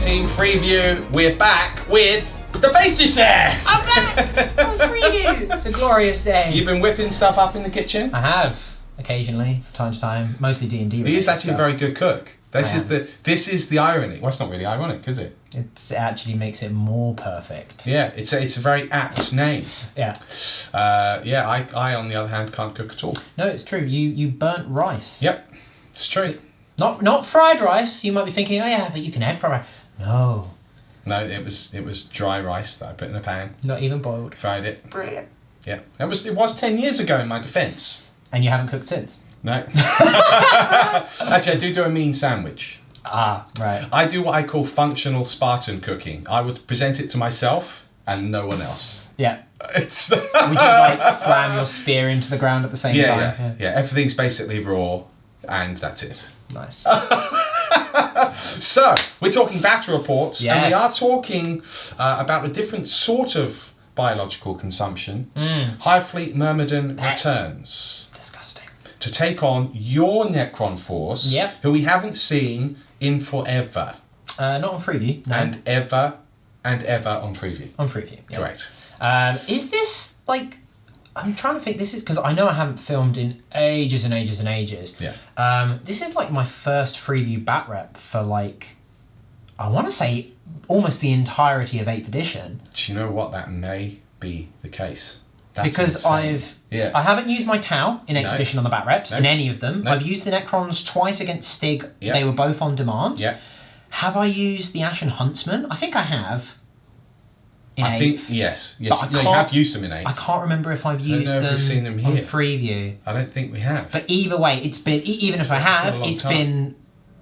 Team Freeview. We're back with the pastry chef. I'm back on Freeview. It's a glorious day. You've been whipping stuff up in the kitchen? I have, occasionally, from time to time, mostly D&D. He is actually a very good cook. This is the irony. Well, it's not really ironic, is it? It actually makes it more perfect. Yeah, it's a very apt name. Yeah. I on the other hand can't cook at all. No, it's true. You burnt rice. Yep, it's true. Not fried rice. You might be thinking, oh yeah, but you can add fried rice. No, it was dry rice that I put in a pan. not even boiled. Fried it. Brilliant. Yeah, it was 10 years ago in my defence. And you haven't cooked since? No. Actually, I do a mean sandwich. Ah, right. I do what I call functional Spartan cooking. I would present it to myself and no one else. Yeah. It's Would you like slam your spear into the ground at the same time? Yeah. Everything's basically raw, and that's it. Nice. So we're talking battle reports, Yes. and we are talking about a different sort of biological consumption. Hive Fleet Myrmidon returns Disgusting. to take on your Necron force, Yep. who we haven't seen in forever. Not on Freeview. No. And ever on preview. On Freeview. Yeah. Correct. Is this like... I'm trying to think, this is... Because I know I haven't filmed in ages and ages and ages. Yeah. This is like my first Freeview bat rep for like... I want to say almost the entirety of 8th edition. Do you know what? That may be the case. That's Because insane. I haven't used my Tau in 8th edition on the bat reps, in any of them. No. I've used the Necrons twice against Stig. Yeah. They were both on demand. Yeah. Have I used the Ashen Huntsman? I think I have. In I 8th. think, yes. But I You can't- have used them in 8th. I can't remember if I've don't used know if them, we've seen them on here. Freeview. I don't think we have. But either way, it's been, even if I been have, a long it's time. been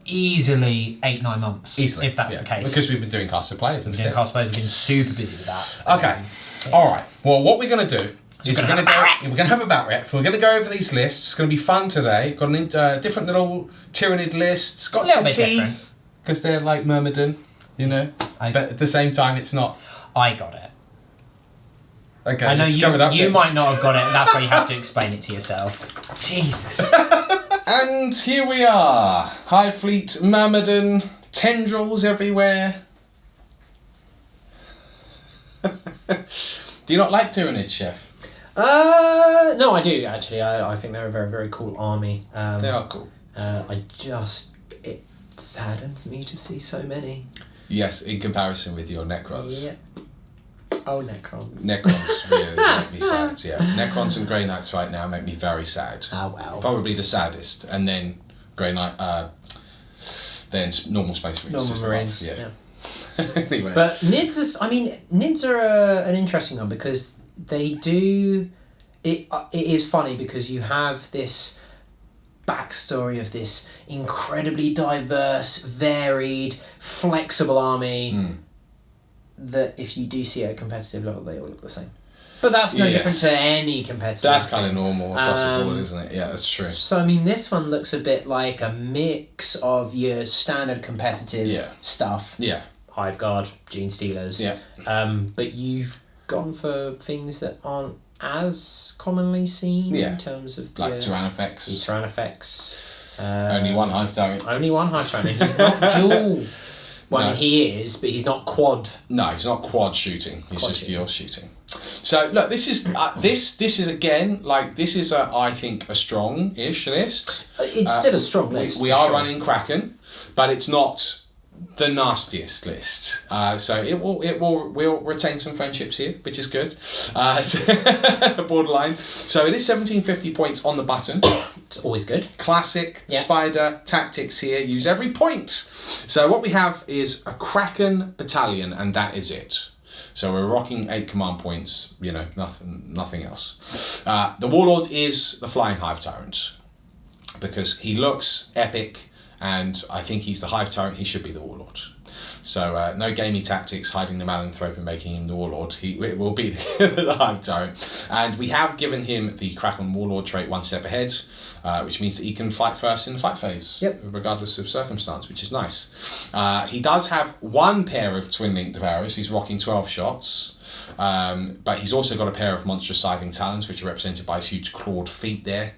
easily 8-9 months. Easily. If that's the case. Because we've been doing Cast of Players instead. Cast players have been super busy with that. Okay. All right. Well, what we're going to do is gonna we're going have to have a bat rep. We're going to go over these lists. It's going to be fun today. Got a different little Tyranid lists. Got A little some bit teeth different. because they're like Myrmidon, you know. But at the same time, it's not. I got it. Okay. I know it's you coming up next. might not have got it, and that's why you have to explain it to yourself. Jesus. And here we are. Hive Fleet Myrmidon. Tendrils everywhere. Do you not like Tyranids, Chef? No, I do, actually. I think they're a very, very cool army. They are cool. It saddens me to see so many. Yes, in comparison with your Necrons. Yeah. Oh, Necrons. Necrons really make me sad, yeah. Necrons and Grey Knights right now make me very sad. Oh, well. Probably the saddest. And then Grey Knight, then normal Space Marines. Normal just Marines, above, yeah. Anyway. But Nids are an interesting one because they do... It is funny because you have this backstory of this incredibly diverse, varied, flexible army that if you do see at a competitive level, they all look the same. But that's no different to any competitive. That's kind of normal across the board, isn't it? Yeah, that's true. So, I mean, this one looks a bit like a mix of your standard competitive stuff. Yeah. Hive Guard, Gene Stealers. Yeah. But you've gone for things that aren't as commonly seen in terms of like Tyrannifex. The Tyrannifex. Only one Hive Tyrant. Only one Hive Tyrant. He's not dual. Well, No. he is, but he's not quad. No, he's not quad shooting. He's Quad just shooting. dual shooting. So look, this is this is again I think a strong-ish list. It's still a strong list. We for are sure. running Kraken, but it's not the nastiest list. So we'll retain some friendships here, which is good. Borderline. So it is 1750 points on the button. It's always good. Classic spider tactics here. Use every point. So what we have is a Kraken battalion, and that is it. So we're rocking 8 command points. You know, nothing else. The Warlord is the Flying Hive Tyrant because he looks epic, and I think he's the Hive Tyrant. He should be the Warlord. So no gamey tactics, hiding the Malanthrope and making him the Warlord. It will be the Hive Tyrant. And we have given him the Kraken Warlord trait one step ahead, which means that he can fight first in the fight phase, regardless of circumstance, which is nice. He does have one pair of Twin Link Devourers. He's rocking 12 shots. But he's also got a pair of monstrous scything talons, which are represented by his huge clawed feet there.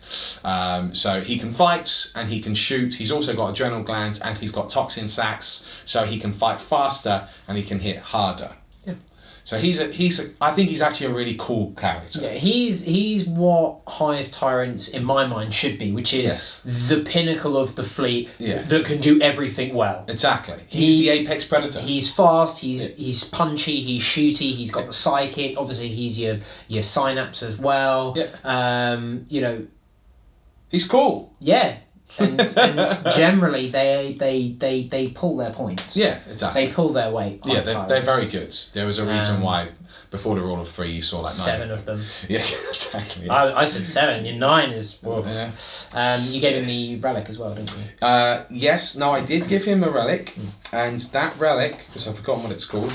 So he can fight and he can shoot. He's also got adrenal glands and he's got toxin sacs, so he can fight faster and he can hit harder. Yeah. So I think he's actually a really cool character. Yeah, he's what Hive Tyrants in my mind should be, which is the pinnacle of the fleet that can do everything well. Exactly. He's the apex predator. He's fast, he's punchy, he's shooty, he's got the psychic, obviously he's your synapse as well. Yeah. You know, he's cool. Yeah. And generally they pull their points. Yeah, exactly. They pull their weight. Yeah, they're very good. There was a reason why before the rule of 3 you saw like 7 of them. Yeah, exactly. Yeah. I said 7. Your 9 is. Yeah. You gave him the relic as well, didn't you? Yes. No, I did give him a relic, and that relic, because I've forgotten what it's called.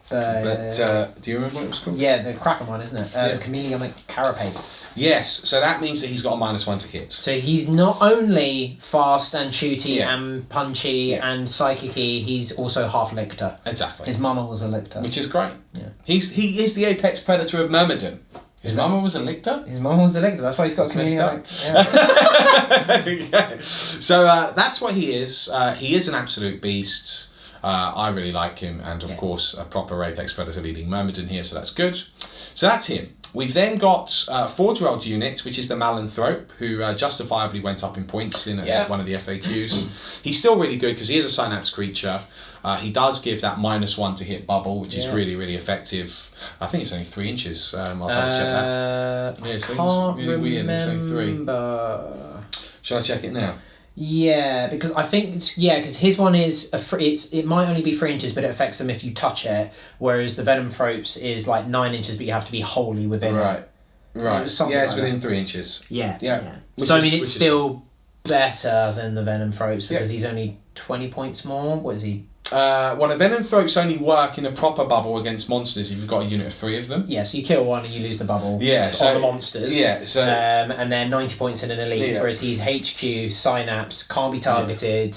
But do you remember what it was called? Yeah, the Kraken one, isn't it? The Chameleonic Carapace. Yes, so that means that he's got a -1 to hit. So he's not only fast and shooty and punchy and psychic-y, he's also half lictor. Exactly. His mama was a lictor. Which is great. Yeah. He is the apex predator of Myrmidon. His mama was a lictor? His mama was a lictor, that's why he's got a chameleonic. Yeah. So that's what he is. He is an absolute beast. I really like him, and of course a proper apex predator leading Myrmidon here, so that's good. So that's him. We've then got Forge-Weld unit, which is the Malanthrope, who justifiably went up in points in one of the FAQs. He's still really good because he is a synapse creature. He does give that -1 to hit bubble, which is really, really effective. I think it's only 3 inches. I'll double check that. Yeah, so can't it's really weird. It's only 3. remember. Shall I check it now? Yeah, because I think because his one is it might only be 3 inches, but it affects them if you touch it. Whereas the Venom Thropes is like 9 inches, but you have to be wholly within it. Right. Yeah, it's within 3 inches. Yeah. Yeah. So I mean, it's still better than the Venom Thropes because he's only 20 points more. What is he? Well, the Venom Throats only work in a proper bubble against monsters if you've got a unit of 3 of them. Yeah, so you kill one and you lose the bubble on the monsters. Yeah, so... and they're 90 points in an elite, whereas he's HQ, Synapse, can't be targeted,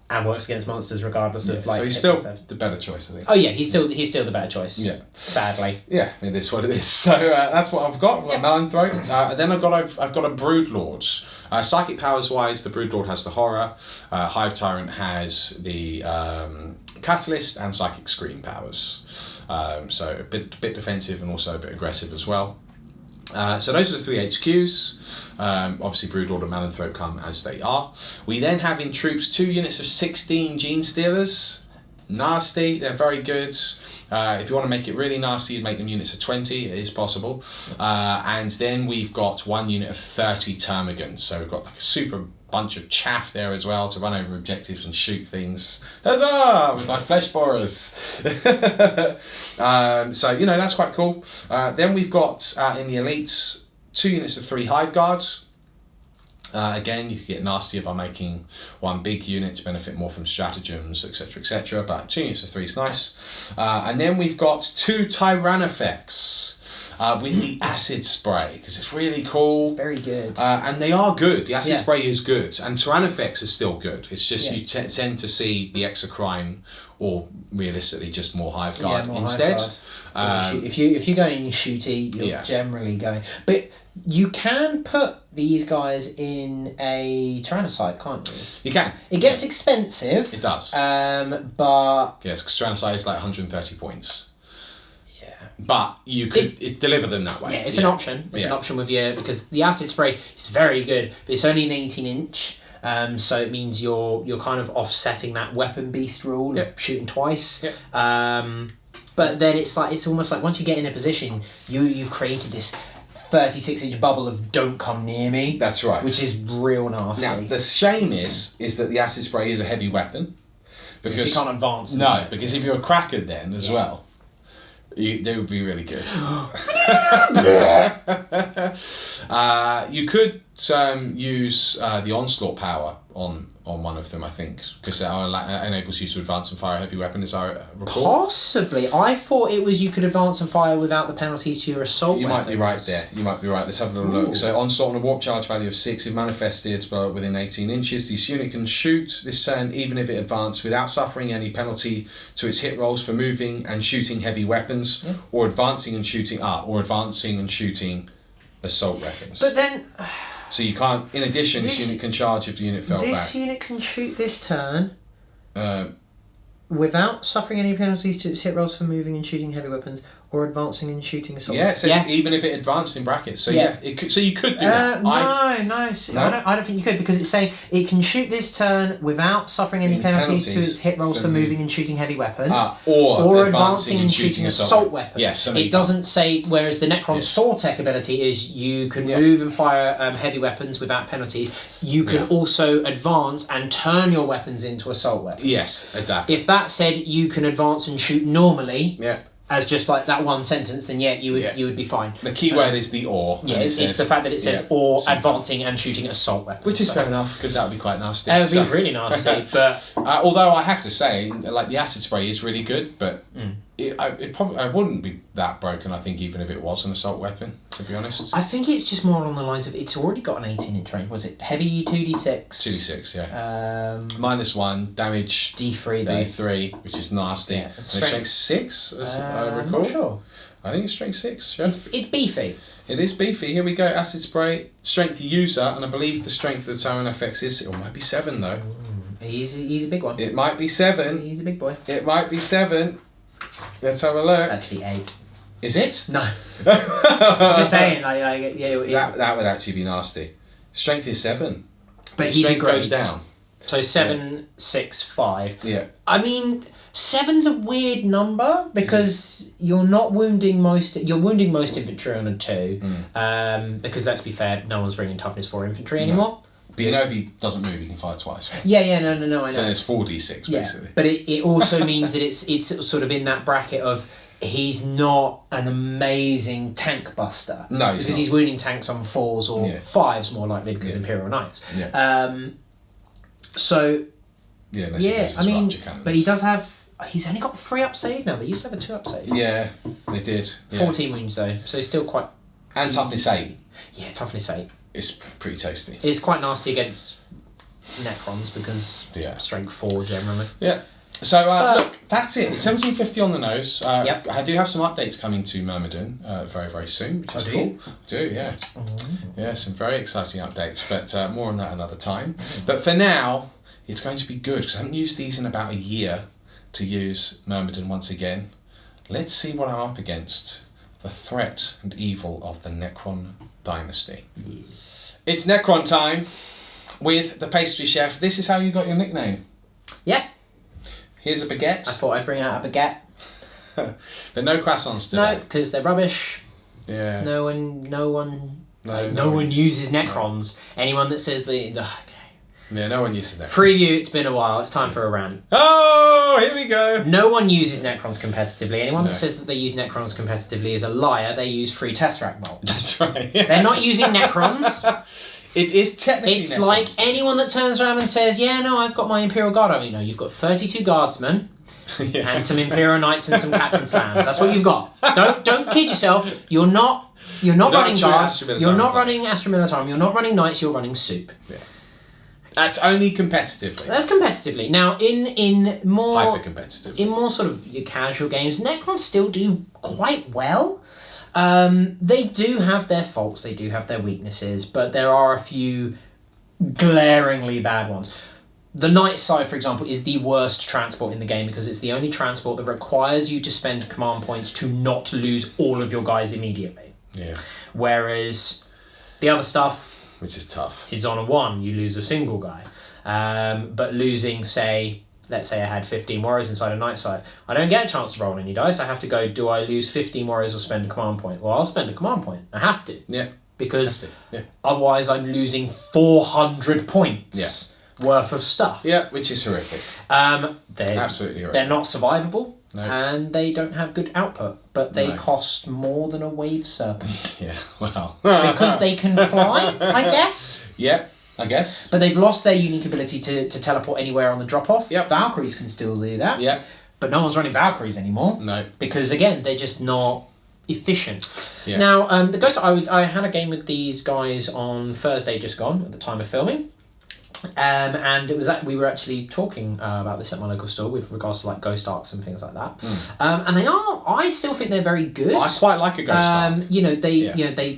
and works against monsters regardless of like... So he's still the better choice, I think. Oh yeah, he's still the better choice. Yeah. Sadly. Yeah, it is what it is. So that's what I've got. I've got a Malanthrope. And then I've got a Broodlord. Psychic powers wise, the Broodlord has the Horror. Hive Tyrant has the Catalyst and Psychic Screen powers. So a bit defensive and also a bit aggressive as well. So those are the 3 HQs. Obviously Broodlord and Malanthrope come as they are. We then have in troops 2 units of 16 Gene Stealers. Nasty, they're very good. If you want to make it really nasty, you'd make them units of 20, it is possible. And then we've got 1 unit of 30 Termagants. So we've got like a super bunch of chaff there as well to run over objectives and shoot things. Huzzah! With my flesh borers. So, you know, that's quite cool. Then we've got, in the elites, 2 units of 3 Hive Guards. Again, you could get nastier by making 1 big unit to benefit more from stratagems, etc., but 2 units of 3 is nice. And then we've got 2 Tyrannofex with the acid spray, because it's really cool. It's very good. And they are good. The acid spray is good, and Tyrannofex is still good. It's just you tend to see the Exocrine, or realistically just more Hive Guard instead. Hive Guard. If you're going shooty, you're generally going... But you can put these guys in a Tyrannocyte, can't you? You can. It gets expensive. It does. But... Yes, because Tyrannocyte is like 130 points. Yeah. But you could deliver them that way. Yeah, it's an option. It's an option with you, because the acid spray is very good, but it's only an 18-inch. So it means you're kind of offsetting that weapon beast rule of shooting twice. But then it's almost like once you get in a position, you've created this 36-inch bubble of don't come near me. That's right. Which is real nasty. Now the shame is that the acid spray is a heavy weapon, because you can't advance. No, because if you're a cracker then as well, they would be really good. You could use the onslaught power on on one of them, I think, because it enables you to advance and fire a heavy weapon, as I recall. Possibly. I thought it was you could advance and fire without the penalties to your assault You weapons. might be right there. You might be right. Let's have a little look. So, onslaught on a warp charge value of 6, if manifested within 18 inches, this unit can shoot this turn even if it advanced without suffering any penalty to its hit rolls for moving and shooting heavy weapons, or advancing and shooting assault weapons. But then... So you can't... In addition, this unit can charge if the unit fell back. This unit can shoot this turn Uh, without suffering any penalties to its hit rolls for moving and shooting heavy weapons, or advancing and shooting assault weapons. it says even if it advanced in brackets. So it could, so you could do that. No. I don't think you could, because it's saying it can shoot this turn without suffering any penalties to its hit rolls for moving and shooting heavy weapons, or advancing and shooting assault weapons. Yes, it doesn't say. Whereas the Necron Saw Tech ability is you can move and fire heavy weapons without penalties. You can also advance and turn your weapons into assault weapons. Yes, exactly. If that said you can advance and shoot normally. Yeah. As just like that one sentence, then you would be fine. The key word is the or. Yeah, it's the fact that it says or advancing and shooting assaut weapons. Which is fair enough, because that would be quite nasty. It would be really nasty, but... although I have to say, like, the acid spray is really good, but I wouldn't be that broken, I think, even if it was an assault weapon, to be honest. I think it's just more along the lines of, it's already got an 18-inch range. Was it heavy 2d6? 2d6, yeah. -1, damage... D3, though. D3, which is nasty. Yeah, and strength 6, as I recall. I'm not sure. I think it's strength 6, yeah. It's beefy. It is beefy. Here we go, acid spray, strength user, and I believe the strength of the Tyranid FX is... It might be 7, though. He's a big one. It might be 7. He's a big boy. It might be 7. Let's have a look. It's actually 8. Is it? No. I'm just saying, that would actually be nasty. Strength is 7. But he strength degrades. goes down. So 7, 6, 5. Yeah. I mean, 7's a weird number because you're wounding most infantry on a 2. Because let's be fair, no one's bringing toughness 4 infantry anymore. But you know, if he doesn't move, he can fire twice. Right? Yeah, no, I know. So it's 4d6 basically. But it also means that it's sort of in that bracket of he's not an amazing tank buster. No, because he's wounding tanks on 4s or 5s more likely because Imperial Knights. Yeah. So. Yeah, I mean, but he does have. He's only got 3 up save now. They used to have a 2 up save. Yeah, they did. 14 wounds though, so he's still quite. And toughness 8. Yeah, toughness 8. It's pretty tasty. It's quite nasty against Necrons because strength 4 generally. Yeah. So look, that's it. It's 1750 on the nose. I do have some updates coming to Myrmidon very, very soon, which is cool. I do, yeah. Yeah, some very exciting updates, but more on that another time. But for now, it's going to be good because I haven't used these in about a year to use Myrmidon once again. Let's see what I'm up against. The threat and evil of the Necron Dynasty. It's Necron time with the pastry chef. This is how you got your nickname. Yeah. Here's a baguette. I thought I'd bring out a baguette. But no croissants today. No, because they're rubbish. Yeah. No one uses Necrons. Anyone that says Yeah, no one uses Necrons. Preview, it's been a while. It's time for a rant. Oh, here we go. No one uses Necrons competitively. Anyone that says that they use Necrons competitively is a liar. They use free Tesseract Bolt. That's right. They're not using Necrons. It is technically It's Necrons. like anyone that turns around and says, yeah, no, I've got my Imperial Guard. I mean, no, you've got 32 Guardsmen and some Imperial Knights and some Captain Slams. That's what you've got. Don't kid yourself. You're not running Guard. You're not running Astra Militarum. You're not running Knights. You're running Soup. Yeah. That's only competitively. That's competitively. Now, in more hyper-competitive. In more sort of your casual games, Necrons still do quite well. They do have their faults, they do have their weaknesses, but there are a few glaringly bad ones. The Night Side, for example, is the worst transport in the game because it's the only transport that requires you to spend command points to not lose all of your guys immediately. Yeah. Whereas the other stuff, which is tough, is on a 1, you lose a single guy. But losing, let's say I had 15 warriors inside a Night Side, I don't get a chance to roll any dice. I have to go, do I lose 15 warriors or spend a command point? Well, I'll spend a command point. I have to. Yeah. Because otherwise I'm losing 400 points worth of stuff. Yeah, which is horrific. They're absolutely horrific. They're not survivable. No. And they don't have good output, but they cost more than a Wave Serpent. Yeah, well. Because they can fly, I guess. Yeah. I guess. But they've lost their unique ability to teleport anywhere on the drop-off. Yep. Valkyries can still do that. Yeah. But no one's running Valkyries anymore. No. Because, again, they're just not efficient. Yeah. Now, the Ghost... I had a game with these guys on Thursday just gone, at the time of filming. And it was we were actually talking about this at my local store with regards to like ghost arcs and things like that. And I still think they're very good. I quite like a ghost arc.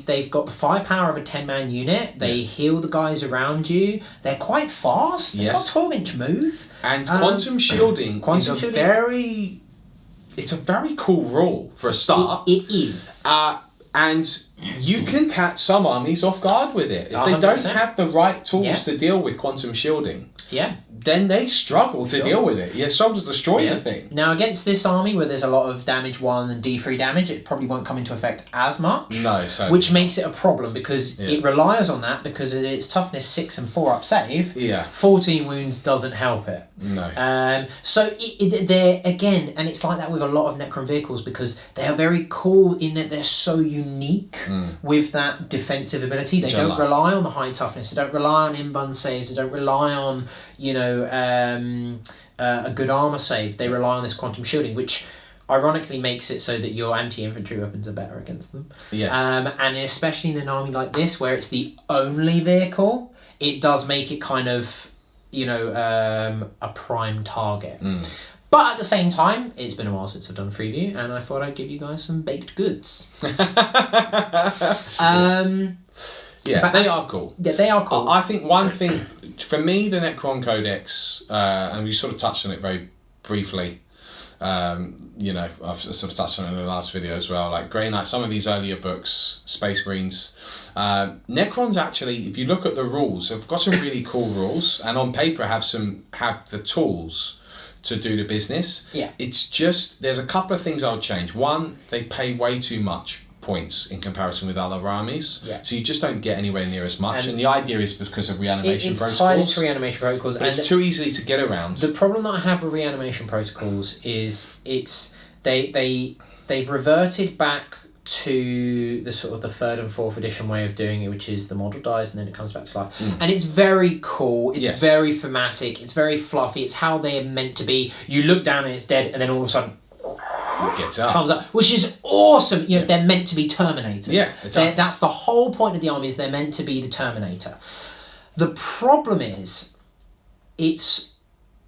They've got the firepower of a 10-man unit. They heal the guys around you. They're quite fast. They've got a 12-inch move. And quantum shielding is a very cool rule for a start. It is. And you can catch some armies off guard with it. If they 100%. don't have the right tools to deal with quantum shielding, then they struggle to deal with it. You struggle to destroy the thing. Now, against this army, where there's a lot of damage 1 and D3 damage, it probably won't come into effect as much. No, which makes it a problem, because it relies on that, because of its toughness 6 and 4 up save. 14 wounds doesn't help it. No. So they're, again, and it's like that with a lot of Necron vehicles, because they are very cool in that they're so unique with that defensive ability. They don't rely on the high toughness. They don't rely on in-bun saves. They don't rely on, a good armor save. They rely on this quantum shielding, which ironically makes it so that your anti-infantry weapons are better against them. Yes. And especially in an army like this, where it's the only vehicle, it does make it kind of, a prime target. But at the same time, it's been a while since I've done a preview, and I thought I'd give you guys some baked goods. They are cool. Yeah, they are cool. I think one thing, for me, the Necron Codex, and we sort of touched on it very briefly, I've sort of touched on it in the last video as well, like Grey Knight, some of these earlier books, Space Marines. Necrons actually, if you look at the rules, have got some really cool rules, and on paper have the tools to do the business. It's just, there's a couple of things I would change. One, they pay way too much points in comparison with other armies, so you just don't get anywhere near as much, and the idea is because of reanimation protocols. It's tied into reanimation protocols, but it's too easy to get around. The problem that I have with reanimation protocols is they've reverted back to the sort of the 3rd and 4th edition way of doing it, which is the model dies and then it comes back to life. And it's very cool, it's very thematic, it's very fluffy, it's how they are meant to be. You look down and it's dead, and then all of a sudden it gets up. Comes up, which is awesome. They're meant to be Terminators. That's the whole point of the army, is they're meant to be the Terminator. The problem is, it's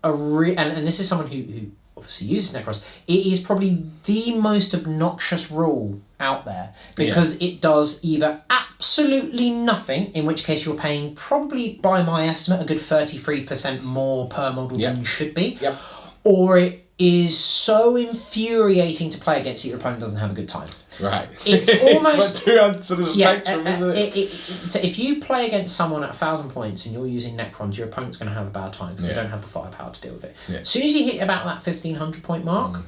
and this is someone who obviously uses Necrons. It is probably the most obnoxious rule out there, because it does either absolutely nothing, in which case you're paying probably, by my estimate, a good 33% more per model than you should be, or it is so infuriating to play against that your opponent doesn't have a good time. Right. It's almost... it's sort of spectrum, isn't it? So if you play against someone at 1,000 points and you're using Necrons, your opponent's going to have a bad time, because they don't have the firepower to deal with it. As soon as you hit about that 1,500 point mark,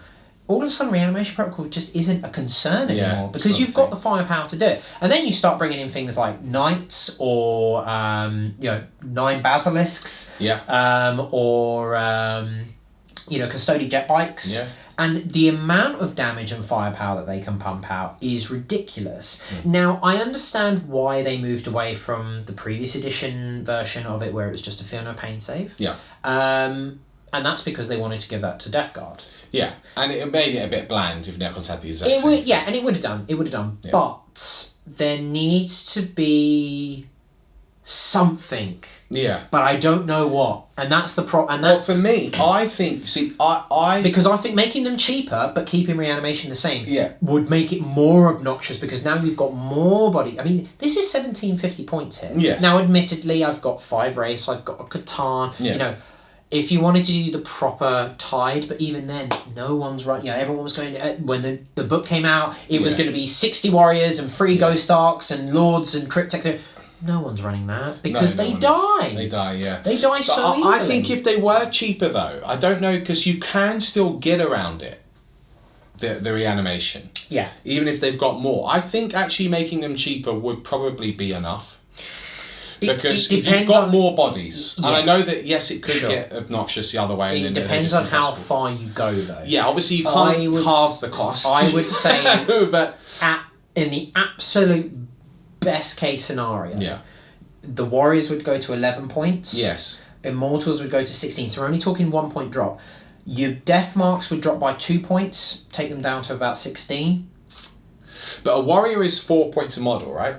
all of a sudden reanimation protocol just isn't a concern anymore, because you've got the firepower to do it. And then you start bringing in things like Knights, or 9 Basilisks, Custodian jet bikes, and the amount of damage and firepower that they can pump out is ridiculous. Now, I understand why they moved away from the previous edition version of it, where it was just a feel no pain save. And that's because they wanted to give that to Death Guard. And it made it a bit bland if Necrons had the exact same thing. And it would have done. But there needs to be something. But I don't know what. And that's the problem. And that's... Well, for me, I think... Because I think making them cheaper, but keeping reanimation the same, would make it more obnoxious, because now you've got more body... I mean, this is 1750 points here. Now, admittedly, I've got 5 race, I've got a Catan, if you wanted to do the proper Tide, but even then, no one's right. Everyone was going to... When the book came out, it was going to be 60 warriors and 3 ghost arcs and lords and cryptex. No one's running that, because they die. They die, They die so easily. I think if they were cheaper, though, I don't know, because you can still get around it, the reanimation. Even if they've got more. I think actually making them cheaper would probably be enough. Because if you've got more bodies, and I know that, yes, it could get obnoxious the other way. It depends on how far you go, though. Obviously you can't halve the cost. I would say, but in the absolute best case scenario, the Warriors would go to 11 points. Yes. Immortals would go to 16. So we're only talking 1 point drop. Your Death Marks would drop by 2 points, take them down to about 16. But a warrior is 4 points a model, right?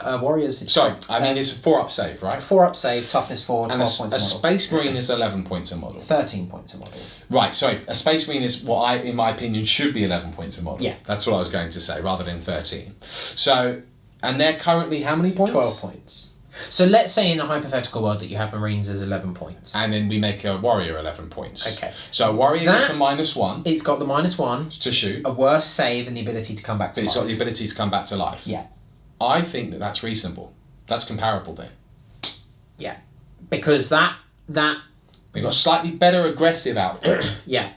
Warriors. Sorry, I mean it's a 4-up save, right? 4-up save, toughness 4, 12 And points a model. a Space Marine is 11 points a model. 13 points a model. Right, sorry. A Space Marine is what in my opinion, should be 11 points a model. Yeah. That's what I was going to say, rather than 13. So, and they're currently how many points? 12 points. So let's say in the hypothetical world that you have Marines as 11 points. And then we make a warrior 11 points. Okay. So a warrior gets a -1 It's got the -1 to shoot. a worse save, and the ability to come back to But life. it's got the ability to come back to life. Yeah. I think that that's reasonable. That's comparable then. Yeah. Because that They've got slightly better aggressive output. yeah.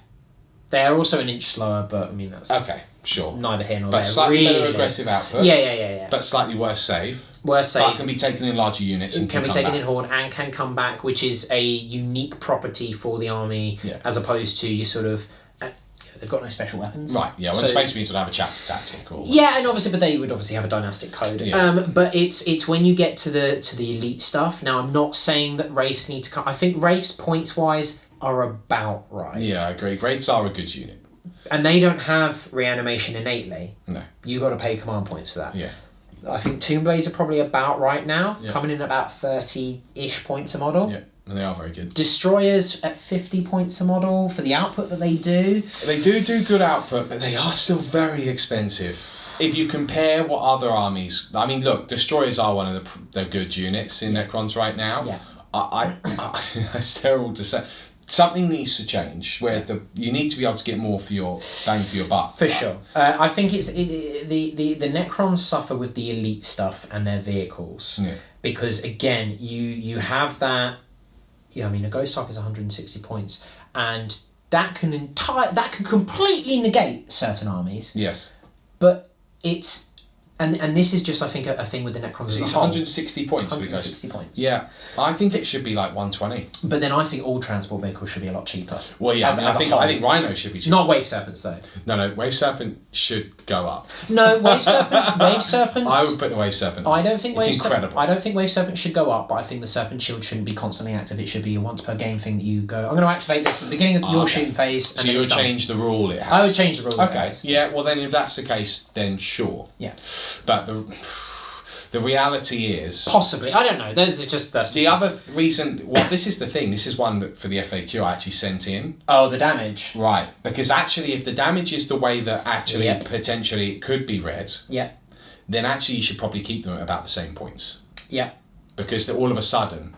They're also an inch slower, but I mean that's Okay, sure. neither here nor there. But slightly really. better aggressive output. Yeah. But slightly worse save. Worse But save. can be taken in larger units and Can be come taken back. in horde and can come back, which is a unique property for the army, Yeah. as opposed to your sort of they've got no special weapons. Right, yeah. When So- Space Marines would have a chapter tactic or Yeah, and obviously, but they would obviously have a dynastic code. Yeah. But it's when you get to the elite stuff. Now, I'm not saying that Wraiths need to come. I think Wraiths points wise are about right. Yeah, I agree. Wraiths are a good unit. And they don't have reanimation innately. No. You got to pay command points for that. Yeah. I think Tomb Blades are probably about right now, Yeah. coming in at about 30-ish points a model. Yeah, and they are very good. Destroyers at 50 points a model for the output that they do. They do good output, but they are still very expensive. If you compare what other armies... I mean, look, Destroyers are one of the good units in Necrons right now. Yeah. It's terrible to say. Something needs to change where you need to be able to get more for your bang for your buck. For sure. I think the Necrons suffer with the elite stuff and their vehicles. Yeah. Because, again, you have that... Yeah, I mean, a Ghost Ark is 160 points. And that can completely negate certain armies. Yes. But it's... And this is just, I think, a thing with the Necrons as a It's whole. 160 points. 160 points. Yeah, I think it should be like 120. But then I think all transport vehicles should be a lot cheaper. Well, yeah, As I a think whole. Rhino should be cheap. Not Wave Serpents, though. No, Wave Serpent should go up. No, Wave Serpents... I would put the Wave Serpent up. I don't think it's Wave incredible. I don't think Wave Serpent should go up, but I think the Serpent Shield shouldn't be constantly active. It should be a once per game thing that you go, I'm going to activate this at the beginning of your shooting phase. So you would change the rule it has. I would change the rule. Okay, yeah, well then if that's the case, then sure. Yeah. But the reality is... Possibly. I don't know. That's the other reason... Well, this is the thing. This is one that for the FAQ I actually sent in. Oh, the damage. Right. Because actually if the damage is the way that actually Yep. potentially it could be read, Yeah. then actually you should probably keep them at about the same points. Yeah. Because all of a sudden,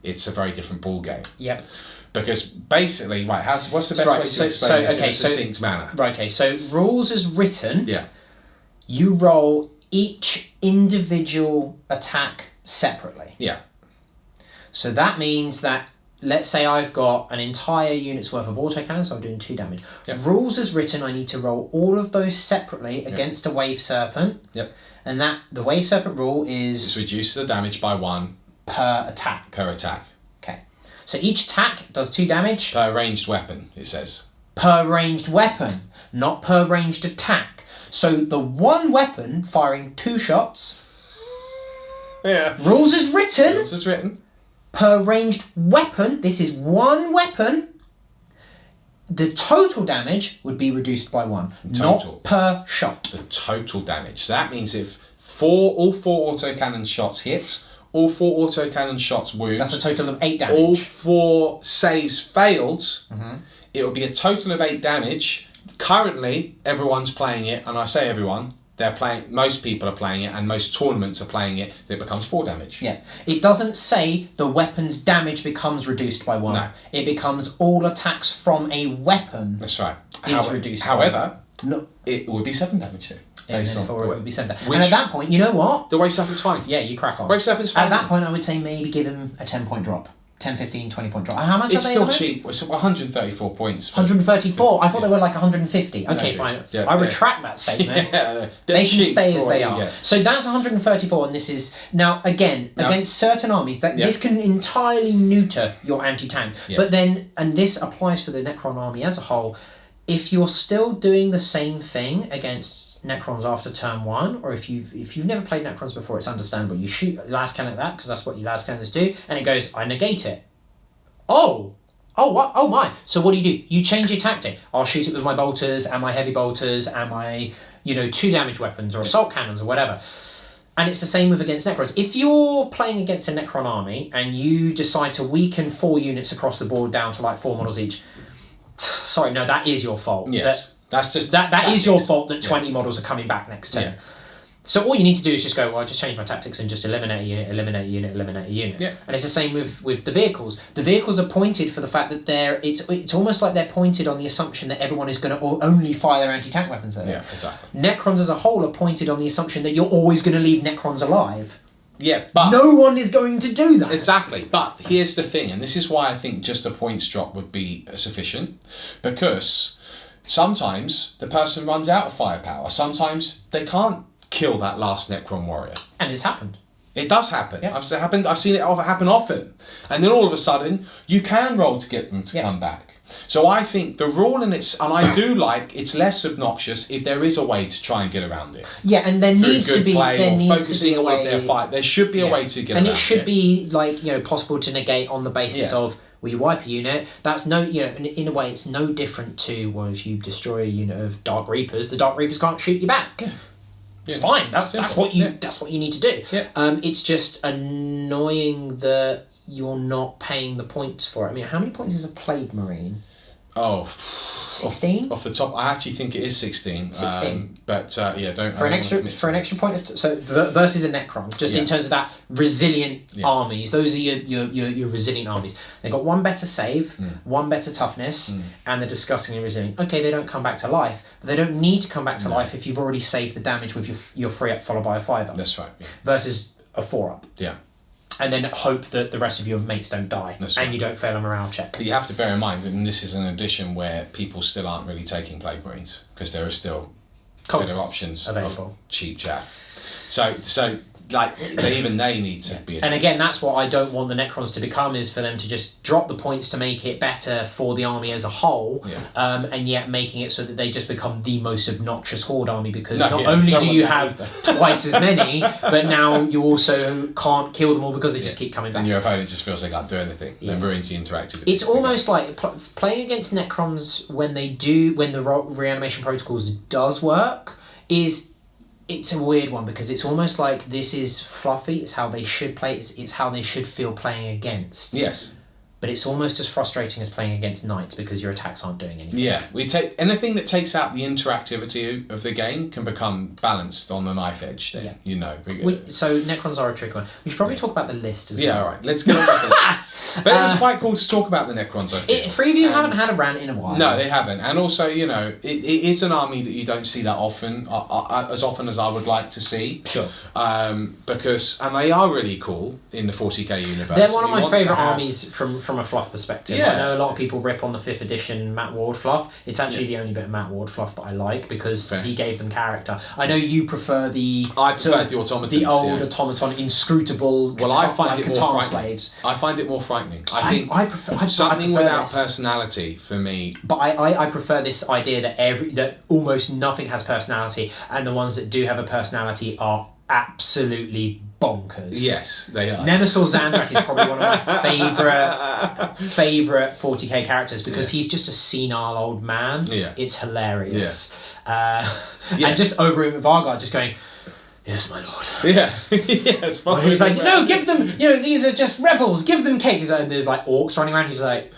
it's a very different ball game. Yep. Because basically, right, what's the best Right, way so- to explain this okay, in a succinct manner? Right, okay. So, rules as written, Yeah. you roll each individual attack separately. Yeah. So that means that, let's say I've got an entire unit's worth of autocannon, so I'm doing 2 damage. Yep. Rules as written, I need to roll all of those separately against a Wave Serpent. Yep. And that the Wave Serpent rule It's is reduce the damage by 1 per attack. per attack. Okay. So each attack does 2 damage Per ranged weapon, it says. per ranged weapon, not per ranged attack. So the one weapon firing 2 shots, Yeah. rules as written, This is written. per ranged weapon, this is one weapon, the total damage would be reduced by 1, Total. not per shot. The total damage. So that means if all four autocannon shots hit, all 4 autocannon shots wound, That's a total of 8 damage. all 4 saves failed, it will be a total of 8 damage. Currently, everyone's playing it, and I say everyone, most people are playing it, and most tournaments are playing it, it becomes 4 damage. Yeah. It doesn't say the weapon's damage becomes reduced by 1. No. It becomes all attacks from a weapon That's right. is reduced by However, no, it would be 7 damage then. and Based on therefore it would be 7. Which- And at that point, you know what? the Wave Serpent's fine. Yeah, you crack on. Wave Serpent's fine. At that point, I would say maybe give him a 10-point drop. 10, 15, 20-point drop. How much It's are they? still at the moment? cheap. It's 134 points. For, 134. I thought they were like 150. Okay, dude. fine. Yeah, I yeah. retract that statement. Yeah, They can stay as for they what you are. get. So that's 134, and this is now again Now- against certain armies that Yeah. this can entirely neuter your anti-tank. Yes. But then, and this applies for the Necron army as a whole. if you're still doing the same thing against Necrons after turn 1, or if you've never played Necrons before, it's understandable. You shoot last cannon at that, because that's what your last cannons do, and it goes, I negate it. Oh, what? Oh my. So what do? You change your tactic. I'll shoot it with my bolters and my heavy bolters and my, 2 damage weapons or assault cannons or whatever. And it's the same with against Necrons. If you're playing against a Necron army and you decide to weaken 4 units across the board down to like 4 models each, sorry, no, that is your fault. Yes. That's just... That is your fault that 20 models are coming back next turn. Yeah. So all you need to do is just go, well, I'll just change my tactics and just eliminate a unit, eliminate a unit, eliminate a unit. Yeah. And it's the same with the vehicles. The vehicles are pointed for the fact that it's almost like they're pointed on the assumption that everyone is going to only fire their anti-tank weapons at it. Yeah, exactly. Necrons as a whole are pointed on the assumption that you're always going to leave Necrons alive. Yeah, but... No one is going to do that. Exactly. But here's the thing, and this is why I think just a points drop would be sufficient, because sometimes the person runs out of firepower. Sometimes they can't kill that last Necron warrior. And it's happened. It does happen. Yeah. I've seen it happen often. And then all of a sudden, you can roll to get them to come back. So I think the rule and I do like, it's less obnoxious if there is a way to try and get around it. Yeah, and there needs to be a way. Their fight. There should be a way to get around it. And it should be possible to negate on the basis of, well, you wipe a unit. That's in a way, it's no different to, well, if you destroy a unit of Dark Reapers, the Dark Reapers can't shoot you back. Yeah. It's fine. That's what you need to do. Yeah. It's just annoying that you're not paying the points for it. I mean, how many points is a Plague Marine? Oh, 16? Off the top, I actually think it is 16. 16. Don't... For an extra point of... So, versus a Necron, just in terms of that resilient armies, those are your resilient armies. They've got 1 better save, 1 better toughness, and they're disgustingly resilient. Okay, they don't come back to life, but they don't need to come back to life if you've already saved the damage with your 3-up followed by a 5-up. That's right. Yeah. Versus a 4-up. Yeah. And then hope that the rest of your mates don't die. That's right. And you don't fail a morale check. But you have to bear in mind that this is an edition where people still aren't really taking Plague Marines, because there are still better options available. Of cheap chat. So even they need to be addressed. And again, that's what I don't want the Necrons to become, is for them to just drop the points to make it better for the army as a whole, and yet making it so that they just become the most obnoxious Horde army, because not only do you have twice as many, but now you also can't kill them all because they just keep coming back. And your opponent just feels they can't do anything. Then ruins the interactive. It's almost like playing against Necrons when the reanimation protocols does work it's a weird one, because it's almost like this is fluffy, it's how they should play, it's how they should feel playing against. Yes. But it's almost as frustrating as playing against Knights, because your attacks aren't doing anything. Yeah, we take anything that takes out the interactivity of the game can become balanced on the knife edge then, So Necrons are a tricky one. We should probably talk about the list as well. Yeah, alright, let's get on with the list. But it was quite cool to talk about the Necrons, I feel. Three of you haven't had a rant in a while. No, they haven't. And also, it is an army that you don't see that often, as often as I would like to see. Sure. Because they are really cool in the 40k universe. They're one of my favourite armies from a fluff perspective. Yeah. I know a lot of people rip on the 5th edition Matt Ward fluff. It's actually the only bit of Matt Ward fluff that I like, because he gave them character. I know you prefer the automatons, the old automaton inscrutable. Well, I find it more frightening. Slaves. I find it more frightening. I think I prefer something without personality for me. But I prefer this idea that almost nothing has personality, and the ones that do have a personality are absolutely bonkers. Yes, they are. Nemesis Zandrak is probably one of my favourite 40k characters, because he's just a senile old man. Yeah. It's hilarious. And just over him with Vargard just going, yes, my lord. Yeah. Yes. Well, he's like, no, give them, these are just rebels, give them cake. And there's like orcs running around, he's like...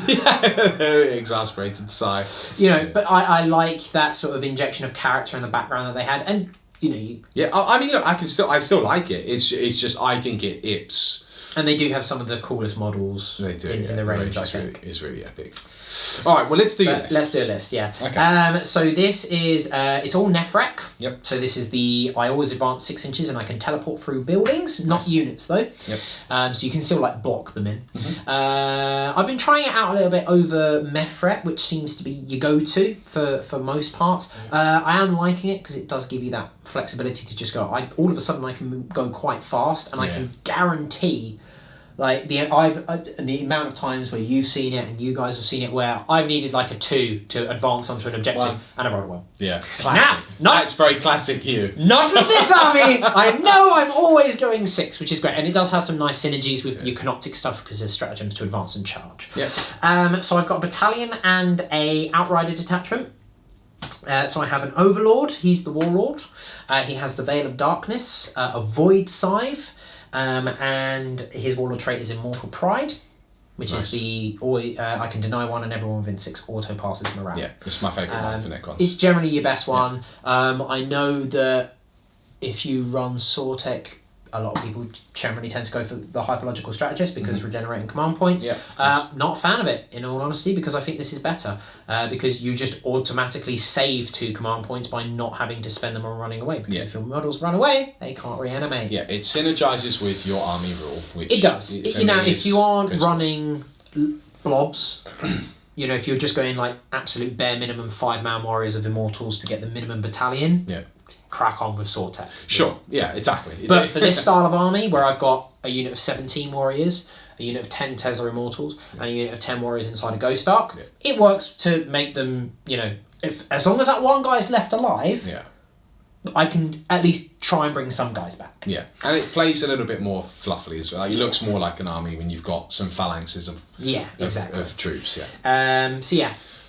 Very exasperated sigh. But I like that sort of injection of character in the background that they had, and I mean, look, I still like it. It's just I think it's. And they do have some of the coolest models. They do in the range. I think is really epic. All right, well, let's do this. Let's do a list, yeah. Okay. So this is it's all Nefrek. Yep. So this is I always advance 6 inches, and I can teleport through buildings, not units though. Yep. So you can still block them in. Mm-hmm. I've been trying it out a little bit over Mefret, which seems to be your go-to for most parts. Mm-hmm. I am liking it because it does give you that flexibility to just go. All of a sudden I can go quite fast, and I can guarantee Like the amount of times where you've seen it and you guys have seen it where I've needed like a 2 to advance onto an objective and I rolled a 1. Yeah, classic. That's very classic you. Not with this army! I know I'm always going 6, which is great. And it does have some nice synergies with your canoptic stuff because there's stratagems to advance and charge. Yeah. So I've got a battalion and a outrider detachment. So I have an Overlord, he's the Warlord. He has the Veil of Darkness, a Void Scythe, and his Warlord trait is Immortal Pride, which is I can deny one and everyone within 6 auto passes them around. Yeah, it's my favourite one for Necrons. It's generally your best one. I know that if you run Sortek, a lot of people generally tend to go for the hyperlogical strategist because regenerating command points. Not a fan of it, in all honesty, because I think this is better. Because you just automatically save 2 command points by not having to spend them on running away. Because if your models run away, they can't reanimate. Yeah, it synergizes with your army rule. Which it does. If you aren't running blobs, if you're just going like absolute bare minimum 5-man warriors of immortals to get the minimum battalion. Yeah. Crack on with Sortek. Sure, yeah, exactly. But for this style of army, where I've got a unit of 17 warriors, a unit of 10 Tesla Immortals, and a unit of 10 warriors inside a Ghost Ark, it works to make them, as long as that one guy's left alive, I can at least try and bring some guys back. Yeah, and it plays a little bit more fluffily as well. It looks more like an army when you've got some phalanxes of troops.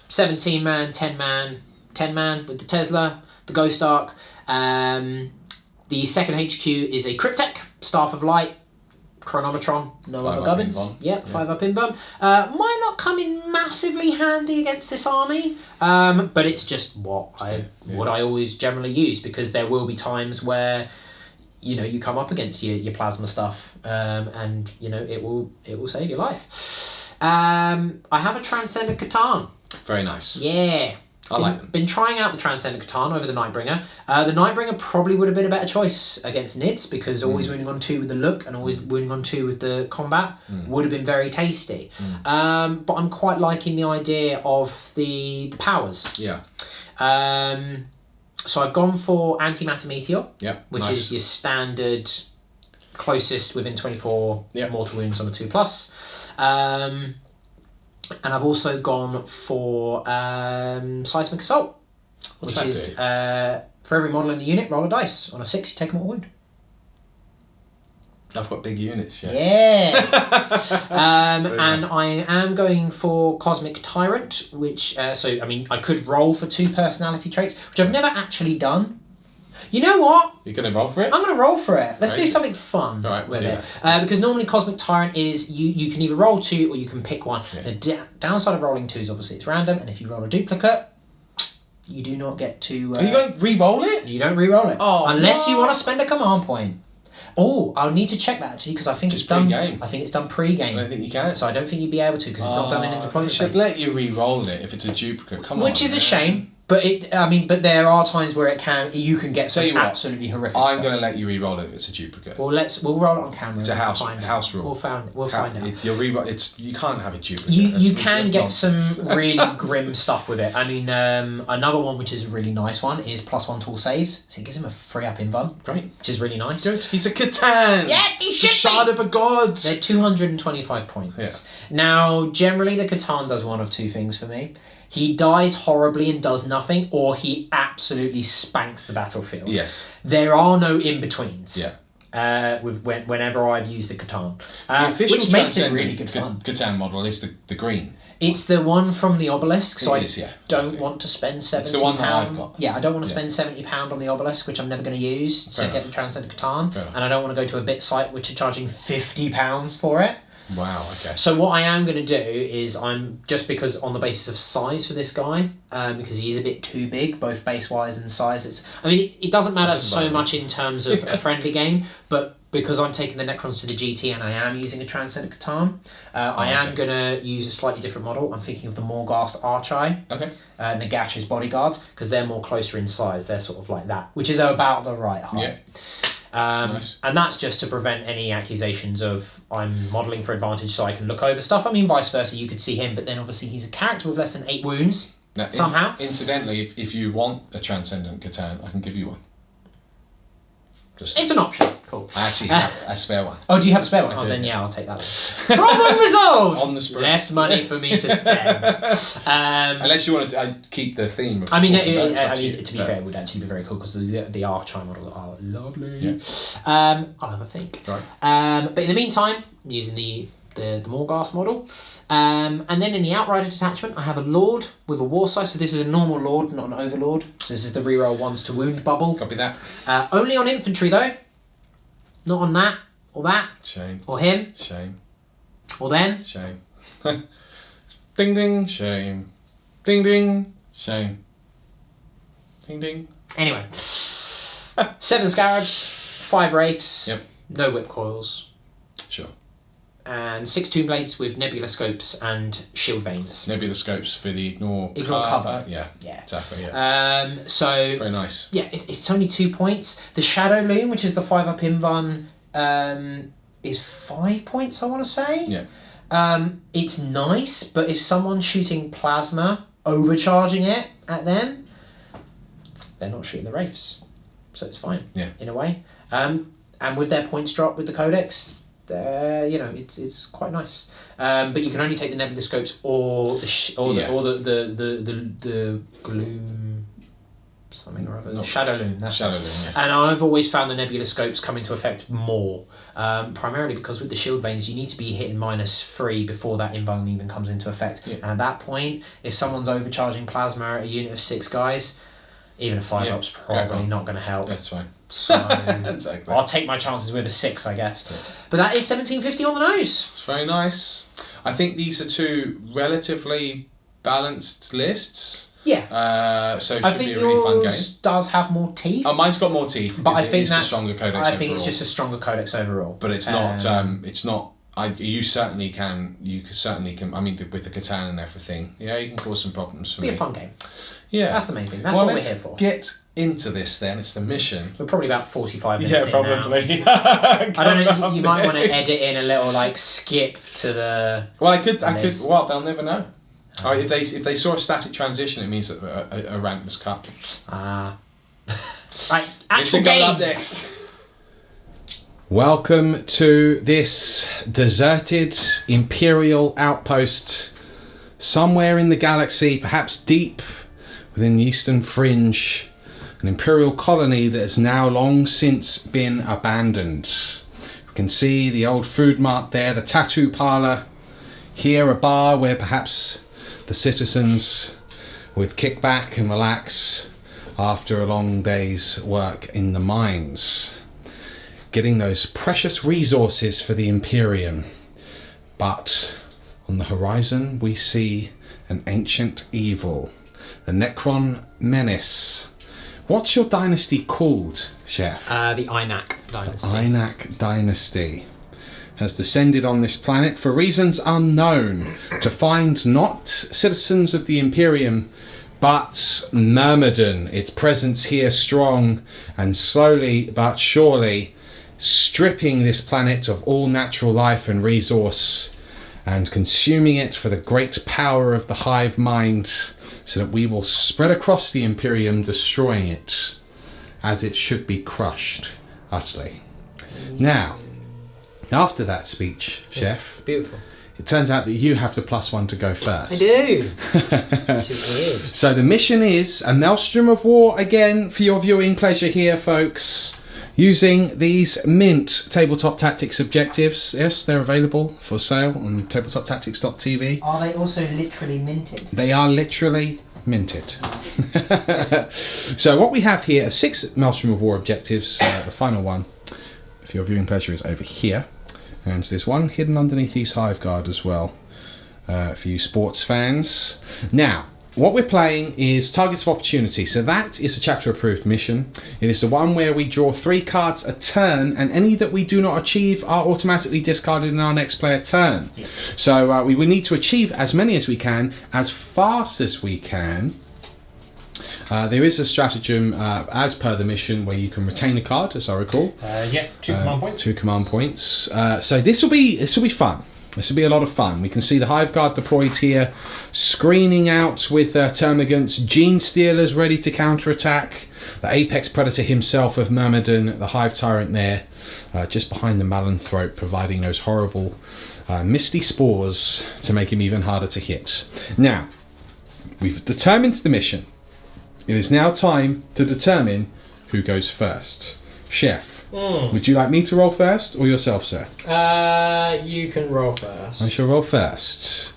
17 man, 10 man with the Tesla, the Ghost Ark. The second HQ is a Cryptek, Staff of Light, Chronometron, no other gubbins. 5-up invuln. Might not come in massively handy against this army, but it's just what I always generally use, because there will be times where you come up against your plasma stuff, and it will save your life. I have a Transcendent Catan. Very nice. Yeah. I like them. Been trying out the Transcendent Catan over the Nightbringer. The Nightbringer probably would have been a better choice against Nids, because always wounding on 2 with the look and always wounding on 2 with the combat would have been very tasty. But I'm quite liking the idea of the powers. Yeah. So I've gone for Antimatter Meteor, which nice. is your standard closest within 24 mortal wounds on a 2+. And I've also gone for Seismic Assault, which is for every model in the unit, roll a dice. On a 6, you take a mortal wound. I've got big units, Yes. And nice. I am going for Cosmic Tyrant, which, I could roll for 2 personality traits, which I've never actually done. You know what? You're going to roll for it? I'm going to roll for it. Let's do something fun with it. Because normally Cosmic Tyrant is you can either roll 2 or you can pick one. Yeah. The downside of rolling 2 is obviously it's random, and if you roll a duplicate, you do not get to... Are you going to re-roll it? You don't re-roll it. Oh, unless you want to spend a command point. Oh, I'll need to check that actually, because I think it's done pre-game. I think it's done pre-game. I don't think you can. So I don't think you'd be able to, because it's not done in They deployment should phase. let you re-roll it if it's a duplicate. Come on. Which is a shame. But but there are times where you can get some absolutely horrific stuff. I'm going to let you re-roll it if it's a duplicate. Well, we'll roll it on camera. It's a house rule. We'll find out. You'll re-roll. You can't have a duplicate. You can get some really grim stuff with it. I mean, another one which is a really nice one is +1 tool saves. So it gives him a 3-up invuln. Great. Which is really nice. Good. He's a Catan. Yeah, he should be. Shard of a god. They're 225 points. Yeah. Now, generally the Catan does one of 2 things for me. He dies horribly and does nothing, or he absolutely spanks the battlefield. Yes. There are no in-betweens. Yeah. Whenever I've used the Catan. The official which makes it really good fun. Catan model is the green. It's the one from the obelisk, so it is, I don't want to spend £70. It's the one that I've got. Yeah, I don't want to spend £70 on the obelisk, which I'm never going to use to get the Transcendent Catan, and I don't want to go to a bit site which are charging £50 for it. Wow, okay. So what I am going to do is because on the basis of size for this guy, because he is a bit too big, both base-wise and size. It doesn't matter so much in terms of a friendly game, but because I'm taking the Necrons to the GT and I am using a Transcendent Catan, I am going to use a slightly different model. I'm thinking of the Morghast Archai, Nagash's bodyguards, because they're more closer in size. They're sort of like that, which is about the right height. Yeah. Nice. And that's just to prevent any accusations of I'm modelling for advantage so I can look over stuff. I mean, vice versa, you could see him, but then obviously he's a character with less than 8 wounds. Now, somehow. Incidentally, if you want a Transcendent Catan, I can give you one. It's an option. Cool. I actually have a spare one. Oh, do you have a spare one? I Oh, do, then yeah. I'll take that one. Problem resolved! On the spring. Less money for me to spend. Unless you want to keep the theme. Of to be but- fair, it would actually be very cool because the Archie models are lovely. Yeah. I'll have a think. Right. But in the meantime, I'm using the Morghast model. And then in the Outrider detachment, I have a Lord with a war size. So this is a normal Lord, not an Overlord. So this is the reroll 1s to wound bubble. Copy that. Only on infantry though. Not on that, or that, Shame. or him, Shame. or them. Shame. Ding ding. Shame. Ding ding. Shame. Ding ding. Anyway, 7 Scarabs, 5 Wraiths, Yep. no whip coils, Sure. and 6 Tomb Blades with Nebula Scopes and Shield Veins. Nebula scopes for the ignore cover. Yeah. Yeah. Exactly. Yeah. So Very nice. yeah, it's only 2 points. The Shadow Loom, which is the 5-up Invan, is 5 points. I want to say. Yeah. It's nice, but if someone's shooting plasma, overcharging it at them, they're not shooting the Wraiths, so it's fine. Yeah. In a way. And with their points drop with the Codex, it's quite nice. But you can only take the Nebula Scopes or the Gloom something or other. No. Shadow Loom. That's Shadow it. Loom, yeah. And I've always found the Nebula Scopes come into effect more, primarily because with the Shield Veins you need to be hitting -3 before that invuln even comes into effect. Yeah. And at that point, if someone's overcharging plasma at a unit of 6 guys, even a 5-up's probably not going to help. That's fine. So Exactly. I'll take my chances with a 6, I guess. Yeah. But that is 1750 on the nose. It's very nice. I think these are 2 relatively balanced lists. Yeah. So it I should think be a really fun game. yours does have more teeth. Oh, mine's got more teeth. But I think it's that's a stronger codex I think it's overall. just a stronger codex overall. But it's not. It's not. You certainly can. You certainly can. I mean, with the Catan and everything, yeah, you can cause some problems for It'll me. be a fun game. Yeah, that's the main thing. That's what we're let's here for. Get into this then. It's the mission. We're probably about 45 minutes in now. I don't know. You might want to edit in a little skip to the. Well, I could. list. Well, they'll never know. Oh, if they saw a static transition, it means that a rank was cut. Right, It actual should go up game. next. Welcome to this deserted Imperial outpost somewhere in the galaxy, perhaps deep within the eastern fringe, an Imperial colony that has now long since been abandoned. You can see the old food mart there, the tattoo parlour, here a bar where perhaps the citizens would kick back and relax after a long day's work in the mines, getting those precious resources for the Imperium. But on the horizon we see an ancient evil, the Necron menace. What's your dynasty called, Chef? The Inak Dynasty. The Inak Dynasty has descended on this planet for reasons unknown to find not citizens of the Imperium but Myrmidon, its presence here strong and slowly but surely stripping this planet of all natural life and resource and consuming it for the great power of the hive mind, so that we will spread across the Imperium, destroying it as it should be crushed utterly. Now, after that speech, Chef, It's beautiful. it turns out that you have the +1 to go first. I do. Which is weird. So the mission is a Maelstrom of War, again for your viewing pleasure here, folks, using these mint tabletop tactics objectives. Yes, they're available for sale on tabletoptactics.tv. Are they also literally minted? They are literally minted. So what we have here are 6 Maelstrom of War objectives. The final one, for your viewing pleasure, is over here. And there's one hidden underneath these Hive Guard as well, for you sports fans. Now, what we're playing is Targets of Opportunity. So that is a chapter approved mission. It is the one where we draw 3 cards a turn, and any that we do not achieve are automatically discarded in our next player turn. Yeah. So we will need to achieve as many as we can, as fast as we can. There is a stratagem as per the mission where you can retain a card, as I recall. 2 command points. 2 command points. So this will be fun. This will be a lot of fun. We can see the Hive Guard deployed here, screening out with Termagants, Gene Stealers ready to counterattack, the Apex Predator himself of Myrmidon, the Hive Tyrant there, just behind the Malanthrope, providing those horrible misty spores to make him even harder to hit. Now, we've determined the mission. It is now time to determine who goes first. Chef, would you like me to roll first or yourself, sir? You can roll first. I shall roll first.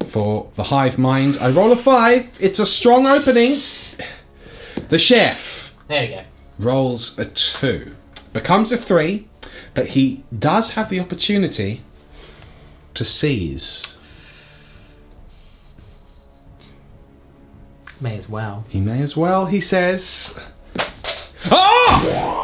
For the Hive Mind, I roll a 5. It's a strong opening. The Chef There we go. rolls a 2. Becomes a 3, but he does have the opportunity to seize. May as well. He may as well, he says. Oh!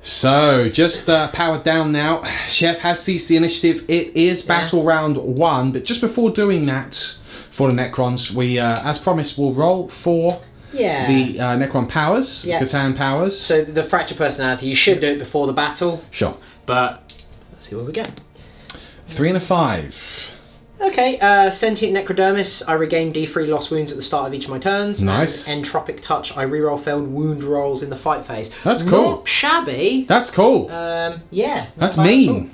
So, just powered down now. Chef has seized the initiative. It is battle round 1, but just before doing that, for the Necrons, we, as promised, will roll for the Necron powers, Catan powers. So the fractured personality, you should do it before the battle. Sure. But let's see what we get. 3 and a 5. Okay, Sentient Necrodermis, I regain D3 lost wounds at the start of each of my turns. Nice. And Entropic Touch, I reroll failed wound rolls in the fight phase. That's cool. Not shabby. That's cool. Yeah. That's mean.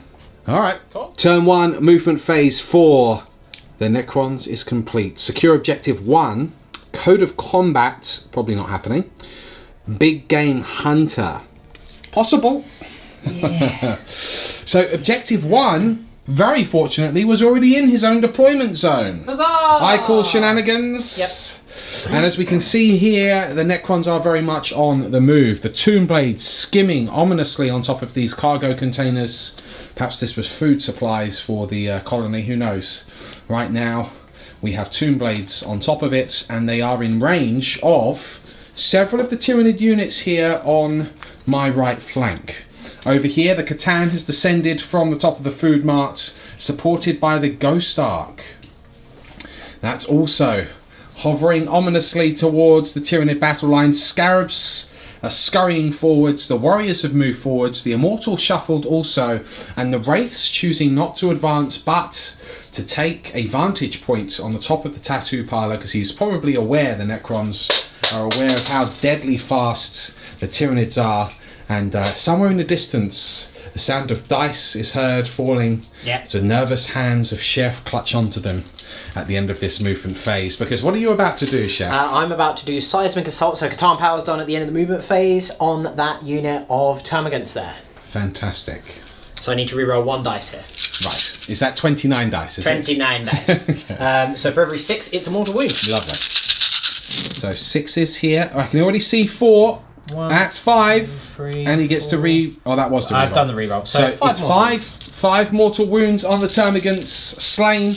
Alright. Cool. Turn 1, movement phase 4. The Necrons is complete. Secure objective 1. Code of Combat, probably not happening. Big Game Hunter. Possible. Yeah. So objective 1, very fortunately, was already in his own deployment zone. Huzzah! I call shenanigans. Yep. And as we can see here, the Necrons are very much on the move. The Tomb Blades skimming ominously on top of these cargo containers. Perhaps this was food supplies for the colony, who knows. Right now, we have Tomb Blades on top of it, and they are in range of several of the Tyranid units here on my right flank. Over here, the Catan has descended from the top of the food mart, supported by the Ghost Ark. That's also hovering ominously towards the Tyranid battle line. Scarabs are scurrying forwards, the Warriors have moved forwards, the Immortal shuffled also, and the Wraiths choosing not to advance but to take a vantage point on the top of the tattoo parlour, because he's probably aware, the Necrons are aware of how deadly fast the Tyranids are, and somewhere in the distance the sound of dice is heard falling. The nervous hands of Chef clutch onto them at the end of this movement phase, because what are you about to do, Chef? I'm about to do Seismic Assault, so Catan Power's done at the end of the movement phase on that unit of Termagants there. Fantastic. So I need to reroll 1 dice here. Right. Is that 29 dice? 29 dice. So for every 6, it's a mortal wound. Lovely. So 6s here. I can already see 4. 1, That's 5. 3, and he gets 4. to re... Oh, that was the reroll. I've done the reroll. So it's 5 5 mortal wounds on the Termagants slain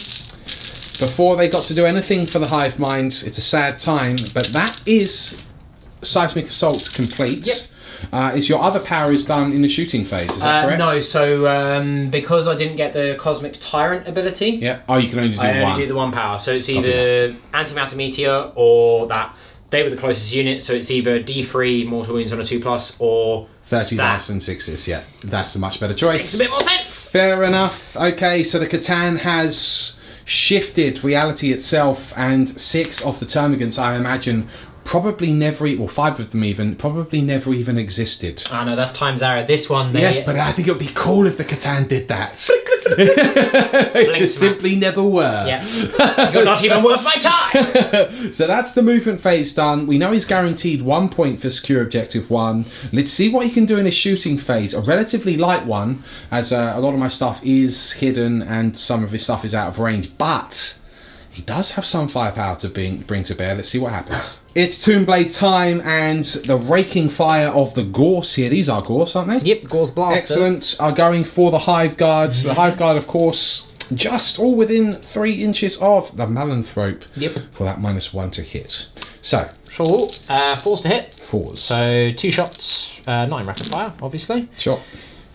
before they got to do anything for the Hive Minds. It's a sad time, but that is Seismic Assault complete. Yep. Is your other power is done in the shooting phase, is that correct? No, so because I didn't get the Cosmic Tyrant ability... Yeah. Oh, you can only do one. I only do the 1 power, so it's either Antimatter Meteor or that... They were the closest unit, so it's either D3 mortal wounds on a 2+, or 30 dice and 6s, yeah. That's a much better choice. Makes a bit more sense! Fair enough. Okay, so the Catan has shifted reality itself, and 6 of the Termagants, I imagine, probably never, well, 5 of them even, probably never even existed. I know, that's Time's Arrow. This one, they... Yes, but I think it would be cool if the Catan did that. It just simply never were. Yeah. You're not even worth my time! So that's the movement phase done. We know he's guaranteed 1 point for secure objective 1. Let's see what he can do in his shooting phase. A relatively light one, as a lot of my stuff is hidden and some of his stuff is out of range. But he does have some firepower to bring to bear. Let's see what happens. It's Tombblade time, and the raking fire of the Gorse here. These are Gorse, aren't they? Yep, Gorse Blasters. Excellent. Are going for the Hive Guard. The Hive Guard, of course, just all within 3 inches of the Malanthrope. Yep. For that -1 to hit. So. Sure. 4s to hit. 4s. So 2 shots, 9 rapid fire, obviously. Sure.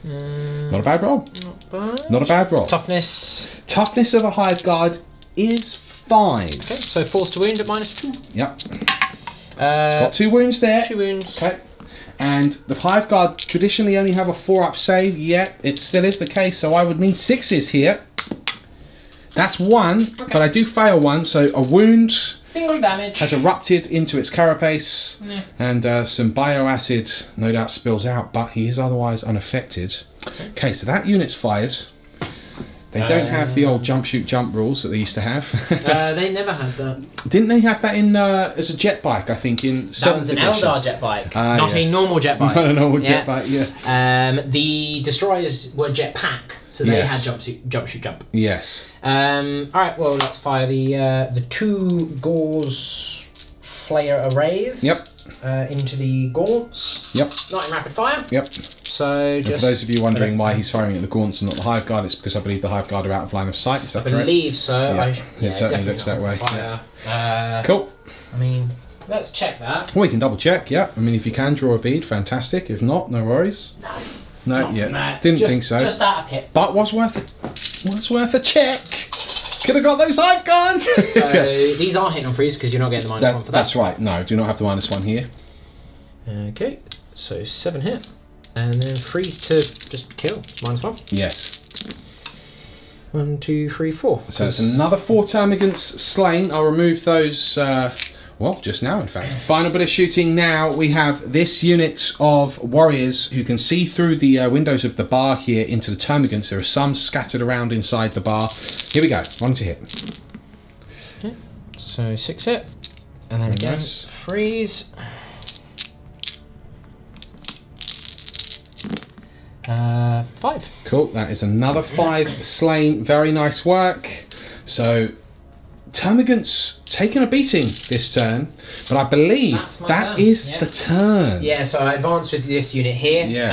Not a bad roll. Not bad. Not a bad roll. Toughness. Toughness of a Hive Guard is 5. Okay, so force to wound at -2. Yep. It's got 2 wounds there. 2 wounds. Okay. And the Hive Guard traditionally only have a 4-up save. Yep, it still is the case, so I would need 6s here. That's 1, Okay. but I do fail 1, so a wound Single damage. has erupted into its carapace, Yeah. and some bioacid no doubt spills out, but he is otherwise unaffected. Okay, so that unit's fired. They don't have the old jump, shoot, jump rules that they used to have. They never had that. Didn't they have that in as a jet bike, I think, in 7th That was an edition? Eldar jet bike, Ah, not a yes. normal jet bike. Not a normal jet bike, yeah. The destroyers were jet pack, so they Yes. had jump, shoot, jump. Yes. Alright, well, let's fire the 2 Gauze Flayer arrays. Yep. Into the gaunts. Yep. Not in rapid fire. Yep. So And just. for those of you wondering why he's firing at the gaunts and not the Hive Guard, it's because I believe the Hive Guard are out of line of sight. Is I that correct? believe so. Yeah, Yeah, it certainly definitely looks that not way. fire. Cool. I mean, let's check that. Well, we can double check, yeah. I mean, if you can draw a bead, fantastic. If not, no worries. No, Not yeah. from that. Didn't Just- think so. Just out of pit. But was worth a check. Could have got those Hive Guards. So these are hitting on freeze because you're not getting the -1 for that. That's right. No, do not have the -1 here. Okay, so 7 hit. And then freeze to just kill. -1. Yes. 1, 2, 3, 4. So it's another 4 termagants slain. I'll remove those, well, just now in fact. Final bit of shooting now. We have this unit of warriors who can see through the windows of the bar here into the termagants. There are some scattered around inside the bar. Here we go. 1 to hit. Okay, so 6 hit. And then again, Nice. freeze. 5. Cool. That is another 5 slain. Very nice work. So termagants taking a beating this turn, but I believe That's my that turn. is Yeah. the turn. Yeah, so I advanced with this unit here. Yes.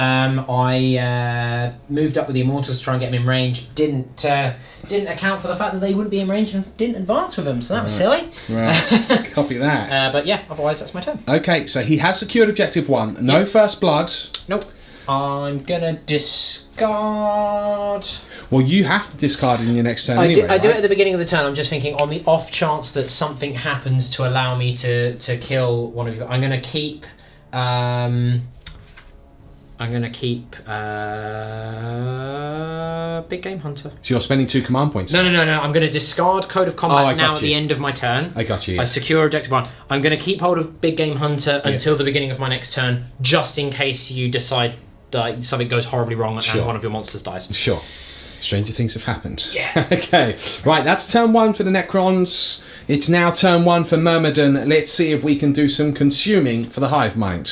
I moved up with the Immortals to try and get them in range. Didn't account for the fact that they wouldn't be in range and didn't advance with them, so that was silly. Right. Copy that. But yeah, otherwise that's my turn. Okay, so he has secured objective 1. No first blood. Nope. I'm gonna discard. Well, you have to discard in your next turn I anyway, do it right? at the beginning of the turn. I'm just thinking on the off chance that something happens to allow me to kill one of you. I'm gonna keep. Big Game Hunter. So you're spending 2 command points. No. I'm going to discard Code of I Combat got now at you. the end of my turn. I got you. I secure objective 1. I'm going to keep hold of Big Game Hunter until the beginning of my next turn, just in case you decide that something goes horribly wrong Sure. and one of your monsters dies. Sure. Stranger things have happened. Yeah. Okay. Right, that's turn 1 for the Necrons. It's now turn 1 for Myrmidon. Let's see if we can do some consuming for the Hive Mind.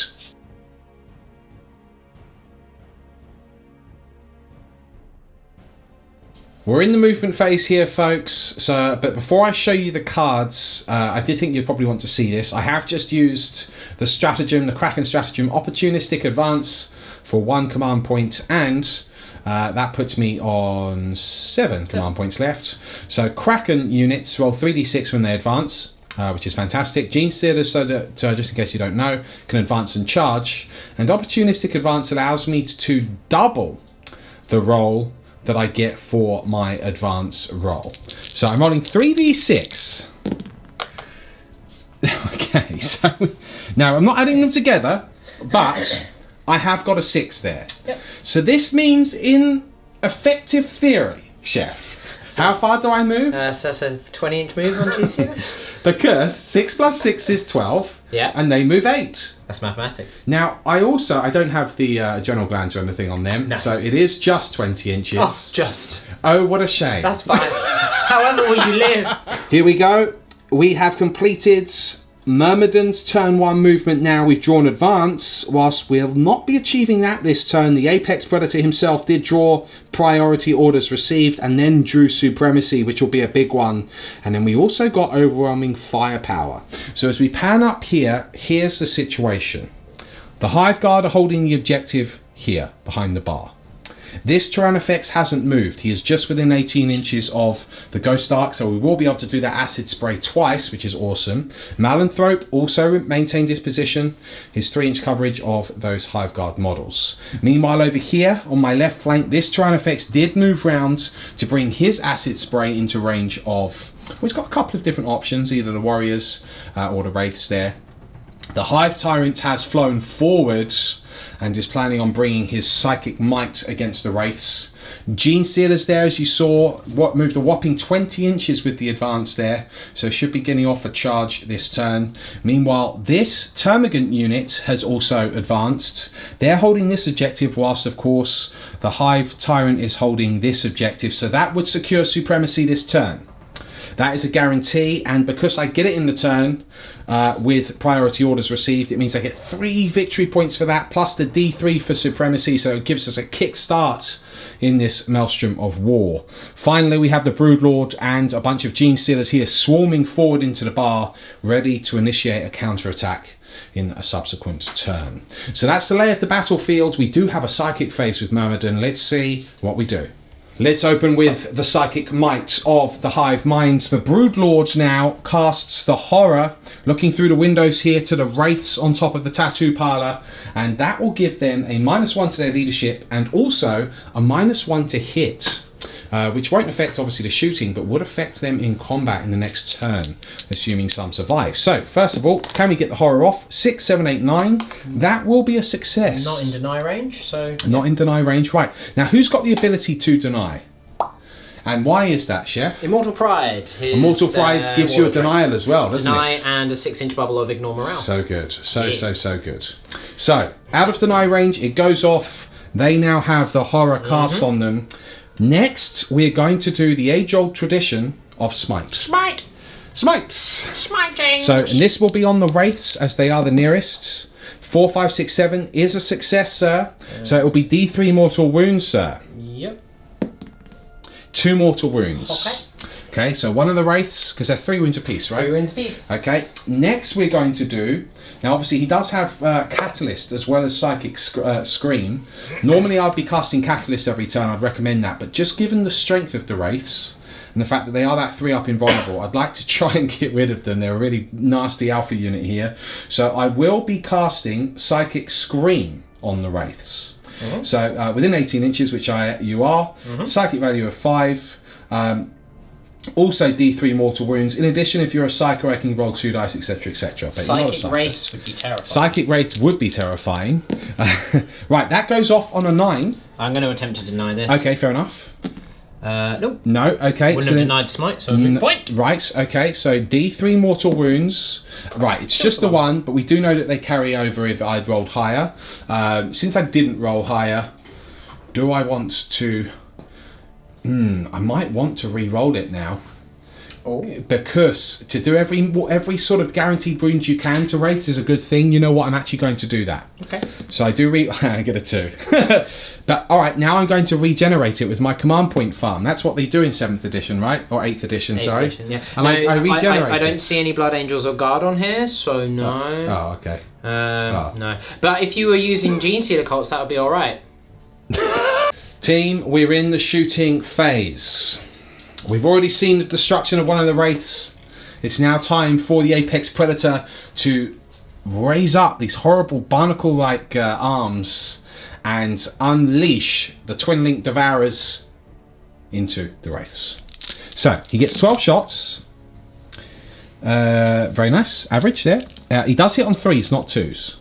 We're in the movement phase here, folks. So, but before I show you the cards, I did think you'd probably want to see this. I have just used the stratagem, the Kraken stratagem, opportunistic advance for 1 command point, and that puts me on 7 command points left. So Kraken units roll 3d6 when they advance, which is fantastic. Gene Stealers, so that just in case you don't know, can advance and charge. And opportunistic advance allows me to double the roll that I get for my advance roll. So I'm rolling 3d6. Okay, so now I'm not adding them together, but I have got a 6 there. Yep. So this means, in effective theory, Chef, how far do I move? So that's a 20-inch move on GCS? Because 6 plus 6 is 12, Yeah. and they move 8. That's mathematics. Now, I don't have the adrenal glands or anything on them, No. so it is just 20 inches. Oh, just. Oh, what a shame. That's fine. However will you live? Here we go. We have completed Myrmidon's turn 1 movement now. We've drawn advance. Whilst we'll not be achieving that this turn, the Apex Predator himself did draw priority orders received and then drew supremacy, which will be a big one. And then we also got overwhelming firepower. So as we pan up here, here's the situation. The Hive Guard are holding the objective here, behind the bar. This Tyrannofex hasn't moved. He is just within 18 inches of the Ghost Ark, so we will be able to do that acid spray twice, which is awesome. Malanthrope also maintained his position, his 3-inch coverage of those Hive Guard models. Meanwhile, over here on my left flank, this Tyrannofex did move round to bring his acid spray into range of... Well, he's got a couple of different options, either the Warriors or the Wraiths there. The Hive Tyrant has flown forwards and is planning on bringing his Psychic Might against the Wraiths. Gene Stealer's there, as you saw, moved a whopping 20 inches with the advance there, so should be getting off a charge this turn. Meanwhile, this Termagant unit has also advanced. They're holding this objective, whilst of course the Hive Tyrant is holding this objective, so that would secure supremacy this turn. That is a guarantee, and because I get it in the turn with priority orders received, it means I get 3 victory points for that, plus the D3 for supremacy, so it gives us a kick start in this maelstrom of war. Finally, we have the Broodlord and a bunch of Gene Stealers here swarming forward into the bar, ready to initiate a counterattack in a subsequent turn. So that's the lay of the battlefield. We do have a psychic phase with Myrmidon. Let's see what we do. Let's open with the Psychic Might of the Hive Mind. The Broodlord now casts the Horror, looking through the windows here to the Wraiths on top of the Tattoo Parlour, and that will give them a -1 to their leadership and also a -1 to hit, which won't affect obviously the shooting, but would affect them in combat in the next turn, assuming some survive. So first of all, can we get the Horror off? 6, 7, 8, 9. That will be a success. Not in deny range, so... Not in deny range, right. Now, who's got the ability to deny? And why is that, Chef? Immortal Pride. Immortal Pride gives you a denial as well, doesn't deny it? And a 6-inch bubble of Ignore Morale. So good. So good. So, out of deny range, it goes off. They now have the Horror cast on them. Next, we're going to do the age-old tradition of Smite. Smites! Smiting! So, and this will be on the Wraiths, as they are the nearest. 4, 5, 6, 7 is a success, sir. So it will be D3 mortal wounds, sir. Yep. 2 mortal wounds. Okay. Okay, so one of the Wraiths, because they're 3 wounds apiece, right? 3 wounds apiece. Okay, next we're going to do... Now, obviously, he does have Catalyst as well as Psychic Scream. Normally, I'd be casting Catalyst every turn. I'd recommend that. But just given the strength of the Wraiths and the fact that they are that 3-up invulnerable, I'd like to try and get rid of them. They're a really nasty alpha unit here. So I will be casting Psychic Scream on the Wraiths. So within 18 inches, which you are, Psychic value of 5. Also D3 mortal wounds. In addition, if you're a Psycho, I can roll 2 dice, etc, etc. Psychic Wraiths would be terrifying. Psychic Wraiths would be terrifying. Right, that goes off on a 9. I'm going to attempt to deny this. Okay, fair enough. Nope. No, okay. Wouldn't have denied Smite, so a moot point. Right, okay, so D3 mortal wounds. Right, it's just the one, but we do know that they carry over if I'd rolled higher. Since I didn't roll higher, do I want to... I might want to re-roll it now. Because to do every sort of guaranteed wound you can to Wraiths is a good thing. You know what? I'm actually going to do that. Okay. So I do I get a 2. But all right, now I'm going to regenerate it with my command point farm. That's what they do in 7th edition, right? Or 8th edition, sorry. 8th edition, yeah. And I regenerate I don't see any Blood Angels or Guard on here, so no. Oh, okay. No. But if you were using Gene Stealer cults, that would be all right. Team, we're in the shooting phase. We've already seen the destruction of one of the Wraiths. It's now time for the Apex Predator to raise up these horrible barnacle-like arms and unleash the Twin-Link Devourers into the Wraiths. So, he gets 12 shots. Very nice. Average there. He does hit on 3s, not 2s.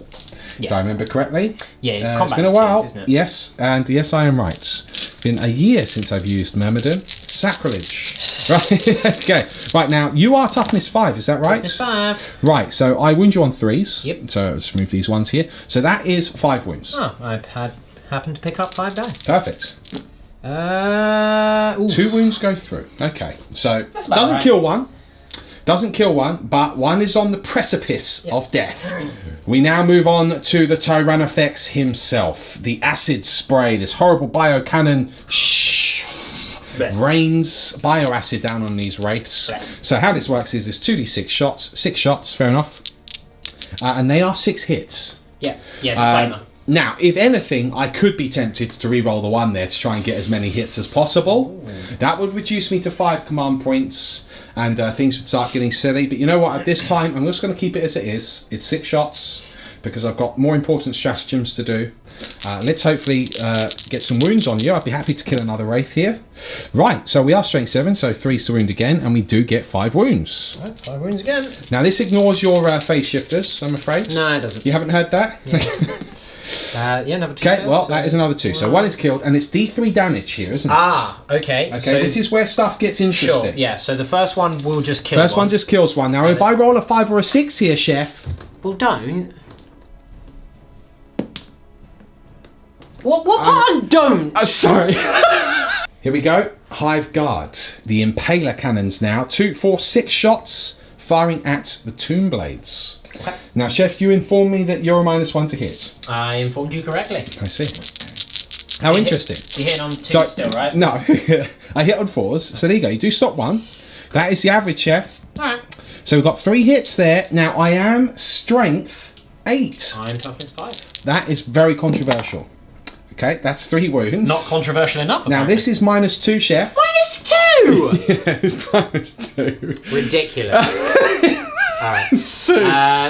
Yeah. If I remember correctly. Yeah, it's been a while. 2s, isn't it? Yes, and yes, I am right. It's been a year since I've used Myrmidon. Sacrilege. Right, okay. Right, now, you are toughness 5, is that right? Toughness 5. Right, so I wound you on 3s. Yep. So let's remove these ones here. So that is 5 wounds. Oh, I've happened to pick up 5 dice. Perfect. 2 wounds go through. Okay, so doesn't kill one. Doesn't kill one, but one is on the precipice of death. We now move on to the Tyrannofex himself. The acid spray, this horrible biocannon rains bioacid down on these Wraiths. So how this works is there's 2d6 shots, 6 shots, fair enough. And they are 6 hits. Yeah, it's a flamer. Now, if anything, I could be tempted to re-roll the 1 there to try and get as many hits as possible. Ooh. That would reduce me to 5 command points, and things would start getting silly. But you know what? At this time, I'm just going to keep it as it is. It's 6 shots, because I've got more important stratagems to do. Let's hopefully get some wounds on you. I'd be happy to kill another Wraith here. Right, so we are strength 7, so 3's to wound again, and we do get 5 wounds. Right, 5 wounds again. Now, this ignores your phase shifters, I'm afraid. No, it doesn't. You haven't heard that? Yeah. Another 2. Okay, well, that is another 2. So 1 is killed, and it's D3 damage here, isn't it? Ah, okay. Okay, so this is where stuff gets interesting. Sure, yeah, so the first one will just kill First one just kills 1. Now, if I roll a 5 or a 6 here, Chef... Well, don't. What part don't? Oh, sorry. Here we go. Hive Guard. The Impaler cannons now. 2, 4, 6 shots firing at the Tomb Blades. Okay. Now, Chef, you informed me that you're a -1 to hit. I informed you correctly. I see. How interesting. You're hitting on 2 still, right? No. I hit on 4s. So there you go. You do stop 1. That is the average, Chef. Alright. So we've got 3 hits there. Now, I am strength 8. I am toughness 5. That is very controversial. Okay, that's 3 wounds. Not controversial enough, Now, this is -2, Chef. -2? Yeah, it's -2. Ridiculous. Alright.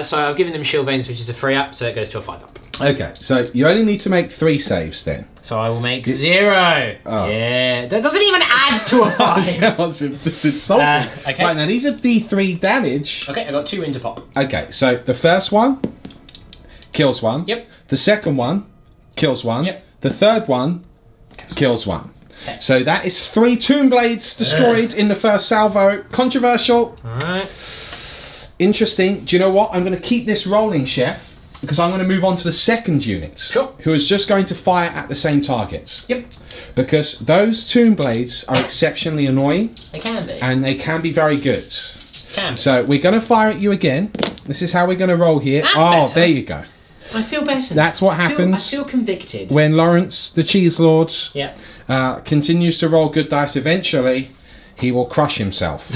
So I've given them shield veins, which is a 3 up, so it goes to a 5 up. Okay, so you only need to make 3 saves then. So I will make 0. Oh. Yeah, that doesn't even add to a 5. It's insulting. Okay. Right, now these are D3 damage. Okay, I got 2 wounds to pop. Okay, so the first one kills 1. Yep. The second one kills 1. Yep. The third one kills 1. Okay. So that is 3 Tomb Blades destroyed in the first salvo. Controversial. Alright. Interesting. Do you know what? I'm going to keep this rolling, Chef, because I'm going to move on to the second unit. Sure. Who is just going to fire at the same target. Yep. Because those Tomb Blades are exceptionally annoying. They can be. And they can be very good. Can be. So we're going to fire at you again. This is how we're going to roll here. That's oh, better. there you go. I feel better. That's what happens. I feel convicted. When Lawrence, the Cheese Lord, Yeah. Continues to roll good dice. Eventually, he will crush himself.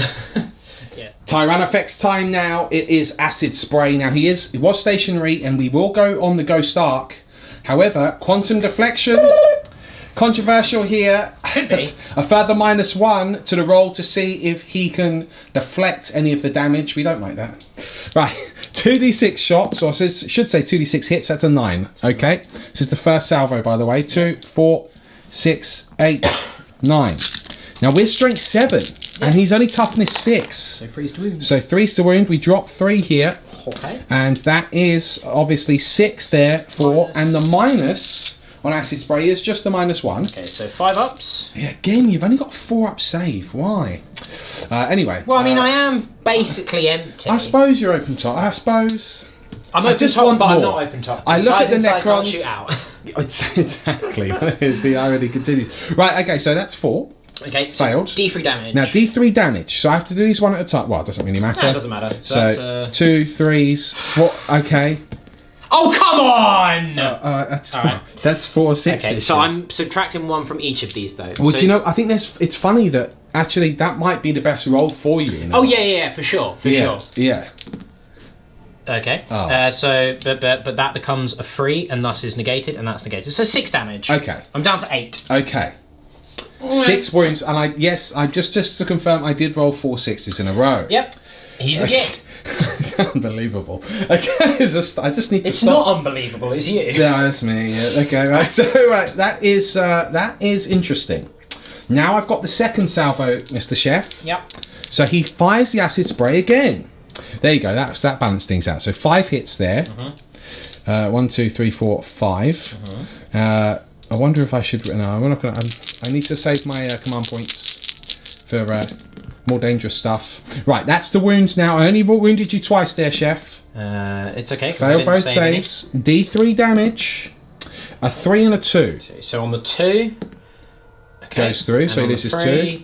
Yes. Tyrannofex time now. It is acid spray. Now he was stationary, and we will go on the Ghost Arc. However, quantum deflection. Controversial here. Could be. A further -1 to the roll to see if he can deflect any of the damage. We don't like that. Right, 2d6 shots, or I should say 2d6 hits. That's a 9. Okay, this is the first salvo, by the way. 2, 4, 6, 8, 9. Now we're strength 7, and he's only toughness 6. So 3's to wound. So 3's to wound. We drop 3 here. Okay. And that is obviously 6 there for, and the minus on acid spray is just the -1. Okay, so 5 ups. Yeah, again, you've only got 4 up save. Why? Anyway. Well, I mean, I am basically empty. I suppose you're open top. I suppose. I'm open just top, want but I'm more. not open top. I look at the inside can't Necrons. shoot out. Exactly. The irony continues. Right, okay, so that's 4. Okay, so Failed. D3 damage. Now, D3 damage. So I have to do these one at a time. Well, it doesn't really matter. No, it doesn't matter. So, that's, 2, 3s, 4. Okay. Oh, come on! That's All 4. right. That's 4 6. Okay, so I'm subtracting 1 from each of these, though. Well, so do you know? I think it's funny that actually that might be the best roll for you. Oh yeah, for sure, sure. Yeah. Okay. Oh. So, but that becomes a 3, and thus is negated, and that's negated. So 6 damage. Okay. I'm down to 8. Okay. 6 wounds, and I just to confirm, I did roll 4 6s in a row. Yep. He's a git. Unbelievable. Okay, I just need to. It's stop. not unbelievable. It's you. Yeah, that's me. Yeah. Okay, right. So right, that is interesting. Now I've got the second salvo, Mr. Chef. Yep. So he fires the acid spray again. There you go. That balanced things out. So 5 hits there. 1, 2, 3, 4, 5. I wonder if I should. No, I'm not gonna. I need to save my command points for more dangerous stuff. Right, that's the wounds now. I only wounded you twice there, Chef. It's okay. Failed both saves. D3 damage. A 3 and a 2. So on the 2, okay, goes through. So he loses 2.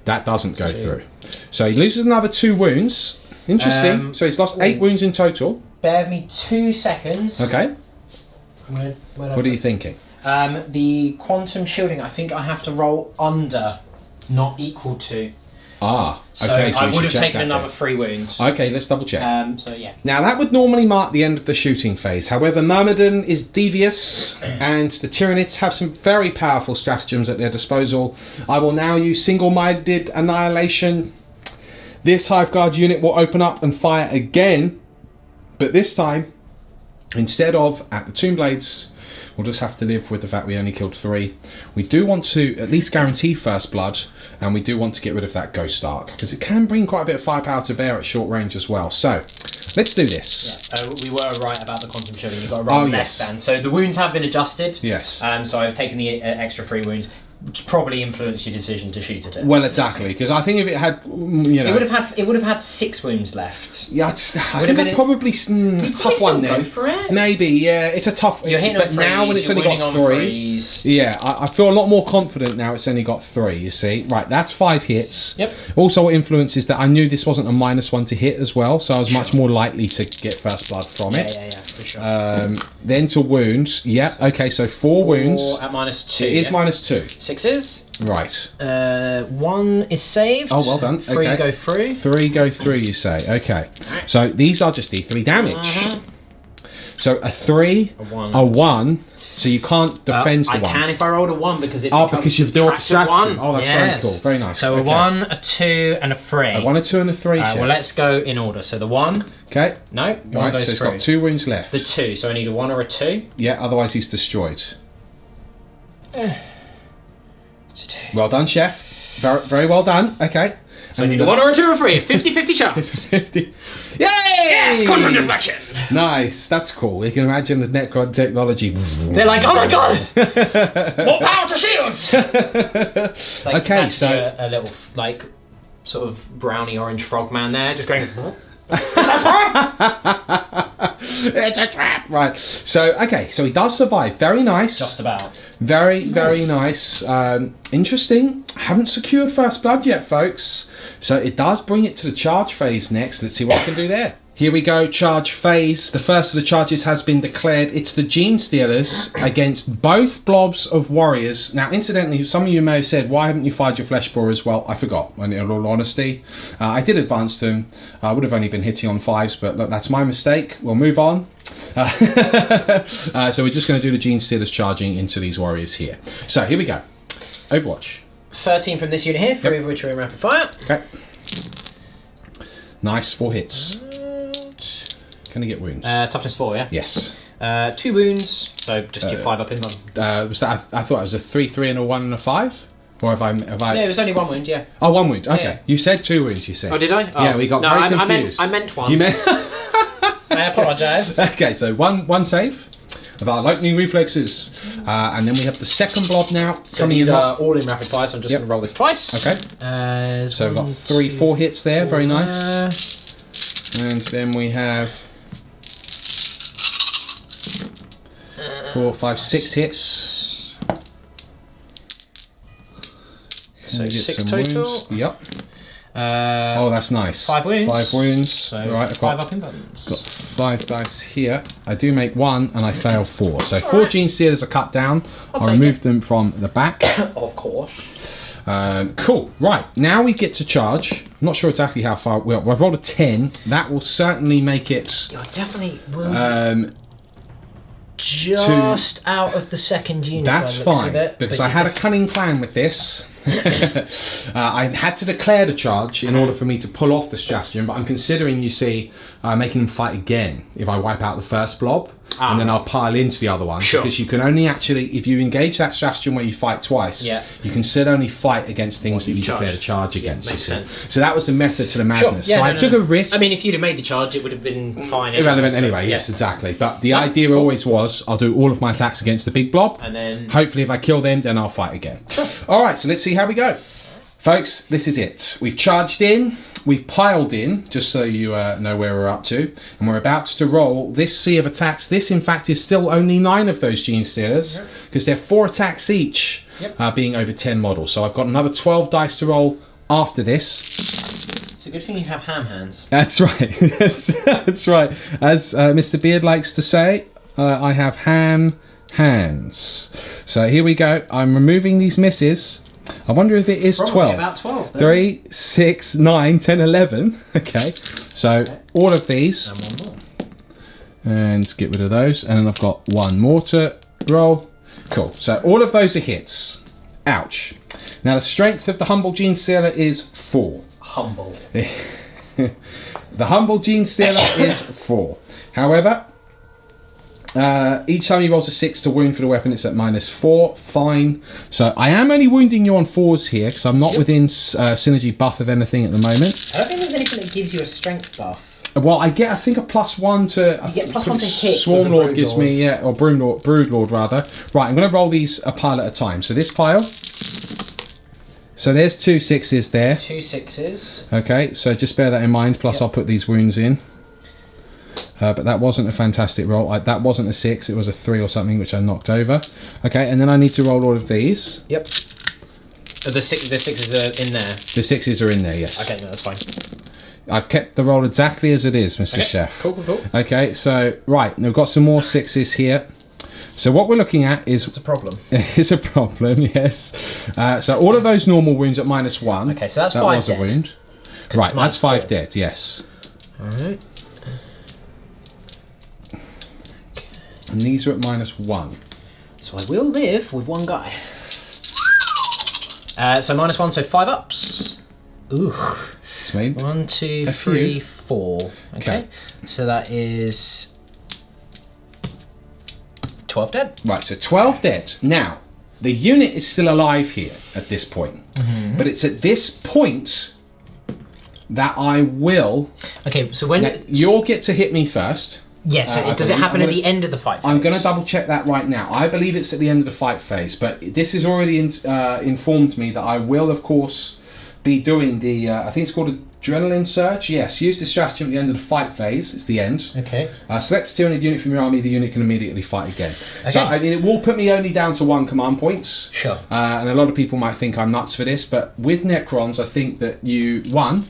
That doesn't go through. So he loses another 2 wounds. Interesting. So he's lost 8 wounds in total. Bear with me 2 seconds. Okay. What are you thinking? The quantum shielding, I think I have to roll under, not equal to. So okay. I we would should have check taken that another then. 3 wounds. Okay, let's double check. So yeah. Now that would normally mark the end of the shooting phase. However, Myrmidon is devious and the Tyranids have some very powerful stratagems at their disposal. I will now use single-minded annihilation. This Hive Guard unit will open up and fire again, but this time, instead of at the Tomb Blades, we'll just have to live with the fact we only killed 3. We do want to at least guarantee first blood, and we do want to get rid of that Ghost Arc, because it can bring quite a bit of firepower to bear at short range as well. So, let's do this. Yeah, we were right about the quantum shielding. You've got to roll less than. So the wounds have been adjusted. Yes. So I've taken the extra 3 wounds, which probably influenced your decision to shoot at it. Well, exactly, because I think if it had, it would have had 6 wounds left. Yeah, I think I'd probably tough one there. Go for it. Maybe, yeah, it's a tough. You're hitting but on freeze, now when it's only got 3, yeah, I feel a lot more confident now. It's only got 3. You see, right? That's 5 hits. Yep. Also, what influences that I knew this wasn't a -1 to hit as well, so I was much more likely to get first blood from it. Yeah, for sure. Then to wounds. Yeah. Okay, so 4 wounds. At -2. It is -2. 6s. Right. 1 is saved. Oh, well done. 3 okay. go through. 3 go through, you say. Okay. So these are just D3 damage. So a 3, a 1. So you can't defend the 1. I can if I rolled a 1 because it because you've built stratagem. Oh, that's very cool. Very nice. So a 1, a 2, and a 3. A 1, a 2, and a 3. Well, let's go in order. So the 1. Okay. No, 1 goes so it's through. got 2 wounds left. The 2. So I need a 1 or a 2. Yeah. Otherwise, he's destroyed. It's a 2. Well done, chef. Very, very well done. Okay. So I need a 1 or a 2 or a 3. 50-50 chance. 50. Yay! Yes! Quantum deflection. Nice. That's cool. You can imagine the Necron technology. They're like, oh my god! More power to shields! It's like, okay, it's so a little like sort of brownie orange frog man there, just going. It's a trap. Right. So okay. So he does survive. Very nice. Just about. Very, very nice. Interesting. Haven't secured first blood yet, folks. So it does bring it to the charge phase next. Let's see what I can do there. Here we go, charge phase. The first of the charges has been declared. It's the Gene Stealers against both blobs of warriors. Now, incidentally, some of you may have said, why haven't you fired your flesh borers? Well, I forgot, in all honesty. I did advance them. I would have only been hitting on 5s, but look, that's my mistake. We'll move on. So we're just going to do the Gene Stealers charging into these warriors here. So here we go. Overwatch. 13 from this unit here, 3 of which are in rapid fire. Okay. Nice, 4 hits. Can I get wounds? Toughness 4, yeah? Yes. 2 wounds, so just your 5 up in one. Was that? I thought it was a 3, 3, and a 1 and a 5. Or have I? Yeah, it was only 1 wound, yeah. Oh, 1 wound. Okay. Yeah. You said 2 wounds. You said. Oh, did I? Oh. Yeah, we got very confused. I meant 1. You meant. I apologise. Okay, so one save of our lightning reflexes, and then we have the second blob now. So these are all in rapid fire, so I'm just going to roll this twice. Okay. So we've got 3, 4 hits there. Very nice. And then we have 4, 5, 6 hits. So 6 total. Wounds. Yep. Oh, that's nice. 5 wounds. 5 wounds. So right, I've 5 up in buttons. Got 5 dice here. I do make 1 and I fail 4. So 4 Gene Stealers are cut down. I'll remove them from the back. Of course. Cool. Right, now we get to charge. I'm not sure exactly how far. Well, I've rolled a 10. That will certainly make it. You're definitely just out of the second unit. That's fine, because I had a cunning plan with this. I had to declare the charge in order for me to pull off the stratagem, but I'm considering, you see, making them fight again if I wipe out the first blob, and then I'll pile into the other one. Sure. Because you can only actually, if you engage that stratagem where you fight twice, you can still only fight against things that you declare a charge against. Makes sense. So that was the method to the madness. Sure. Yeah, so I took a risk. I mean, if you'd have made the charge, it would have been fine. Irrelevant anyway, yes, exactly. But the idea always was, I'll do all of my attacks against the big blob, and then hopefully if I kill them, then I'll fight again. Sure. Alright, so let's see how we go. Folks, this is it. We've charged in, we've piled in, just so you know where we're up to, and we're about to roll this sea of attacks. This, in fact, is still only 9 of those Gene Stealers, because they're 4 attacks each, being over 10 models. So I've got another 12 dice to roll after this. It's a good thing you have ham hands. That's right. That's right. As Mr. Beard likes to say, I have ham hands. So here we go. I'm removing these misses. I wonder if it is Probably 12. about 12. Then. 3, 6, 9, 10, 11. Okay. So all of these. And one more. And get rid of those. And then I've got one more to roll. Cool. So all of those are hits. Ouch. Now the strength of the Humble Gene Stealer is 4. Humble. The Humble Gene Stealer is 4. However, each time he rolls a 6 to wound for the weapon, it's at -4. Fine. So I am only wounding you on 4s here because I'm not within synergy buff of anything at the moment. I don't think there's anything that gives you a strength buff. Well, I get, I think, a +1 to... You get +1 to hit. Swarm with a Lord gives me, yeah, or Brood Lord rather. Right, I'm going to roll these a pile at a time. So this pile. So there's 2 6s there. 2 6s. Okay, so just bear that in mind. Plus, I'll put these wounds in. But that wasn't a fantastic roll. That wasn't a 6. It was a 3 or something, which I knocked over. Okay, and then I need to roll all of these. Yep. The 6s are in there. The 6s are in there, yes. Okay, no, that's fine. I've kept the roll exactly as it is, Mr. Chef. Cool. Okay, so, right, we've got some more 6s here. So what we're looking at is... It's a problem. It's a problem, yes. So all of those normal wounds at -1. Okay, so that's 5 dead. That was a wound. Right, that's 5 dead, yes. Alright. And these are at -1. So I will live with 1 guy. So -1, so 5 ups. Ooh. It's made 1, 2, 3, 4. Okay. So that is 12 dead. Right, so 12 dead. Now, the unit is still alive here at this point. But it's at this point that I will... Okay, so when... you'll get to hit me first. Yeah, so does it happen at the end of the fight phase? I'm going to double check that right now. I believe it's at the end of the fight phase, but this has already informed me that I will, of course, be doing the, I think it's called Adrenaline Surge. Yes, use this strategy at the end of the fight phase. It's the end. Okay. Select a Tyranid unit from your army, the unit can immediately fight again. Okay. So, I mean, it will put me only down to 1 command point. Sure. And a lot of people might think I'm nuts for this, but with Necrons, I think that you, one,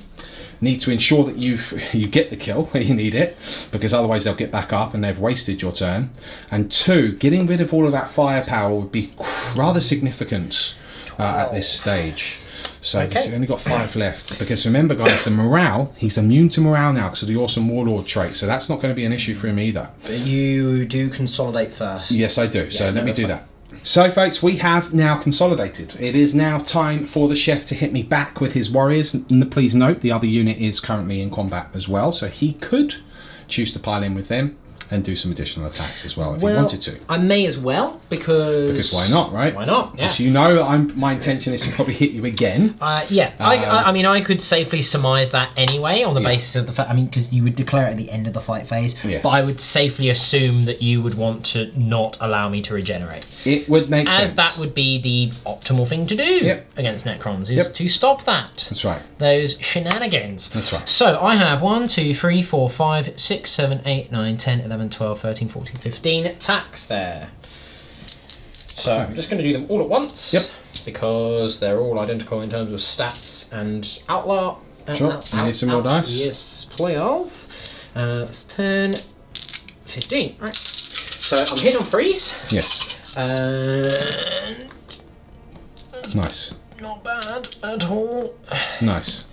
need to ensure that you get the kill where you need it, because otherwise they'll get back up and they've wasted your turn. And 2, getting rid of all of that firepower would be rather significant at this stage. So okay. We've only got 5 left, because remember guys, the morale, he's immune to morale now because of the awesome Warlord trait, so that's not going to be an issue for him either. But you do consolidate first. Yes, I do. So let me do that. So folks, we have now consolidated. It is now time for the chef to hit me back with his warriors. And please note, the other unit is currently in combat as well, so he could choose to pile in with them and do some additional attacks as well if he wanted to. I may as well, because why not, right? Why not? Yeah. Because you know my intention is to probably hit you again. Yeah, I mean, I could safely surmise that anyway on the basis of the fact, I mean, because you would declare it at the end of the fight phase, yes. But I would safely assume that you would want to not allow me to regenerate. It would make sense. As that would be the optimal thing to do against Necrons, is to stop that. That's right. Those shenanigans. That's right. So I have 1, 2, 3, 4, 5, 6, 7, 8, 9, 10, 11, 12, 13, 14, 15 attacks there. So I'm just going to do them all at once. Yep. Because they're all identical in terms of stats and outlaw. Sure. You need some more dice? Yes, please. Let's turn 15. Right. So I'm hitting on 3s. Yes. And Nice. not bad at all. Nice.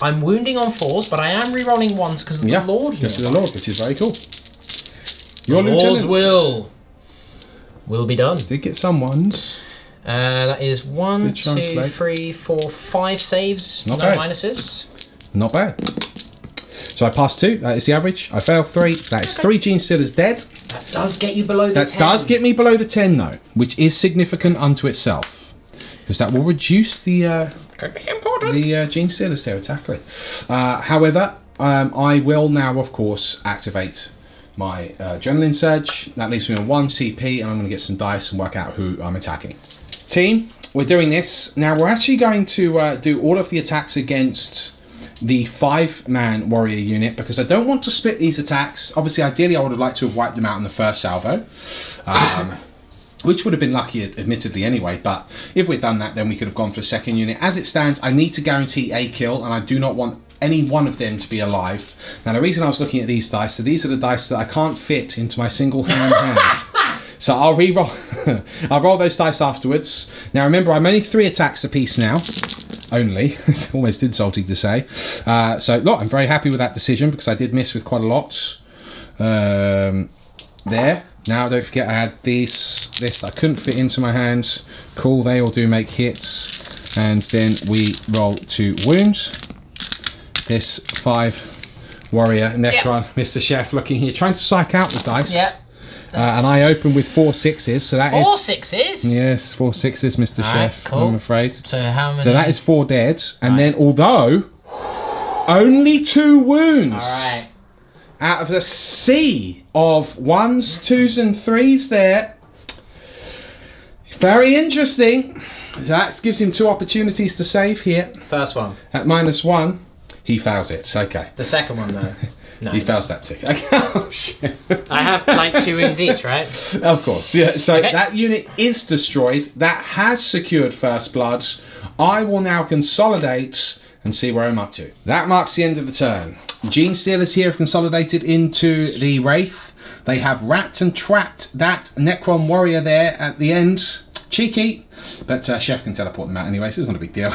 I'm wounding on 4s, but I am re-rolling 1s because of the Lord. This is the Lord, which is very cool. Your Lord's will be done. Did get some ones. That is 1, 2, translate. 3, 4, 5 saves. Not no bad. minuses. Not bad. So I passed 2. That is the average. I failed 3. That is 3 Gene Stealers dead. That does get you below the 10. That does get me below the 10 though, which is significant unto itself, because that will reduce the Could be important. the Gene Stealers there, exactly. However, I will now, of course, activate my Adrenaline Surge. That leaves me on 1 CP, and I'm going to get some dice and work out who I'm attacking. Team, we're doing this. Now, we're actually going to do all of the attacks against the 5-man warrior unit, because I don't want to split these attacks. Obviously, ideally, I would have liked to have wiped them out in the first salvo. Which would have been lucky, admittedly, anyway, but if we'd done that, then we could have gone for a second unit. As it stands, I need to guarantee a kill, and I do not want any one of them to be alive. Now, the reason I was looking at these dice, so these are the dice that I can't fit into my single hand. So I'll re-roll. I'll roll those dice afterwards. Now remember, I'm only 3 attacks apiece now. Only. It's almost insulting to say. So look, I'm very happy with that decision because I did miss with quite a lot. There. Now don't forget I had this I couldn't fit into my hand. Cool, they all do make hits. And then we roll 2 wounds. This 5 warrior Necron, Mr. Chef looking here, trying to psych out the dice. Yep. And I open with 4 6s, so that 4 is 6s? Yes, 4 6s, Mr. Alright, Chef, cool. I'm afraid. So how many? So that is 4 dead, and then although only 2 wounds. Alright. Out of the sea of 1s, 2s and 3s there. Very interesting. That gives him 2 opportunities to save here. First one. At -1, he fails it. Okay. The second one though. No. He fails that too. Okay. Oh, shit. I have like 2 wounds each, right? Of course. Yeah. So Okay. that unit is destroyed. That has secured first blood. I will now consolidate and see where I'm up to. That marks the end of the turn. Gene Stealers here have consolidated into the Wraith. They have wrapped and trapped that Necron warrior there at the end. Cheeky, but Chef can teleport them out anyway, so it's not a big deal.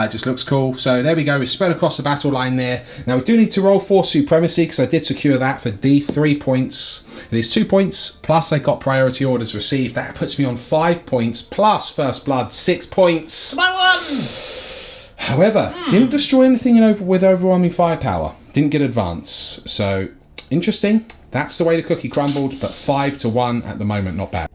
Just looks cool. So there we go, we're spread across the battle line there. Now we do need to roll for Supremacy because I did secure that for D3 points. It is 2 points, plus I got priority orders received. That puts me on 5 points, plus First Blood, 6 points. My one! However, didn't destroy anything with overwhelming firepower. Didn't get advance. So, interesting. That's the way the cookie crumbled, but 5-1 at the moment, not bad.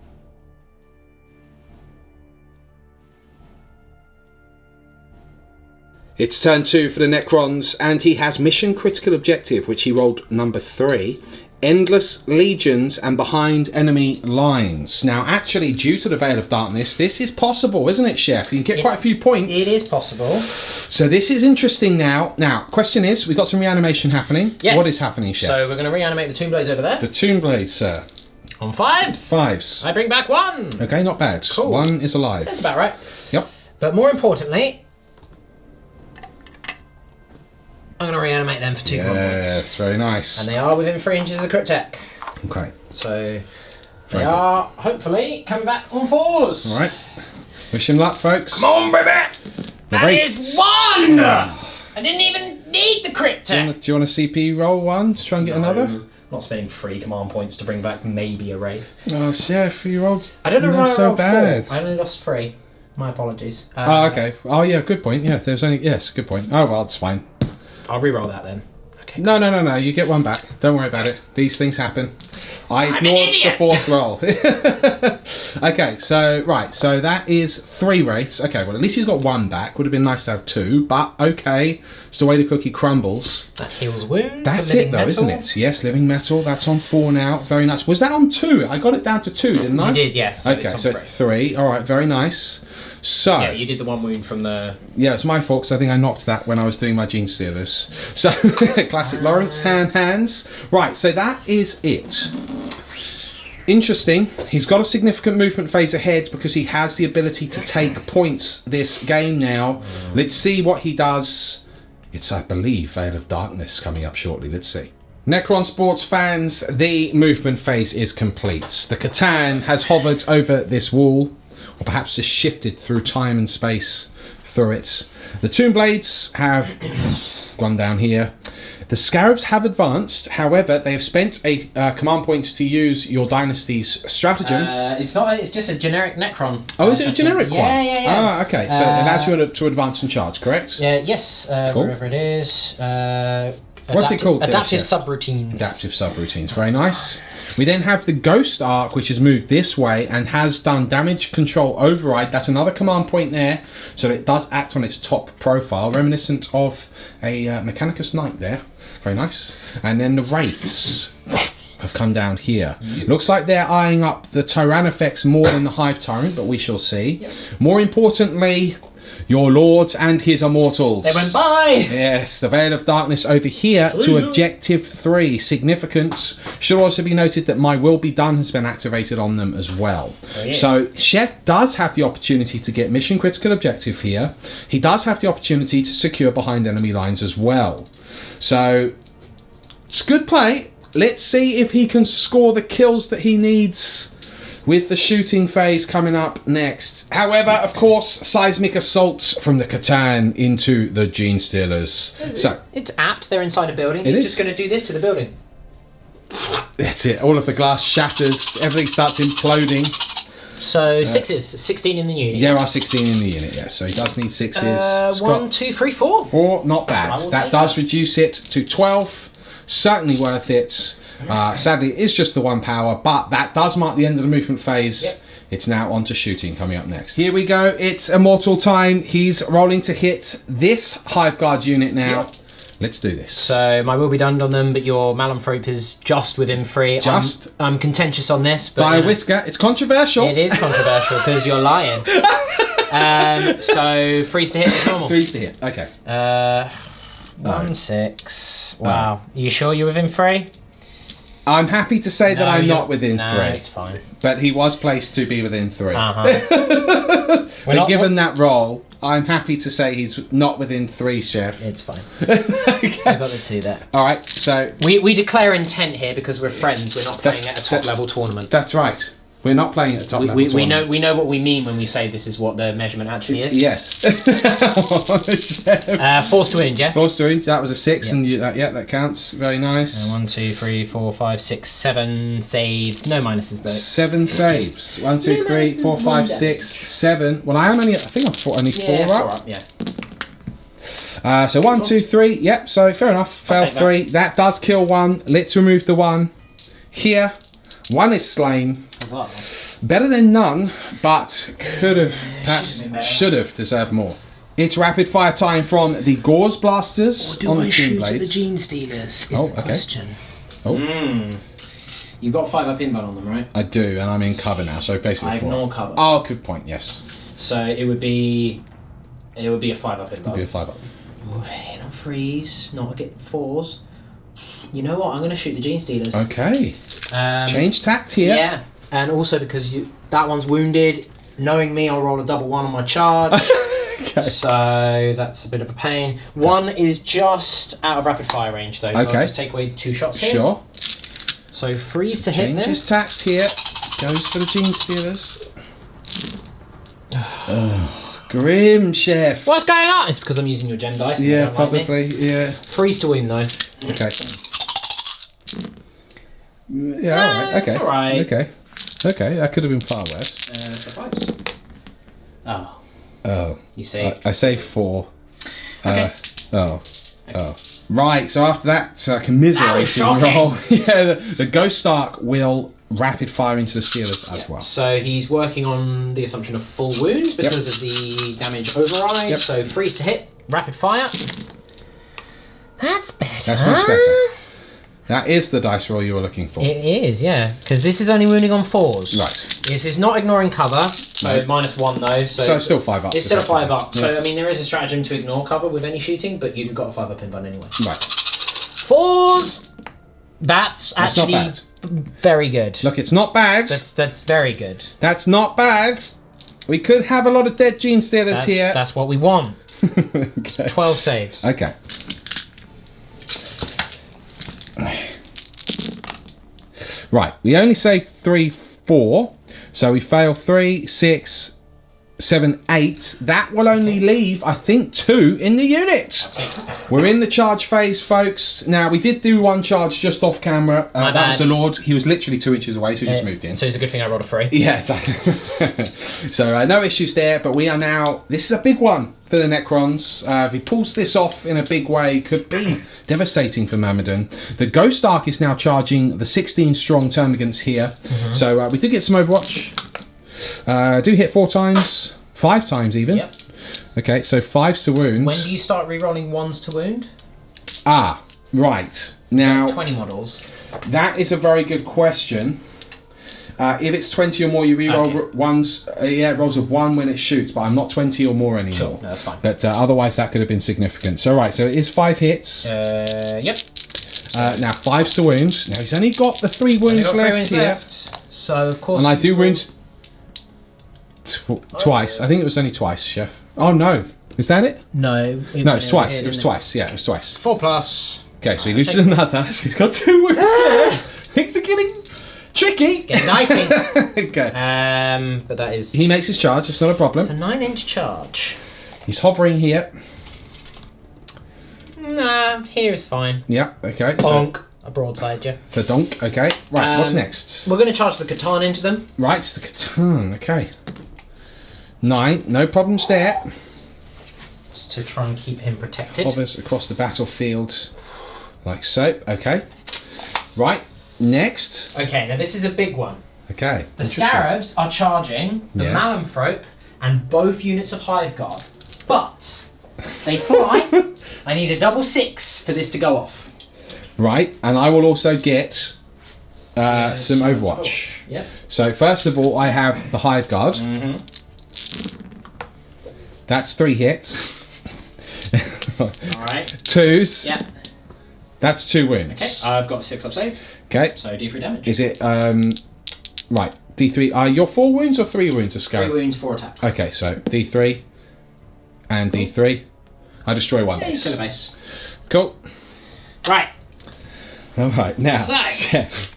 It's turn 2 for the Necrons, and he has mission critical objective, which he rolled number 3. Endless legions and behind enemy lines. Now, actually, due to the Veil of Darkness, this is possible, isn't it, Chef? You can get quite a few points. It is possible. So this is interesting now. Now, question is, we've got some reanimation happening. Yes. What is happening, Chef? So we're going to reanimate the Tomb Blades over there. The Tomb Blades, sir. On 5s. 5s. I bring back 1. Okay, not bad. Cool. 1 is alive. That's about right. Yep. But more importantly, I'm going to reanimate them for 2 command points. Yes, very nice. And they are within 3 inches of the crit tech. Okay. So they Very are hopefully coming back on 4s. All right. Wish him luck, folks. Come on, baby! That Wraiths. is 1! I didn't even need the crit tech. Do you want a CP roll 1 to try and get another? I'm not spending 3 command points to bring back maybe a Wraith. Oh, Chef, you rolled. I don't know why I so rolled bad. 4. I only lost 3. My apologies. Oh, okay. Oh, yeah, good point. Yeah, there's only. Yes, good point. Oh, well, it's fine. I'll re-roll that then. Okay. No. You get 1 back. Don't worry about it. These things happen. I ignored the 4th roll. Okay, so, right. So that is 3 Wraiths. Okay, well, at least he's got 1 back. Would have been nice to have 2. But, okay. It's the way the cookie crumbles. That heals wounds. That's it, though, isn't it? Yes, Living Metal. That's on 4 now. Very nice. Was that on 2? I got it down to 2, didn't I? You did, yes. So okay, it's on so 3. All right, very nice. So yeah, you did the 1 wound from the... Yeah, it's my fault because I think I knocked that when I was doing my Gene Stealers. So, classic Lawrence, hands. Right, so that is it. Interesting. He's got a significant movement phase ahead because he has the ability to take points this game now. Let's see what he does. It's, I believe, Veil of Darkness coming up shortly. Let's see. Necron Sports fans, the movement phase is complete. The Catan has hovered over this wall, or perhaps just shifted through time and space through it. The Tomb Blades have gone down here. The Scarabs have advanced, however, they have spent a command points to use your Dynasty's stratagem. It's not. It's just a generic Necron. Oh, is it a generic one? Yeah. Ah, okay. So it allows you to advance and charge, correct? Yes, Cool. wherever it is. What's it called? Adaptive Chef? subroutines. Adaptive subroutines, very nice. We then have the Ghost Arc, which has moved this way and has done damage control override. That's another command point there, so it does act on its top profile, reminiscent of a Mechanicus Knight there. Very nice. And then the Wraiths have come down here. Looks like they're eyeing up the Tyrannifex more than the Hive Tyrant, but we shall see. Yep. More importantly, your lords and his immortals. They went by! Yes, the Veil of Darkness over here to Objective 3. Significant. Should also be noted that My Will Be Done has been activated on them as well. Oh, yeah. So, Chef does have the opportunity to get Mission Critical Objective here. He does have the opportunity to secure behind enemy lines as well. So, it's good play. Let's see if he can score the kills that he needs with the shooting phase coming up next. However, of course, seismic assaults from the Catan into the Gene Stealers. So it's apt. They're inside a building. He's just going to do this to the building. That's it. All of the glass shatters. Everything starts imploding. So 6s. 16 in the unit. There are 16 in the unit, yes. So he does need 6s. 1, 2, 3, 4. 4, not bad. That does reduce it to 12. Certainly worth it. Sadly, it is just the 1 power, but that does mark the end of the movement phase. Yep. It's now on to shooting coming up next. Here we go. It's immortal time. He's rolling to hit this Hive Guard unit now. Yep. Let's do this. So my will be done on them, but your Malanthrope is just within 3. I'm contentious on this, but by a whisker. It's controversial. It is controversial because you're lying. So freeze to hit is normal. Freeze to hit. Okay. 1, 6. Wow. You sure you're within 3? I'm happy to say that I'm not within 3. No, it's fine. But he was placed to be within 3. Uh-huh. But given that roll, I'm happy to say he's not within 3, Chef. It's fine. Okay. I got the 2 there. All right, so we declare intent here because we're friends. We're not playing at a top level tournament. That's right. We're not playing at a top level tournament. We know what we mean when we say this is what the measurement actually is. Yes. Force to wound, yeah. Force to wound. That was a 6, and that counts. Very nice. 1, 2, 3, 4, 5, 6, 7 saves. No minuses though. 7 saves. 1, 2, 3, 4, 5, 6, 7. Well, I am only. I think I'm only 4 up. Yeah. So 1, 2, 3. Yep. So fair enough. Fail 3. That does kill 1. Let's remove the 1. Here, 1 is slain. Better than none, but could have, perhaps should have deserved more. It's rapid fire time from the Gauze Blasters on the Gene Blades. At the Gene Stealers? Is the question. Oh. You've got 5 up inbound on them, right? I do, and I'm in cover now, so basically I ignore cover. Oh, good point. Yes. So it would be a 5 up inbound. It would be a 5 up. Hit on 3s, not get 4s. You know what? I'm going to shoot the Gene Stealers. Okay. Change tact here. Yeah. And also because that one's wounded, knowing me, I'll roll a double 1 on my charge. Okay. So that's a bit of a pain. 1 is just out of rapid fire range though, so I'll just take away 2 shots here. Sure. So freeze to hit them. Changes tact here. Goes for the Gene Stealers. Grim, Chef. What's going on? It's because I'm using your gem dice. Yeah, probably. Yeah. Freeze to win though. Okay. Yeah, alright. Okay. It's alright. Okay, that could have been far worse. So 5s. Oh. Oh. You saved. I saved 4. Okay. Right, so after that commiserating roll, the Ghost Arc will rapid fire into the Steelers as well. So he's working on the assumption of full wounds because of the damage override. Yep. So freeze to hit, rapid fire. That's better. That's much better. That is the dice roll you were looking for. It is, yeah. Because this is only wounding on 4s. Right. This is not ignoring cover. So -1 though. So it's still 5 up. It's still a 5 up. Yeah. So, I mean, there is a stratagem to ignore cover with any shooting, but you've got a 5 up inbound anyway. Right. 4s! That's actually not bad. very good. Look, it's not bad. That's very good. That's not bad. We could have a lot of dead Gene Stealers here. That's what we want. Okay. 12 saves. Okay. Right, we only saved 3, 4, so we fail 3, 6, 7, 8. That will only leave, I think, 2 in the unit. We're in the charge phase, folks. Now, we did do 1 charge just off camera. That was the Lord. He was literally 2 inches away, so he just moved in. So it's a good thing I rolled a 3. Yeah, exactly. So no issues there, but we are now... This is a big one for the Necrons. If he pulls this off in a big way, could be devastating for Myrmidon. The Ghost Arc is now charging the 16 strong termagants here. Mm-hmm. So we did get some Overwatch. Do hit 4 times, 5 times even. Yep. Okay, so 5s to wounds. When do you start re-rolling 1s to wound? Ah, right. Now 20 models. That is a very good question. If it's 20 or more, you re-roll ones. It rolls a 1 when it shoots, but I'm not 20 or more anymore. Sure, no, that's fine. But otherwise, that could have been significant. So right, so it is 5 hits. Yep. Now 5s to wounds. Now he's only got the 3 wounds left here. So of course. And I do wounds twice. I think it was only twice, Chef. Oh no, is that it? No. No, it's twice. It was twice. Yeah, it was twice. 4+. Okay, so he loses another. So he's got 2 wounds here. Things are getting Tricky! Getting dicey. Okay. But that is... He makes his charge, it's not a problem. It's a 9-inch charge. He's hovering here. Nah, here is fine. Yeah, okay. Bonk. A broadside, yeah. The donk, okay. Right, what's next? We're going to charge the Catan into them. Right, it's the Catan, okay. 9, no problems there. Just to try and keep him protected. Hovers across the battlefield, like so, okay. Right, next. Okay, now this is a big one. Okay. The Scarabs are charging the Yes. Malanthrope and both units of Hive Guard. But they fly. I need a double 6 for this to go off. Right, and I will also get some Overwatch. Yep. So first of all, I have the Hive Guard. That's 3 hits. Alright. 2s. Yep. That's 2 wounds. Okay, I've got a 6 up save. Okay. So D3 damage. Is it right? D3. Are your 4 wounds or 3 wounds? A Scarab. 3 wounds, 4 attacks. Okay, so D3 and D3. I destroy 1 Yeah, you base. kill a base. Cool. Right. All right, now, So- Chef,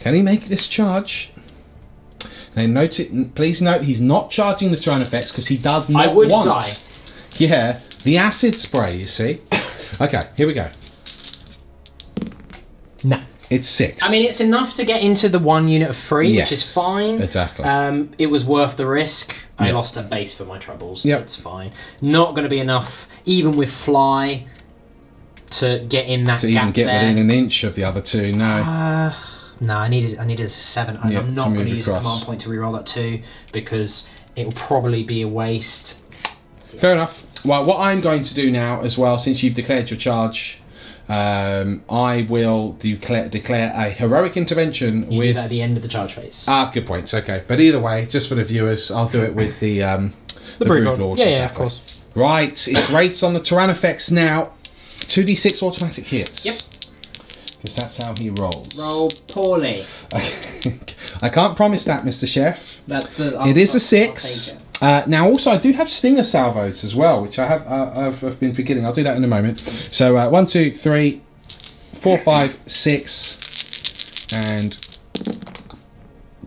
can he make this charge? Now, note it. Please note he's not charging the Tyranids effects because he does not I would want. die. Yeah, the acid spray. You see. Okay, here we go. No. It's 6. I mean, it's enough to get into the 1 unit of 3, Yes, which is fine. exactly. It was worth the risk. I Yeah. lost a base for my troubles. Yep. It's fine. Not going to be enough, even with fly, to get in that to gap even get there. within an inch of the other 2. No. No, I needed a 7. Yeah, I'm to not going move to use a across. command point to reroll that 2 because it will probably be a waste. Fair enough. Well, what I'm going to do now as well, since you've declared your charge, I will declare a heroic intervention You with. do that at the end of the charge phase. Good points. Okay, but either way, just for the viewers, I'll do it with the Broodlords. Yeah, exactly. of course. Right, it's rates on the Tyrannifex now. 2d6 automatic hits. Yep. Because that's how he rolls. Roll poorly. I can't promise that, Mr. Chef. It is a 6. Now, also, I do have stinger salvos as well, which I have I've been forgetting. I'll do that in a moment. So 1, 2, 3, 4, 5, 6, and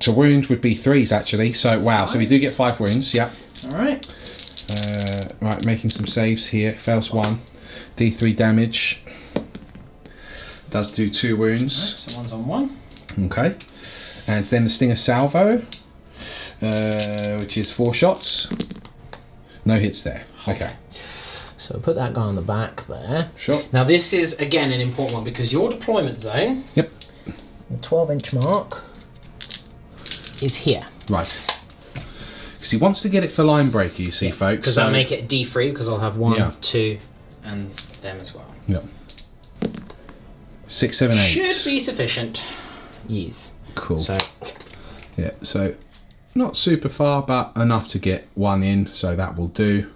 to wound would be 3s actually. So wow, so we do get 5 wounds. Yep. All right. Right, making some saves here. Fails 1, D3 damage. Does do 2 wounds. Right, so 1's on 1. Okay, and then the stinger salvo, which is 4 shots. No hits there. Okay. So put that guy on the back there. Sure. Now this is again an important one because your deployment zone. Yep. The 12-inch mark is here. Right. Because he wants to get it for line breaker, you see, folks. Because that'll make it D3 because I'll have 1, Yeah. 2, and them as well. Yep. 6, 7, 8. Should be sufficient. Yes. Cool. So Yeah, so not super far, but enough to get 1 in, so that will do.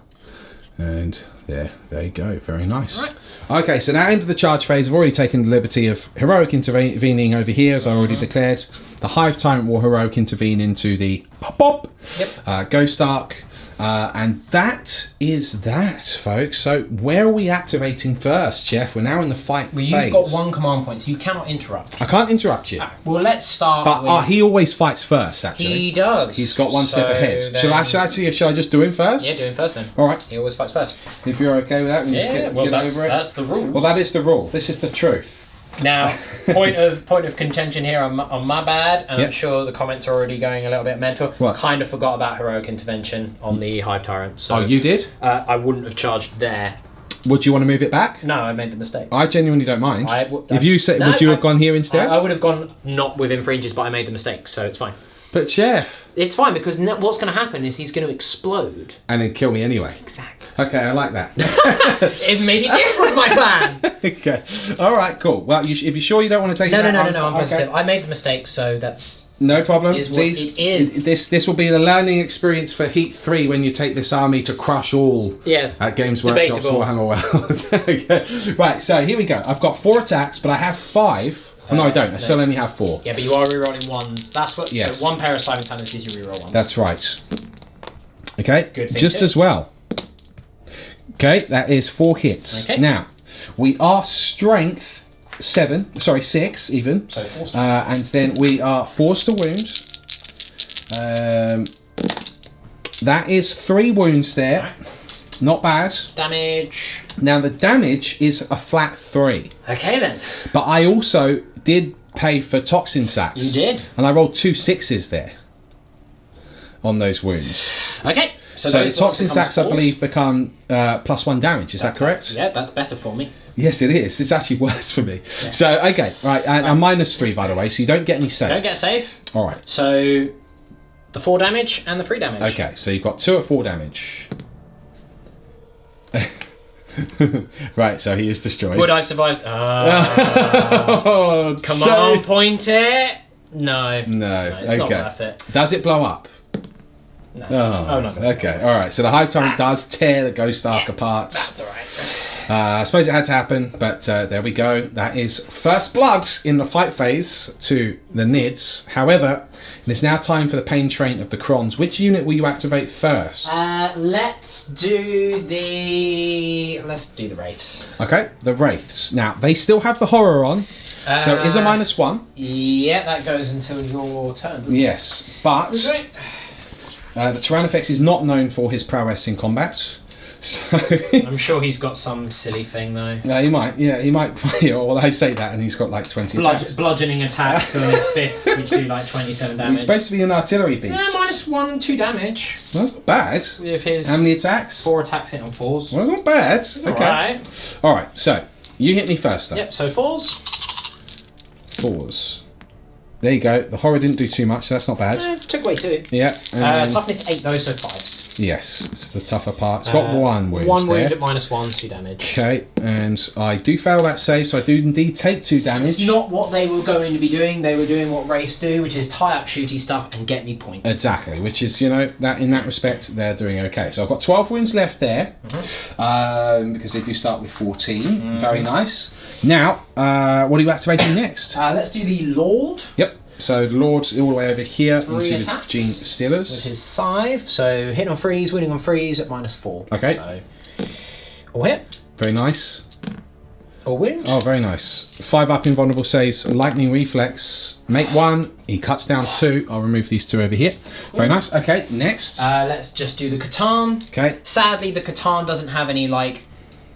And there you go. Very nice. Right. Okay, so now into the charge phase. I've already taken the liberty of heroic intervening over here, as I already declared. The Hive Tyrant will heroic intervene into the pop. Yep. Ghost Arc. And that is that, folks. So where are we activating first, Jeff? We're now in the fight well, phase. you've got 1 command point, so you cannot interrupt. I can't interrupt you. Well, let's start. But with... he always fights first, actually. He does. He's got 1 step So ahead. then- Shall I just do him first? Yeah, do him first then. All right. He always fights first. If you're okay with that, we just Yeah, get well, over it. that's the rule. Well, that is the rule. This is the truth. Now, point of contention here on my bad, and Yep. I'm sure the comments are already going a little bit mental. What? Kind of forgot about heroic intervention on the Hive Tyrant. So Oh, you did? I wouldn't have charged there. Would you want to move it back? No, I made the mistake. I genuinely don't mind. If you said, No, would you have gone here instead? I would have gone not within fringes, but I made the mistake, so it's fine. But Chef, It's fine because what's going to happen is he's going to explode. and then kill me anyway. Exactly. Okay, I like that. Maybe this was my plan. Okay. All right. Cool. Well, if you're sure you don't want to take No, it back, I'm okay. positive. I made the mistake, so that's No problem. is what it is. This will be a learning experience for Heat 3 when you take this army to crush all yes. at Games Workshop's Debatable. Warhammer World. Okay. Right, so here we go. I've got 4 attacks, but I have 5. Oh, no, I don't. I still only have 4. Yeah, but you are rerolling 1s. That's what. Yes. So 1 pair of Simon Tanners gives you reroll 1s. That's right. Okay, Good thing just too. as well. Okay, that is 4 hits. Okay. Now, we are strength 6 even. So 4. And then we are forced to wound. That is 3 wounds there. Right. Not bad. Damage. Now the damage is a flat 3. Okay then. But I also did pay for toxin sacks. You did. And I rolled 2 6s there on those wounds. Okay. So the toxin sacks, I believe, become +1 damage. Is that correct? Yeah, that's better for me. Yes, it is. It's actually worse for me. Yeah. So, okay, right, and -3, by the way, so you don't get any save. Don't get safe. All right. So the 4 damage and the 3 damage. Okay, so you've got 2 at 4 damage. Right, so he is destroyed. Would I survive? Oh, come on, point it. No. No, It's not worth it. Does it blow up? No. Oh, no. okay, all right. So the Hive Tyrant does tear the Ghost Ark apart. That's all right. I suppose it had to happen, but there we go. That is first blood in the fight phase to the Nids. However, it is now time for the pain train of the Crons. Which unit will you activate first? Let's do the Wraiths. Okay, the Wraiths. Now, they still have the horror on, so it is a -1. Yeah, that goes until your turn. Yes, but Okay. the Tyrannifex is not known for his prowess in combat. So I'm sure he's got some silly thing though. no, he might. Yeah, he might. Or they say that, and he's got like 20 attacks. Bludgeoning attacks on his fists, which do like 27 damage. He's supposed to be an artillery beast. Yeah, -1 and 2 damage. Well, that's not bad. With his How many attacks? 4 attacks hit on 4s. Well, that's not bad. Okay. Alright. All right. So you hit me first, then. Yep. So 4s. 4s. There you go. The horror didn't do too much, so that's not bad. Took away 2. Yeah. Toughness 8 though, so 5s. Yes, it's the tougher part. It's got 1 wound. 1 wound there. at -1, 2 damage. Okay, and I do fail that save, so I do indeed take 2 damage. It's not what they were going to be doing. They were doing what Wraiths do, which is tie up shooty stuff and get me points. Exactly, which is, you know, that in that respect, they're doing okay. So I've got 12 wounds left there, because they do start with 14. Very nice. Now, what are you activating next? Let's do the Lord. Yep. So the Lord's all the way over here 3 into the attacks Gene with Stealers. his scythe. So hitting on freeze, winning on freeze at -4. Okay. So, all hit, Very nice. all wound. Oh, very nice. 5 up invulnerable saves, lightning reflex. Make 1. He cuts down 2. I'll remove these 2 over here. Very nice. Okay, next. Let's just do the Catan. Okay. Sadly, the Catan doesn't have any like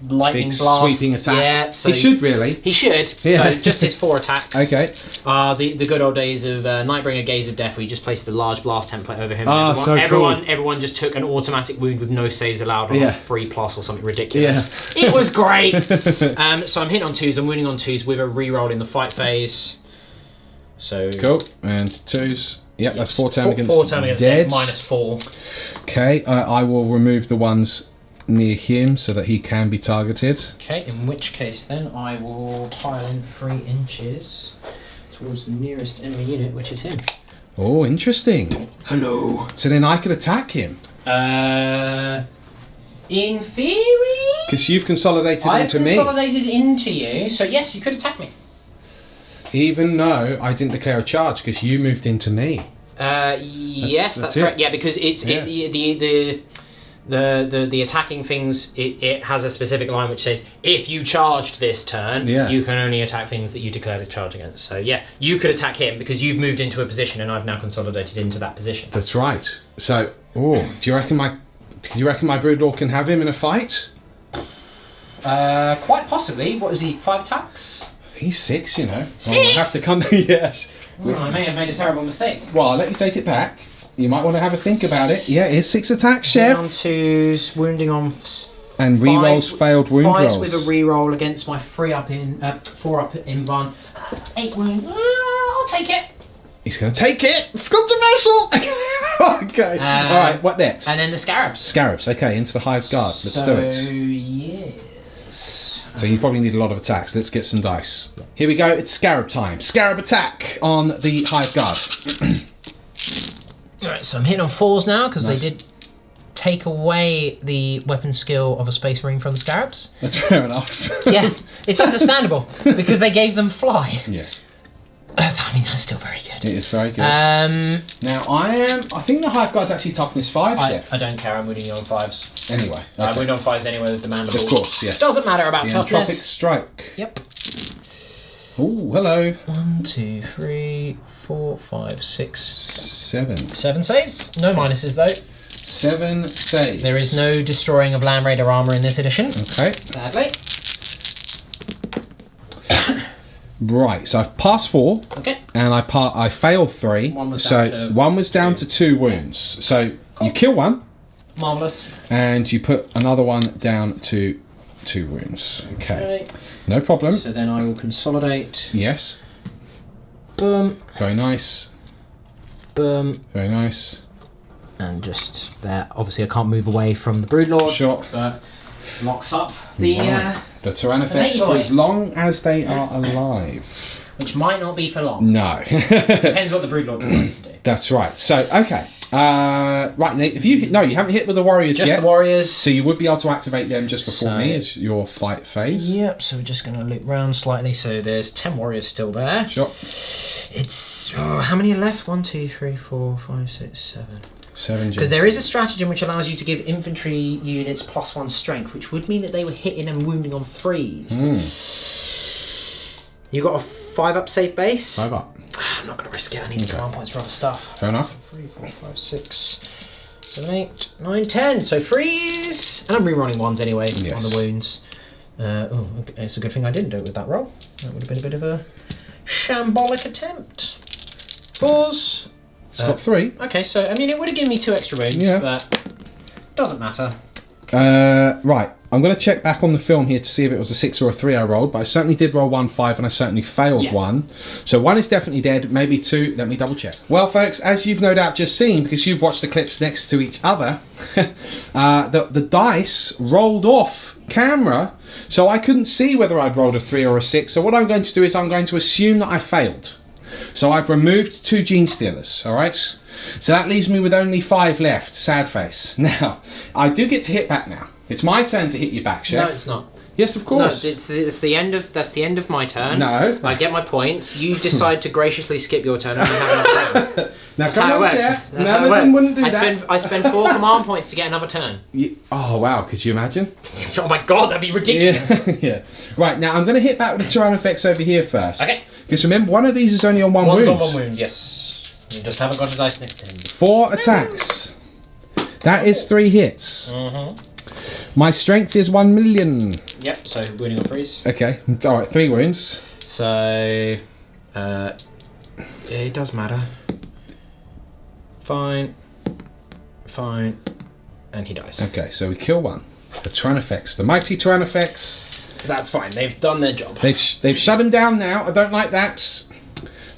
lightning Big blasts. sweeping attack. Yeah, so He should really. He should. Yeah. So just his 4 attacks. Okay. The good old days of Nightbringer Gaze of Death, where you just placed the large blast template over him. Ah, so cool. Everyone just took an automatic wound with no saves allowed on Yeah. 3+ or something ridiculous. It was great. So I'm hitting on 2s. I'm winning on 2s with a reroll in the fight phase. So Cool. And 2s. Yep, that's 4 turn against 4 turn against dead. -4. Okay, I will remove the ones near him so that he can be targeted. Okay, in which case then I will pile in 3 inches towards the nearest enemy unit, which is him. Oh, interesting. Hello. So then I could attack him. In theory, Because you've consolidated I've into me. consolidated into you, so yes, you could attack me. Even though I didn't declare a charge because you moved into me. Yes, that's it. correct. Yeah, because it's Yeah. the attacking things. It has a specific line which says if you charged this turn, Yeah. you can only attack things that you declared a charge against. So yeah, you could attack him because you've moved into a position and I've now consolidated into that position. That's right. So, do you reckon my Broodlord can have him in a fight? Quite possibly. What is he? 5 attacks? He's 6, you know. 6? I'll have to come. Yes. I may have made a terrible mistake. Well, I'll let you take it back. You might want to have a think about it. Yeah, it's 6 attacks, Hitting Chef. on 2s, wounding on And rerolls failed wound 5s rolls. with a reroll against my 4 up in Van. 8 wound. I'll take it. He's going to take it. It's controversial. Okay. All right. What next? And then the Scarabs. Scarabs. Okay, into the Hive Guard. Let's do it. Yes. So you probably need a lot of attacks. Let's get some dice. Here we go. It's Scarab time. Scarab attack on the Hive Guard. Alright, so I'm hitting on 4s now because Nice. they did take away the weapon skill of a Space Marine from the Scarabs. That's fair enough. Yeah, it's understandable because they gave them fly. Yes. I mean, that's still very good. It is very good. Now, I think the Hive Guard's actually toughness 5, Chef. I don't care, I'm winning you on 5s. Anyway. I'm Okay. winning on 5s anyway with Demandable. Of course, yes. Doesn't matter about The Entropic toughness. Strike. Yep. Oh, hello. 1, 2, 3, 4, 5, 6, 7. 7 saves. No minuses though. 7 saves. There is no destroying of Land Raider armor in this edition. Okay. Sadly. Right, so I've passed 4. Okay. And I failed 3. One was down to one was down to 2 wounds. So you kill one. Marvellous. And you put another one down to 2 wounds. Okay. No problem. So then I will consolidate. Yes. Boom. Very nice. Boom. Very nice. And just there. Obviously, I can't move away from the Broodlord. Sure. But locks up the the Tyranids for as long as they are alive. which might not be for long. No. Depends what the Broodlord decides to do. That's right. So okay. Right, Nate. If you haven't hit with the warriors Just yet. the warriors. So you would be able to activate them just before me as your fight phase. Yep. So we're just going to loop round slightly. So there's 10 warriors still there. Sure. It's how many are left? 1, 2, 3, 4, 5, 6, 7. 7. Because there is a stratagem which allows you to give infantry units +1 strength, which would mean that they were hitting and wounding on freeze. You got a 5-up safe base. 5 up. I'm not going to risk it. I need command points for other stuff. Fair enough. 3, 4, 5, 6, 7, 8, 9, 10. So freeze. And I'm rerolling ones anyway on the wounds. It's a good thing I didn't do it with that roll. That would have been a bit of a shambolic attempt. 4s. It's got 3. Okay, so I mean it would have given me 2 extra wounds, but doesn't matter. Right, I'm going to check back on the film here to see if it was a 6 or a 3 I rolled, but I certainly did roll 1 5 and I certainly failed 1. So 1 is definitely dead, maybe 2. Let me double check. Well, folks, as you've no doubt just seen, because you've watched the clips next to each other, the dice rolled off camera, so I couldn't see whether I'd rolled a 3 or a 6. So what I'm going to do is I'm going to assume that I failed. So I've removed 2 gene stealers, alright? So that leaves me with only 5 left, sad face. Now, I do get to hit back now. It's my turn to hit you back, Chef. No, it's not. Yes, of course. No, it's the end of that's the end of my turn. No. I get my points. You decide to graciously skip your turn and have another turn. Now That's come how it on, works. Chef. That's how it None of them works. wouldn't do that. I spend 4 command points to get another turn. Oh wow, could you imagine? Oh my god, that'd be ridiculous. Yeah. Right, now I'm going to hit back with the Tyrannofex over here first. Okay. Because remember, one of these is only on 1 wound. One's on 1 wound, yes. You just haven't got a dice next to him. 4 attacks. That is 3 hits. My strength is 1 million. Yep, so wounding on freeze. Okay, alright, 3 wounds. So, it does matter. Fine. And he dies. Okay, so we kill 1. The Tyrannofex, the mighty Tyrannofex. That's fine, they've done their job. They've shut him down now. I don't like that.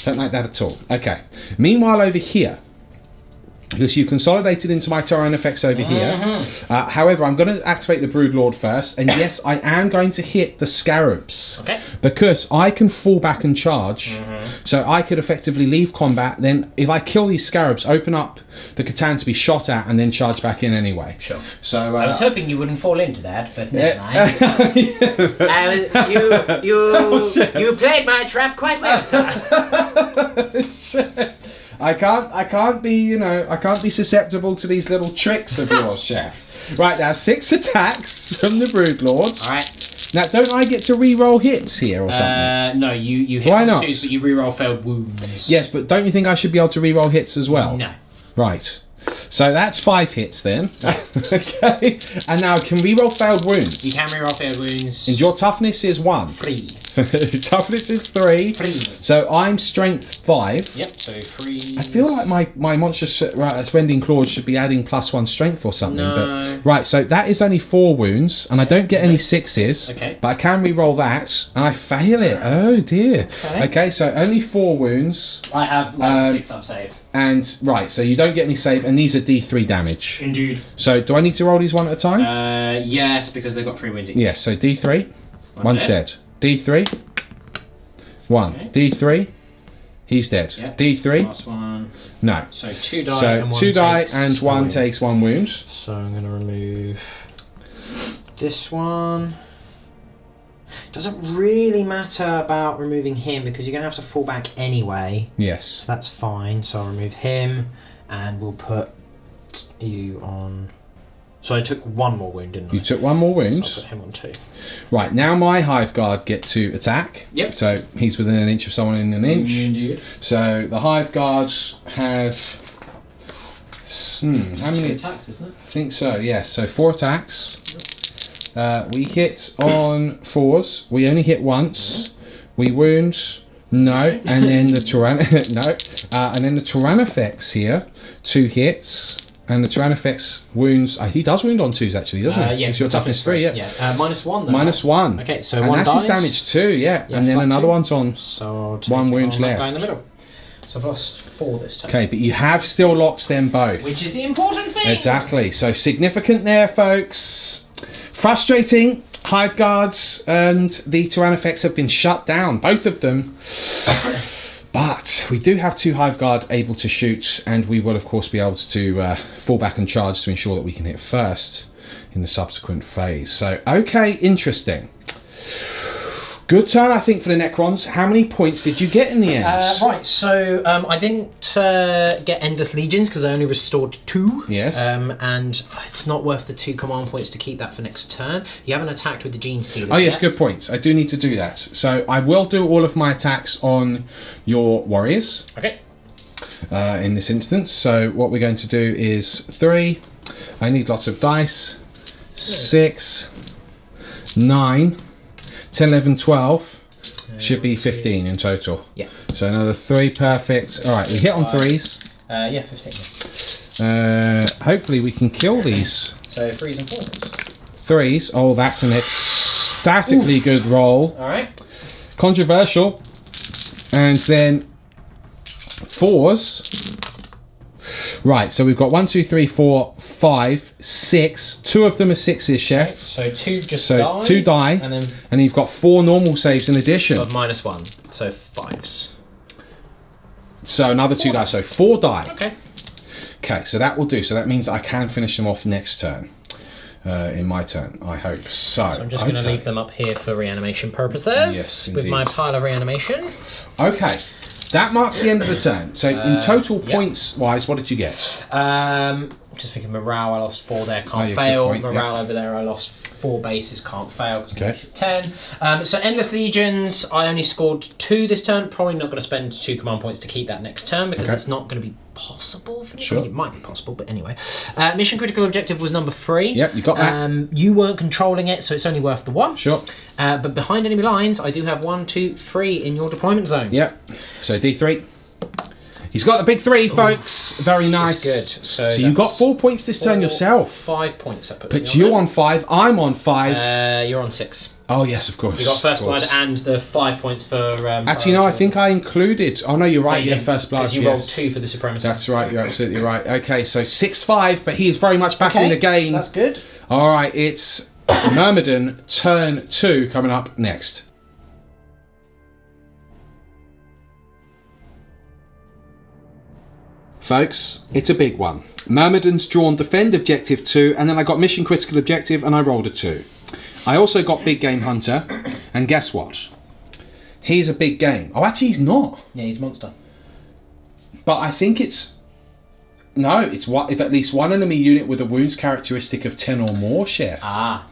Don't like that at all. Okay. Meanwhile, over here, because you consolidated into my Tyrannofex over here. However, I'm going to activate the Broodlord first, and yes, I am going to hit the Scarabs. Okay. Because I can fall back and charge, so I could effectively leave combat. Then, if I kill these Scarabs, open up the Catan to be shot at, and then charge back in anyway. Sure. So I was hoping you wouldn't fall into that, but never mind. You played my trap quite well, sir. I can't be, I can't be susceptible to these little tricks of yours, Chef. Right, now 6 attacks from the Broodlord. Alright. Now, don't I get to re-roll hits here or something? No, you hit Why on not? 2s, but you re-roll failed wounds. Yes, but don't you think I should be able to re-roll hits as well? No. Right. So that's 5 hits then. Okay. And now I can re-roll failed wounds. You can re-roll failed wounds. And your toughness is 1. 3. Toughness is 3. 3. So I'm strength 5. Yep, so 3. I feel like my monstrous spending clause should be adding +1 strength or something. No. But right, so that is only 4 wounds, and I don't get any 6s. Okay. But I can re-roll that, and I fail it. Oh dear. Okay, so only 4 wounds. I have level 6 up save. And right, so you don't get any save, and these are D3 damage. Indeed. So do I need to roll these one at a time? Yes, because they've got 3 wounds each. Yes. So D3. One's dead. D3. 1. Okay. D3. He's dead. Yep. D3. Last one. No. So 2 die. So and 1 2 die takes and 1 takes 1 wound. So I'm going to remove this one. Doesn't really matter about removing him because you're going to have to fall back anyway. Yes. So that's fine. So I'll remove him and we'll put you on So I took one more wound, didn't I? You took one more wound. So I'll put him on 2. Right, now my Hive Guard get to attack. Yep. So he's within an inch of someone in an inch. Indeed. So the Hive Guards have... how many 2 attacks, isn't it? I think so, yes. So 4 attacks. We hit on 4s. We only hit once. We wound... No, and then the and then the Tyrannifex here, 2 hits, and the Tyrannifex wounds. He does wound on 2s actually, doesn't he? Yeah, it's your toughness 3, yeah. -1 then. -1. Okay, so and 1 that's dies. his damage too, yeah. And then another one's on. So I'll take 1 wound on that left. guy in the middle. So I've lost 4 this time. Okay, but you have still locked them both. Which is the important thing. Exactly. So significant there, folks. Frustrating. Hive Guards and the Tyrannifex have been shut down, both of them. But we do have 2 Hive Guard able to shoot, and we will of course be able to fall back and charge to ensure that we can hit first in the subsequent phase. So, okay, interesting. Good turn, I think, for the Necrons. How many points did you get in the end? Right, so I didn't get Endless Legions because I only restored 2. Yes. And it's not worth the 2 command points to keep that for next turn. You haven't attacked with the Gene Stealer. Oh yes, good point. I do need to do that. So I will do all of my attacks on your warriors. Okay. In this instance. So what we're going to do is 3. I need lots of dice. 6, 9, 10, 11, 12. Should be 15 in total. Yeah. So another 3, perfect. All right, we hit on 3s. Yeah, 15. Hopefully we can kill these. So 3s and 4s. 3s. Oh, that's an ecstatically good roll. All right. Controversial. And then 4s. Right, so we've got 1, 2, 3, 4, 5, 6. 2 of them are 6s, Chef. So 2 just So die. 2 die, and then you've got 4 normal saves in addition. Of -1, so 5s. So another 2 die, so 4 die. Okay. Okay, so that will do. So that means I can finish them off next turn. In my turn, I hope. So I'm just going to leave them up here for reanimation purposes. Yes, with my indeed. pile of reanimation. Okay, that marks the end of the turn. So in total points wise, what did you get? Just thinking morale, I lost 4 there, can't yeah, fail. good point, Morale yeah. over there, I lost 4 bases, can't fail because Okay. 10. So Endless Legions, I only scored 2 this turn. Probably not going to spend 2 command points to keep that next turn because Okay. it's not going to be possible for me. Sure. I mean, it might be possible, but anyway. Mission critical objective was number 3. Yep, you got that. You weren't controlling it, so it's only worth the 1. Sure. But behind enemy lines, I do have 1, 2, 3 in your deployment zone. Yep. So D3. He's got the big 3, folks. Very nice. That's good. So you got 4 points this turn yourself. 5 points that puts But me you're on on 5. I'm on 5. You're on 6. Oh yes, of course. You got first of course. blood and the 5 points for. Actually, no. I think I included. Oh no, you're right. Yeah, first blood. Because you yes. rolled 2 for the supremacy. That's right. You're absolutely right. Okay, so 6-5, but he is very much back in the game. That's good. All right, it's Myrmidon turn 2 coming up next. Folks, it's a big one. Myrmidon's drawn defend objective 2, and then I got mission critical objective and I rolled a 2. I also got big game hunter, and guess what? He's a big game. Oh, actually he's not. Yeah, he's a monster. But I think it's... No, it's what if at least one enemy unit with a wounds characteristic of 10 or more, Chef. Ah.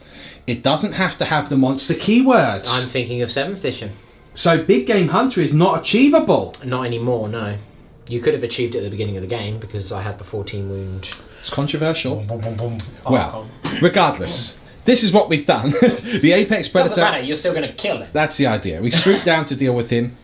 It doesn't have to have the monster keywords. I'm thinking of 7th edition. So big game hunter is not achievable. Not anymore, no. You could have achieved it at the beginning of the game because I had the 14 wound. It's controversial. Oh, Well, regardless, this is what we've done. The Apex Predator... Doesn't matter, you're still going to kill it. That's the idea. We swooped down to deal with him.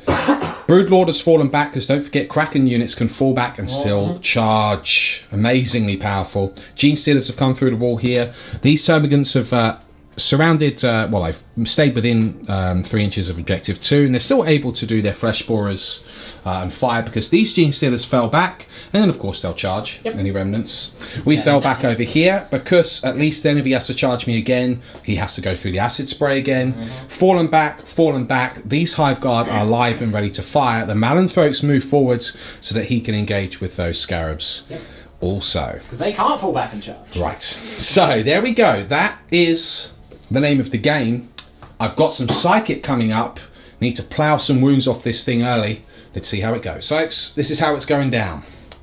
Broodlord has fallen back because don't forget Kraken units can fall back and still charge. Amazingly powerful. Gene Stealers have come through the wall here. These Termagants have surrounded, well, they've stayed within 3 inches of objective 2, and they're still able to do their flesh borers and fire because these Gene Stealers fell back, and then of course they'll charge any remnants. We fell back over here because at least then if he has to charge me again, he has to go through the acid spray again. Fallen back. These Hive Guard are live and ready to fire. The Malanthropes move forwards so that he can engage with those Scarabs. Also. Because they can't fall back and charge. Right. So there we go. That is the name of the game. I've got some Psychic coming up. Need to plough some wounds off this thing early. Let's see how it goes. Folks, this is how it's going down.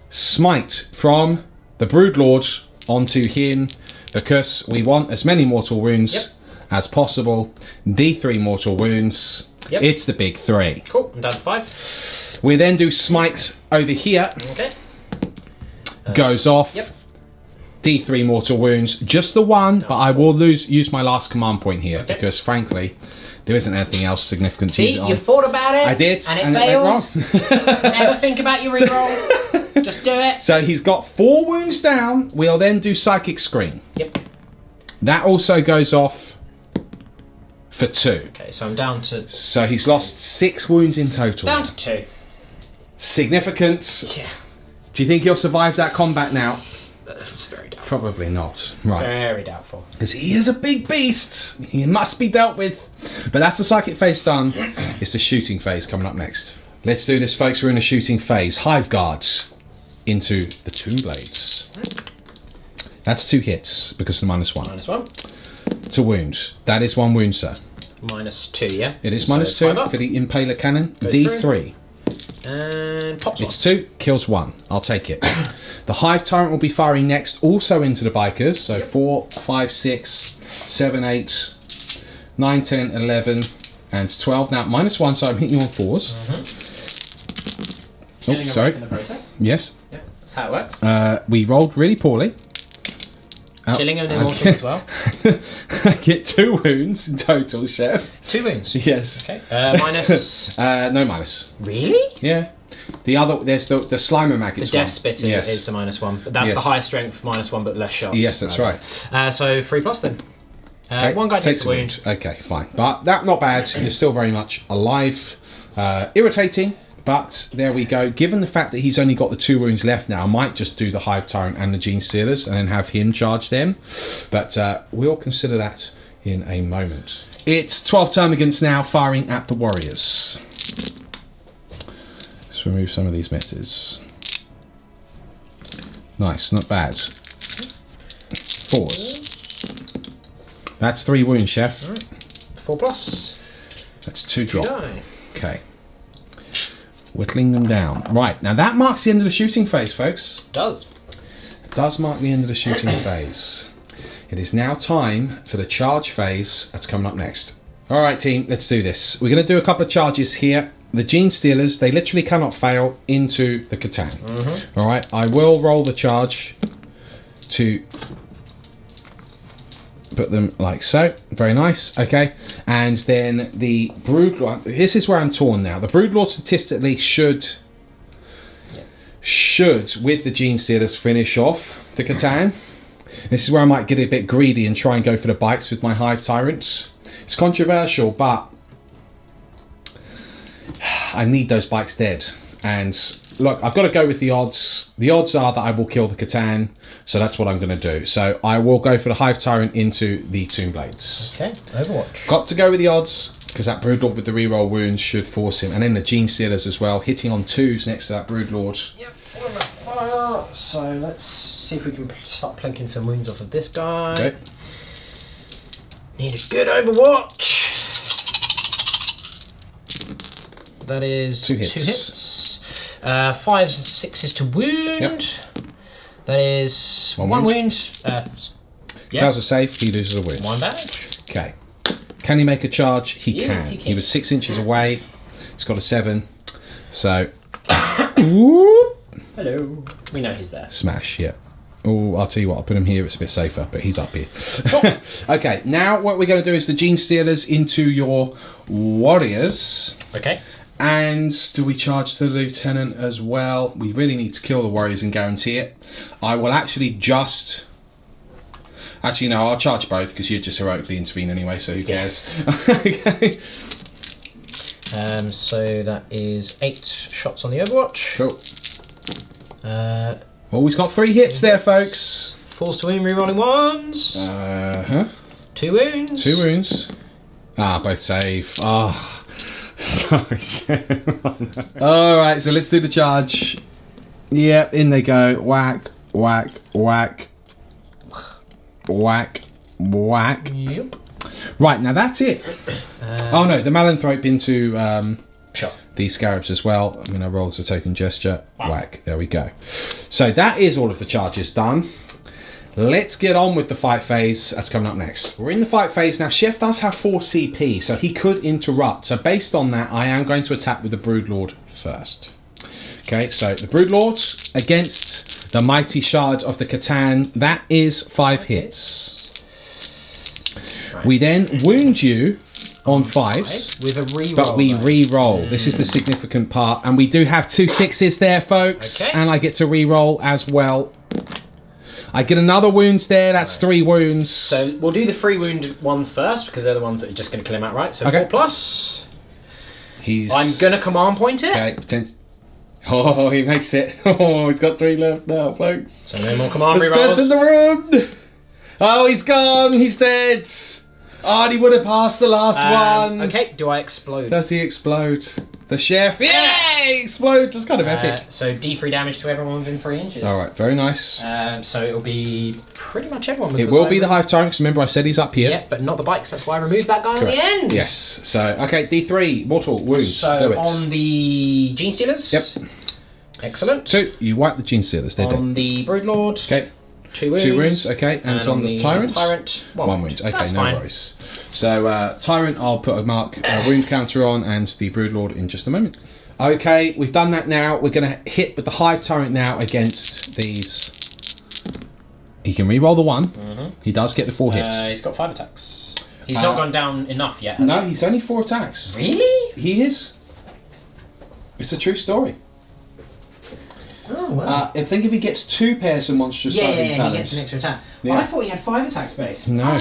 Smite from the Broodlord onto him. because we want as many mortal wounds Yep. as possible. D3 mortal wounds. Yep. It's the big 3. Cool. I'm down to 5. We then do smite over here. Okay. Goes off. Yep. D3 mortal wounds. Just the one, but I will use my last command point here because, frankly, there isn't anything else significant to use See, it on. you thought about it. I did, and it went failed. wrong. Never think about your reroll. Just do it. So he's got 4 wounds down. We'll then do Psychic Scream. Yep. That also goes off for 2. Okay, so I'm down to... So he's lost 6 wounds in total. Down to 2. Significant. Yeah. Do you think he'll survive that combat now? It's very doubtful. Probably not. Right. Very doubtful. Because he is a big beast. He must be dealt with. But that's the psychic phase done. It's the shooting phase coming up next. Let's do this, folks. We're in a shooting phase. Hive guards into the Tomb Blades. That's 2 hits because of the -1. -1. To wounds. That is 1 wound, sir. -2, yeah? It is So -2 5 for the Impaler Cannon. Goes D3. And pops It's 2, kills 1. I'll take it. The Hive Tyrant will be firing next, also into the bikers. So 4, 5, 6, 7, 8, 9, 10, 11, and 12. Now, -1, so I'm hitting you on 4s. Killing Oh, a sorry. rook in the process. Yes. Yeah, that's how it works. We rolled really poorly. Oh, Killing an immortal as well. I get 2 wounds in total, Chef. 2 wounds. Yes. Okay. Minus... No minus. Really? Yeah. The other, there's the Slimer Maggots. The Death Spitter Yes. is the -1. But that's Yes. the high strength -1, but less shots. Yes, that's right. So 3+ then. Okay, 1 guy takes a a wound. Okay, fine. But that not bad. You're still very much alive. Irritating, but there we go. Given the fact that he's only got the 2 wounds left now, I might just do the Hive Tyrant and the Gene Stealers and then have him charge them. But we'll consider that in a moment. It's 12 termagants now firing at the warriors. Let's remove some of these misses. Nice, not bad. 4s. That's 3 wounds, Chef. Alright. 4+. That's 2 drop. Die. Okay. Whittling them down. Right, now that marks the end of the shooting phase, folks. Does. It does mark the end of the shooting phase. It is now time for the charge phase that's coming up next. Alright team, let's do this. We're going to do a couple of charges here. The Gene Stealers, they literally cannot fail into the Catan. Alright, I will roll the charge to put them like so. Very nice. Okay. And then the Broodlord. This is where I'm torn now. The Broodlord statistically should, with the Gene Stealers, finish off the Catan. This is where I might get a bit greedy and try and go for the bikes with my Hive Tyrants. It's controversial, but I need those bikes dead. And look, I've got to go with the odds. The odds are that I will kill the Catan, so that's what I'm going to do. So I will go for the Hive Tyrant into the Tomb Blades. Okay, Overwatch. Got to go with the odds, because that Broodlord with the reroll wounds should force him. And then the Gene Stealers as well, hitting on 2s next to that Broodlord. Yep, fire. So let's see if we can start plunking some wounds off of this guy. Okay. Need a good Overwatch. That is 2 hits. 2 hits. 5s and 6s to wound. Yep. That is 1 wound. Yeah. Fails a save, he loses a wound. 1 badge. Okay. Can he make a charge? He Yes, can. he can. He was 6 inches away. He's got a 7. So, whoop, Hello. We know he's there. smash, yeah. Oh, I'll tell you what, I'll put him here, it's a bit safer, but he's up here. Okay, now what we're going to do is the Gene Stealers into your warriors. Okay. And do we charge the lieutenant as well? We really need to kill the warriors and guarantee it. I will actually just... Actually, no, I'll charge both because you'd just heroically intervene anyway, so who cares? Okay. So that is 8 shots on the Overwatch. Cool. Oh, he's got 3 hits there, folks. Forced to wound, rerolling 1s. 2 wounds. 2 wounds. Ah, both save. Ah. Sorry. Alright, so let's do the charge. Yep, in they go. Whack, whack, whack. Whack, whack. Yep. Right, now that's it. Oh no, the Malanthrope into Shot. these scarabs as well. I'm going to roll as a token gesture. Whack. There we go. So that is all of the charges done. let's get on with the fight phase. That's coming up next. We're in the fight phase now. Chef does have 4 CP, so he could interrupt. So based on that, I am going to attack with the Broodlord first. Okay, so the Broodlord against the Mighty Shard of the Catan. That is 5 hits. Right. We then wound you on 5s with a reroll, but we re-roll. This is the significant part, and we do have 2 6s there, folks. Okay. And I get to re-roll as well. I get another wound there. That's 3 wounds. So we'll do the 3 wound ones first because they're the ones that are just going to kill him outright. So 4 plus. I'm gonna command point it. Okay. Oh, he makes it. Oh, he's got 3 left now, folks. So no more command rerolls. The stress in the room. Oh, he's gone. He's dead. Oh, and he would have passed the last one. Okay, do I explode? Does he explode? The chef, yeah, he explodes. That's kind of epic. So D3 damage to everyone within 3 inches. All right, very nice. So it'll be pretty much everyone. It will be the Hive Tyrant, because remember I said he's up here. Yeah, but not the bikes. That's why I removed that guy. Correct. On the end. Yes. So, okay, D3, mortal, wound. So do it. On the Gene Stealers. Yep. Excellent. 2, you wipe the Gene Stealers. They're on the Broodlord. Okay. 2 wounds. 2 wounds, okay. And on the Tyrant? Tyrant, 1 wound. Okay, that's no fine. worries. So, Tyrant, I'll put a wound counter on, and the Broodlord in just a moment. Okay, we've done that now. We're going to hit with the Hive Tyrant now against these. He can re-roll the 1. He does get the 4 hits. He's got 5 attacks. He's not gone down enough yet, No, he's only 4 attacks. Really? He is. It's a true story. Oh, wow. I think if he gets 2 pairs of monstrous he gets an extra attack. Yeah. I thought he had 5 attacks base. No.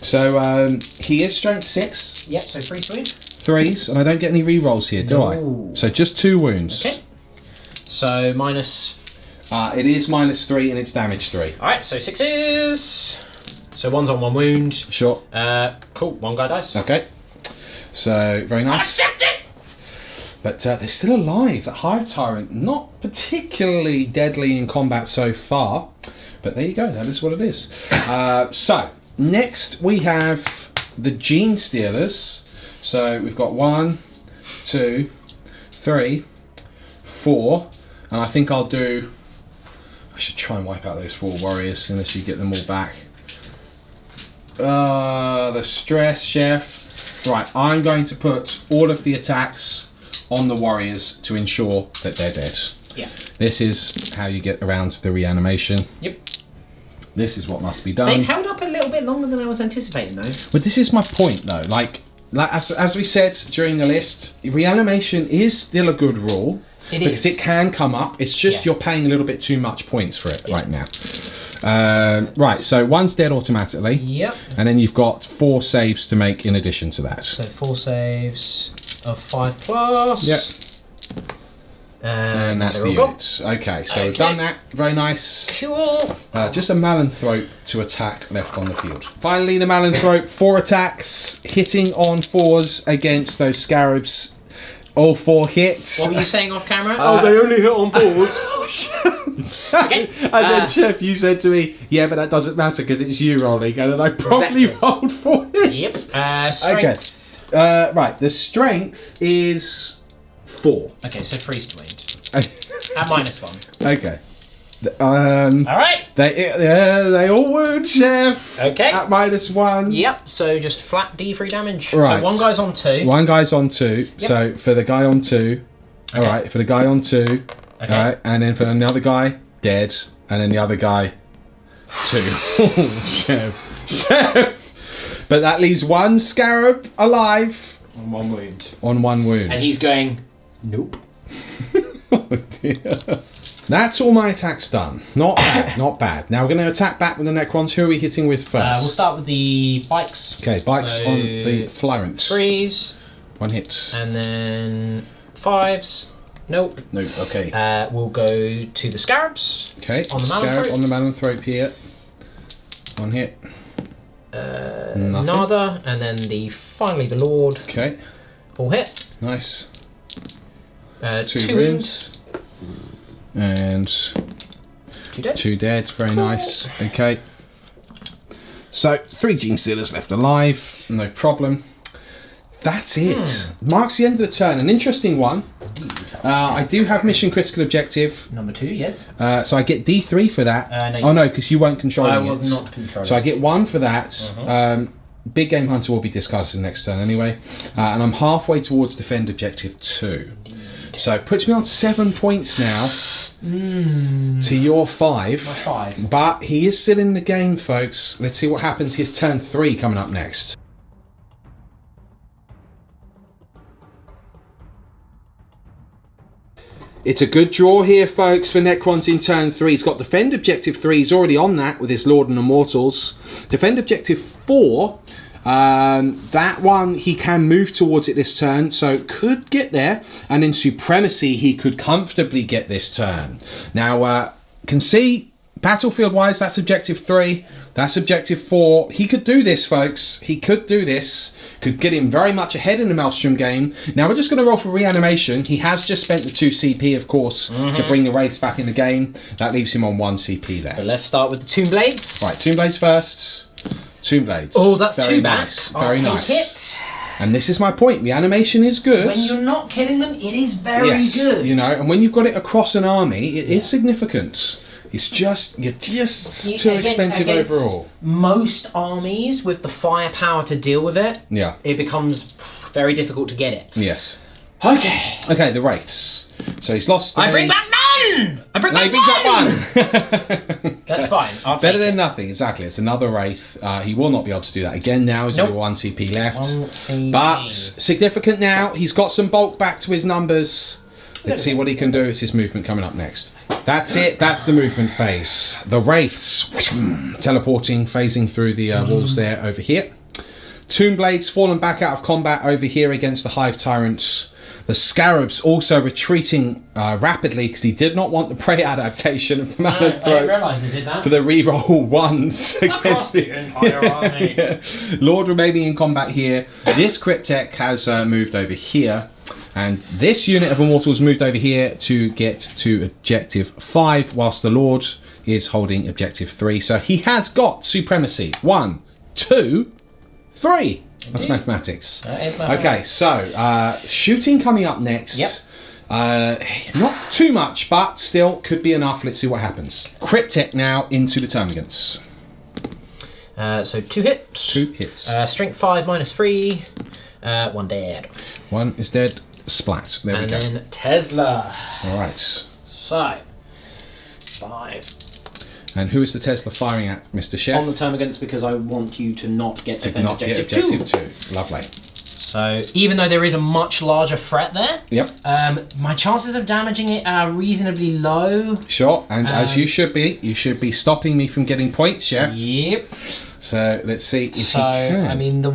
So, he is strength 6. Yep, so 3 wound. 3s, and I don't get any re-rolls here, do I? So just 2 wounds. Okay. So minus... it is -3 and it's damage 3. Alright, so 6s. So 1's on 1 wound. Sure. Cool, 1 guy dies. Okay. So, very nice. Accept it! But they're still alive. The Hive Tyrant, not particularly deadly in combat so far. But there you go, that is what it is. So, next we have the Gene Stealers. So, we've got 1, 2, 3, 4. And I think I'll do... I should try and wipe out those 4 warriors unless you get them all back. The stress, chef. Right, I'm going to put all of the attacks on the warriors to ensure that they're dead. Yeah. This is how you get around the reanimation. Yep. This is what must be done. They've held up a little bit longer than I was anticipating, though. But this is my point, though. Like as we said during the list, reanimation is still a good rule. It because is. it can come up. It's just you're paying a little bit too much points for it right now. Right, so 1's dead automatically. Yep. And then you've got 4 saves to make in addition to that. So 4 saves of 5 plus. Yep. And that's the units. Okay, so we've done that. Very nice. Cool. Just a Malanthrope to attack left on the field. Finally, the Malanthrope, 4 attacks, hitting on 4s against those Scarabs. All 4 hits. What were you saying off camera? They only hit on 4s. Okay. And then, Chef, you said to me, yeah, but that doesn't matter because it's you rolling. And then I probably rolled 4 hits. Yep. Strength. Okay. Right, the strength is 4. Okay, so 3's to wound. At -1. Okay. Alright. They all wound, Chef. Okay. At -1. Yep, so just flat D3 damage. Right. So 1 guy's on 2. 1 guy's on 2. Yep. So for the guy on 2. Okay. Alright, for the guy on 2. Okay. Alright, and then for another guy, dead. And then the other guy, 2. Chef. But that leaves 1 Scarab alive. On 1 wound. On 1 wound. And he's going, nope. Oh dear. That's all my attacks done. Not bad, not bad. Now we're going to attack back with the Necrons. Who are we hitting with first? We'll start with the bikes. Okay, bikes so on the Flyrant. 3s. 1 hit. And then 5s. Nope. Nope, okay. We'll go to the Scarabs. Okay, On the Scarab Malanthrope. on the Malanthrope here. 1 hit. Nothing. Nada. And then finally the Lord. Okay. All hit. Nice. 2 wounds. And 2 dead. 2 dead, very nice. Okay. So 3 Gene Stealers left alive, no problem. That's it. Marks the end of the turn. An interesting one. indeed. I do have mission critical objective. Number 2, yes. So I get D3 for that. No, because you weren't controlling it. I was not controlling. So I get 1 for that. Big Game Hunter will be discarded next turn anyway. And I'm halfway towards defend objective 2. So it puts me on 7 points now. To your 5. My 5. But he is still in the game, folks. Let's see what happens. His turn 3 coming up next. It's a good draw here, folks, for Necrons in turn 3. He's got defend objective 3. He's already on that with his Lord and Immortals. Defend objective 4. That one he can move towards it this turn, so could get there. And in Supremacy, he could comfortably get this turn. Now, can see battlefield wise, that's objective 3. That's objective 4. He could do this, folks. He could do this. Could get him very much ahead in the Maelstrom game. Now we're just going to roll for reanimation. He has just spent the 2 CP, of course, to bring the Wraiths back in the game. That leaves him on 1 CP there. But let's start with the Tomb Blades. Right, Tomb Blades first. Tomb Blades. Oh, that's very 2 back. nice. I'll Very take nice. it. And this is my point. Reanimation is good. When you're not killing them, it is very good. You know, and when you've got it across an army, it is significant. It's just, you're just too expensive overall. Most armies with the firepower to deal with it, it becomes very difficult to get it. Yes. Okay. Okay, the Wraiths. So he's lost. I bring back none! I bring back one! That's fine. I'll take Better than nothing, exactly. It's another Wraith. He will not be able to do that again now. He's got 1 CP left. 1 CP. But significant now. He's got some bulk back to his numbers. Let's see what he can do. It's his movement coming up next. That's it. That's the movement phase. The Wraiths teleporting, phasing through the walls there over here. Tomb Blades fallen back out of combat over here against the Hive Tyrants. The Scarabs also retreating rapidly because he did not want the prey adaptation of the Man I didn't realise they did that. for the reroll ones against the entire army. Yeah. Lord remaining in combat here. This Cryptek has moved over here. And this unit of Immortals moved over here to get to objective 5, whilst the Lord is holding objective 3. So he has got supremacy. 1, 2, 3. That's mathematics. Okay, so shooting coming up next. Yep. Not too much, but still could be enough. Let's see what happens. Cryptek now into the termagants. So 2 hits. 2 hits. Strength 5 -3. 1 dead. 1 is dead. Splat. There we go. And then Tesla. All right. So 5. And who is the Tesla firing at, Mr. Chef? On the termagants, because I want you to not get To defend not get objective 2. 2. Lovely. So even though there is a much larger threat there, Yep. my chances of damaging it are reasonably low. Sure, and as you should be stopping me from getting points, Chef. Yep. So let's see if he So can. I mean, the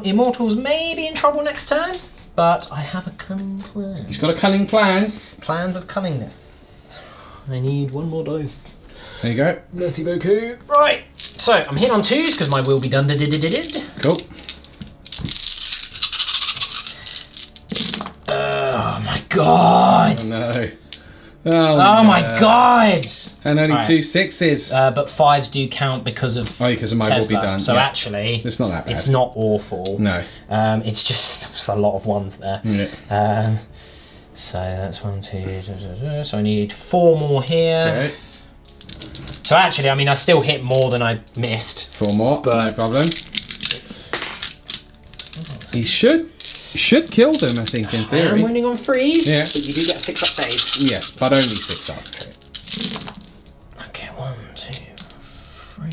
Immortals may be in trouble next turn, but I have a cunning plan. He's got a cunning plan. Plans of cunningness. I need 1 more dice. There you go. Merci beaucoup. Right. So I'm hitting on 2s because my will be done. Cool. Oh my god. Oh no. Oh my god! And only Right. 2 6s. But 5s do count because of Because of my will be Tesla. done. So Yeah. actually, It's not that bad. it's not awful. No. It's just a lot of 1s there. Yeah. So that's 1, 2. So I need 4 more here. Okay. So actually, I mean, I still hit more than I missed. 4 more. No problem. He should kill them, I think, in I am theory. winning on 3s. Yeah. But you do get 6 up saves. Yes, but only 6 up. Okay, 1, 2, 3,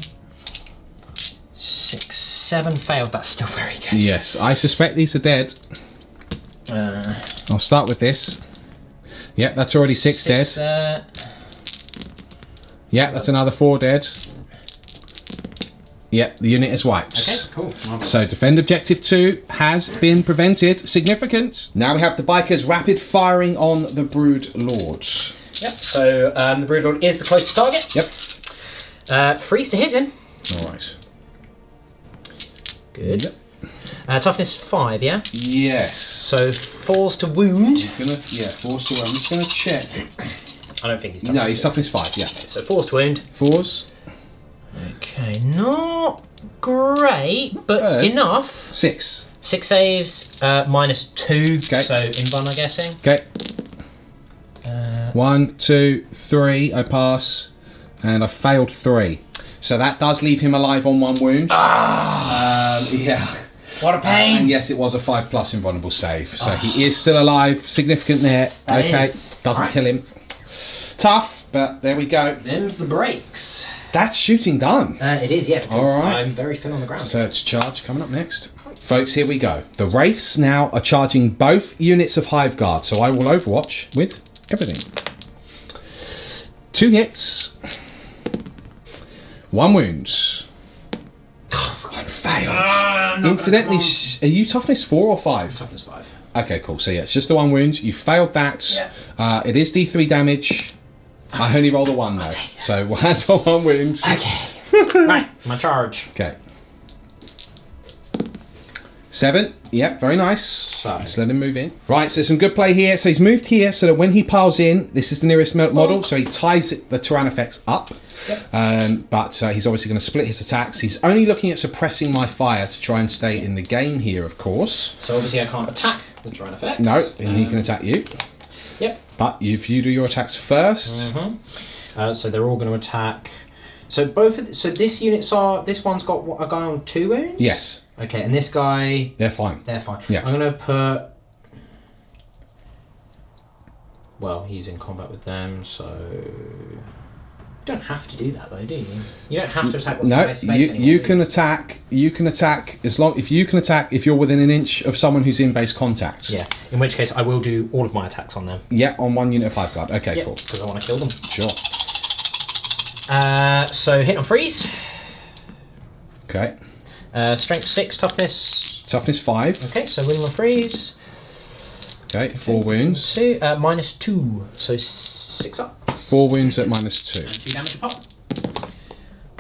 6, 7 failed. That's still very good. Yes, I suspect these are dead. I'll start with this. Yeah, that's already 6 dead. Yeah, that's another 4 dead. Yeah, the unit is wiped. Okay, cool. So defend objective 2 has been prevented. Significant. Now we have the bikers rapid firing on the Brood Lords. Yep, so the Brood Lord is the closest target. Yep. Freeze to hit him. Alright. Good. Yep. Toughness 5, yeah? Yes. So falls to wound. Force to. I'm just gonna check. I don't think he's toughness No, he's 6. toughness 5, yeah. So falls to wound. 4s. Okay, not great, but enough. 6. 6 saves, -2. Okay. So invuln, I'm guessing. Okay. 1, 2, 3. I pass, and I failed 3. So that does leave him alive on 1 wound. Yeah. What a pain! And yes, it was a 5+ invulnerable save. So he is still alive. Significant there. That okay. is. Doesn't Right. kill him. Tough, but there we go. Them's the breaks. That's shooting done. It is, yeah, because All right. I'm very thin on the ground. Search charge coming up next. Folks, here we go. The Wraiths now are charging both units of Hive Guard. So I will overwatch with everything. 2 hits. 1 wound. I failed. Incidentally, are you toughness 4 or 5? Toughness 5. Okay, cool. So yeah, it's just the 1 wound. You failed that. Yeah. It is D3 damage. I only rolled a 1 though. So that's a 1 wound. Okay. Right, my charge. Okay. 7. Yep, very nice. So. Let's let him move in. Right, so some good play here. So he's moved here so that when he piles in, this is the nearest model. So he ties the Tyrannifex up. Yep. But he's obviously going to split his attacks. He's only looking at suppressing my fire to try and stay in the game here, of course. So obviously I can't attack the Tyrannifex. No, and he can attack you. Yep. But if you do your attacks first. So they're all going to attack. So this units are. This one's got a guy on 2 wounds. Yes. Okay, and this guy. They're fine. They're fine. Yeah. I'm going to put. Well, he's in combat with them, so. You don't have to do that though, do you? You don't have to attack what's in No, my space anymore, you do can attack. You can attack if you can attack if you're within an inch of someone who's in base contact. Yeah. In which case, I will do all of my attacks on them. Yeah, on 1 unit of Hive Guard. Okay, cool. Because I want to kill them. Sure. So hit on freeze. Okay. Strength 6, toughness. Toughness 5. Okay, so win on freeze. Okay, 4 wounds. 2, -2, so 6 up. 4 wounds at -2. And 2 damage to pop.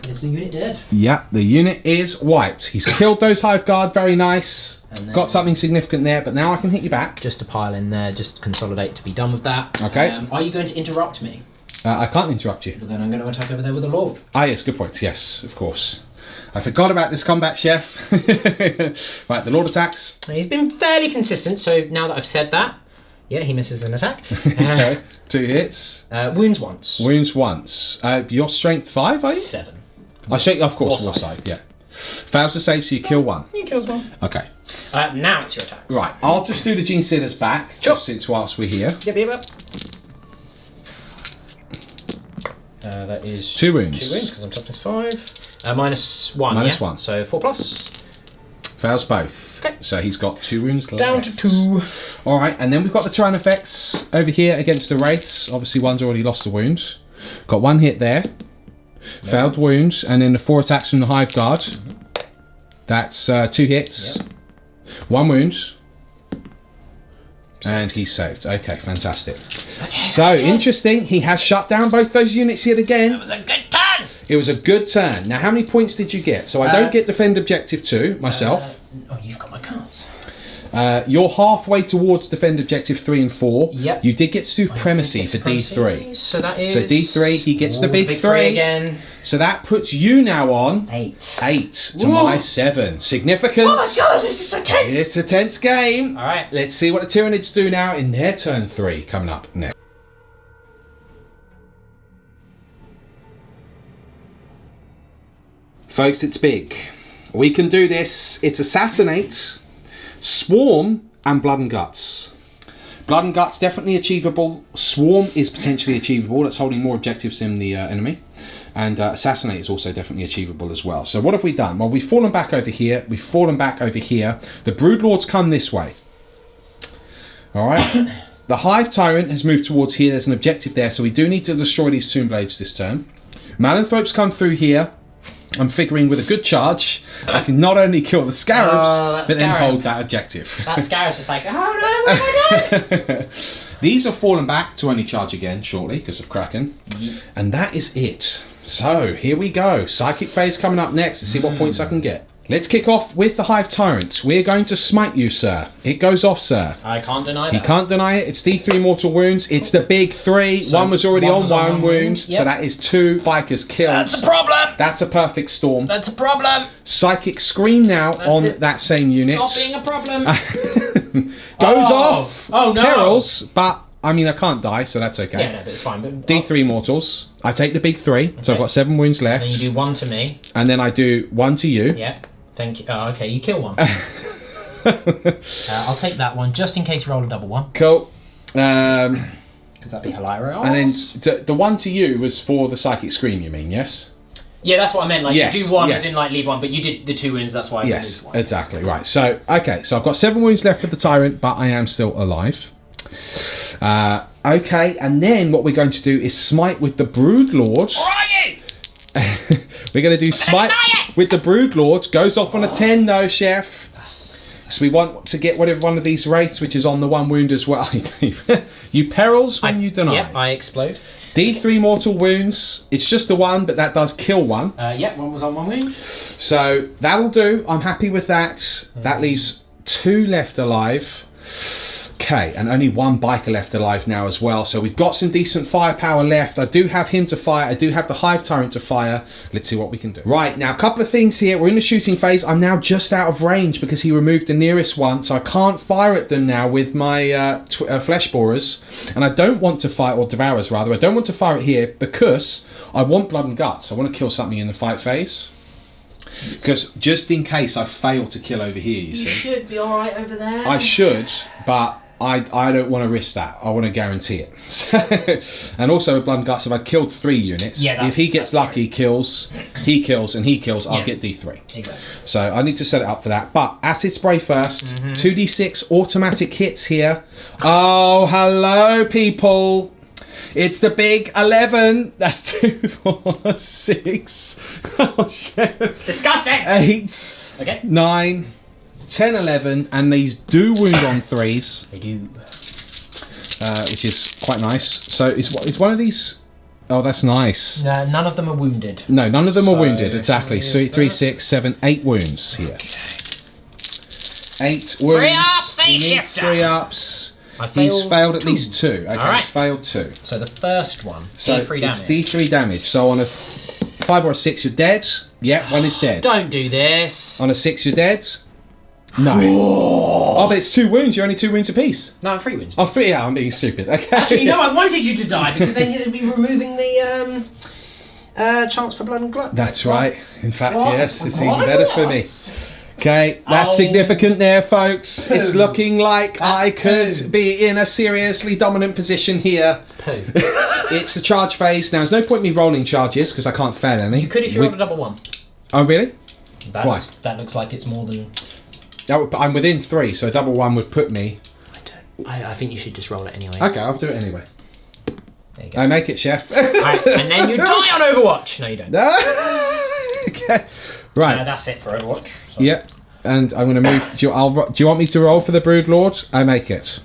Is the unit dead? Yeah, the unit is wiped. He's killed those Hive Guard. Very nice. And then- Got something significant there, but now I can hit you back. Just to pile in there, just consolidate to be done with that. Okay. Are you going to interrupt me? I can't interrupt you. Well, then I'm going to attack over there with a Lord. Ah, yes, good point. Yes, of course. I forgot about this combat, chef. Right, the Lord attacks. He's been fairly consistent, so now that I've said that, yeah, he misses an attack. Okay, 2 hits. Wounds once. Wounds once. Your strength 5, are you? 7. I think, of course, War war side, yeah. Fails to save, so you kill 1. He kills 1. Okay. Now it's your attacks. Right, I'll just do the Gene Stealers back, Sure. just since whilst we're here. Yep. That is 2 wounds. 2 wounds because I'm toughness 5. -1. Minus yeah? 1. So 4+. Fails both. Okay. So he's got 2 wounds left. Down to 2. Alright, and then we've got the Tyrannifex over here against the Wraiths. Obviously, one's already lost the wounds. Got 1 hit there. Failed wounds, and then the 4 attacks from the Hive Guard. That's 2 hits. Yep. 1 wound. And he's saved. Okay, fantastic. So, interesting. He has shut down both those units yet again. That was a good turn! It was a good turn. Now, how many points did you get? So, I don't get Defend Objective 2, myself. Oh, you've got my cards. You're halfway towards Defend Objective 3 and 4. Yep. You did get Supremacy for Supremacy, D3. So that is... So D3, he gets the big 3 again. So that puts you now on 8. 8 to Whoa. my 7. Significant. Oh my god, this is so tense! It's a tense game. Alright. Let's see what the Tyranids do now in their turn 3 coming up next. Folks, it's big. We can do this. It's Assassinate, Swarm, and Blood and Guts. Blood and Guts definitely achievable. Swarm is potentially achievable. That's holding more objectives than the enemy. And Assassinate is also definitely achievable as well. So what have we done? Well, we've fallen back over here. We've fallen back over here. The Broodlords come this way. All right. The Hive Tyrant has moved towards here. There's an objective there. So we do need to destroy these Tomb Blades this turn. Malanthropes come through here. I'm figuring with a good charge, I can not only kill the Scarabs, but then hold that objective. That Scarab's just like, oh no, what have I done? These have fallen back to only charge again shortly because of Kraken. And that is it. So, here we go. Psychic phase coming up next. Let's see what points I can get. let's kick off with the Hive Tyrant. We're going to smite you, sir. It goes off, sir. I can't deny that. You can't deny it. It's D3 mortal wounds. It's the big 3. So one was already on one wound. Yep. So that is 2 bikers killed. That's a problem. That's a perfect storm. That's a problem. Psychic Scream now on that same unit. Stop being a problem. Goes off. Oh, no. Perils, but I mean, I can't die, so that's okay. Yeah, no, but it's fine. But, D3 mortals. I take the big 3, so I've got 7 wounds left. Then you do 1 to me. And then I do 1 to you. Yep. Thank you. Oh, okay, you kill 1. I'll take that one just in case you roll a double 1. Cool. Because that'd be hilarious. And then the 1 to you was for the Psychic Scream, you mean, yes? Yeah, that's what I meant. Like, yes, you do 1 yes. as in, like, leave 1, but you did the 2 wounds, that's why I yes, moved 1. Exactly, right. So, okay, so I've got 7 wounds left with the Tyrant, but I am still alive. Okay, and then what we're going to do is smite with the Broodlord. Where are you? We're going to do smite with the Broodlord. Goes off on a 10 though, Chef. So we want to get whatever one of these wraiths, which is on the 1 wound as well. You perils when you deny. Yep, I explode. D3 mortal wounds. It's just the 1, but that does kill 1. Yep, 1 was on 1 wound. So that'll do. I'm happy with that. That leaves 2 left alive. Okay, and only 1 biker left alive now as well. So we've got some decent firepower left. I do have him to fire. I do have the Hive Tyrant to fire. Let's see what we can do. Right, now a couple of things here. We're in the shooting phase. I'm now just out of range because he removed the nearest one. So I can't fire at them now with my flesh borers. And I don't want to fire, or devourers rather. I don't want to fire it here because I want blood and guts. I want to kill something in the fight phase. Because just in case I fail to kill over here, you see. You should be alright over there. I should, but I don't want to risk that. I want to guarantee it. And also with Blood and Guts, if I killed 3 units, if he gets lucky, he kills, and he kills, I'll get D3. Exactly. So I need to set it up for that. But Acid Spray first. 2d6 automatic hits here. Oh, hello, people. It's the big 11. That's 2, 4, 6. Oh, shit. It's disgusting. 8. Okay. 9. 10, 11, and these do wound on 3s. They do. Which is quite nice. So it's one of these... Oh, that's nice. None of them are wounded. No, none of them are wounded, exactly. So 3, 6, 7, 8 wounds here. Okay. 8 wounds. 3 up, He face needs shifter. 3 ups. He's failed at least 2. Okay, Alright. he's failed 2. So the first one, So D3 damage. it's D3 damage. So on a 5 or a 6, you're dead. Yeah, 1 is dead. Don't do this. On a 6, you're dead. No. Oh, but it's 2 wounds. You're only 2 wounds apiece. No, 3 wounds. Oh, 3. Yeah, I'm being stupid. Okay. Actually, no, I wanted you to die because then you'd be removing the chance for blood and glut. That's right. In fact, What? yes, it's What? even better for me. Okay, that's significant there, folks. Poo. It's looking like I could poo. be in a seriously dominant position here. It's poo. It's the charge phase. Now, there's no point me rolling charges because I can't fail any. You could if you rolled a double 1. Oh, really? Why? That looks like it's more than... Oh, but I'm within 3, so a double 1 would put me... I think you should just roll it anyway. Okay, I'll do it anyway. There you go. I make it, Chef. Right, and then you die on Overwatch. No, you don't. Okay. Right. That's it for Overwatch. So. Yeah, and I'm going to move... Do you want me to roll for the Broodlord? I make it.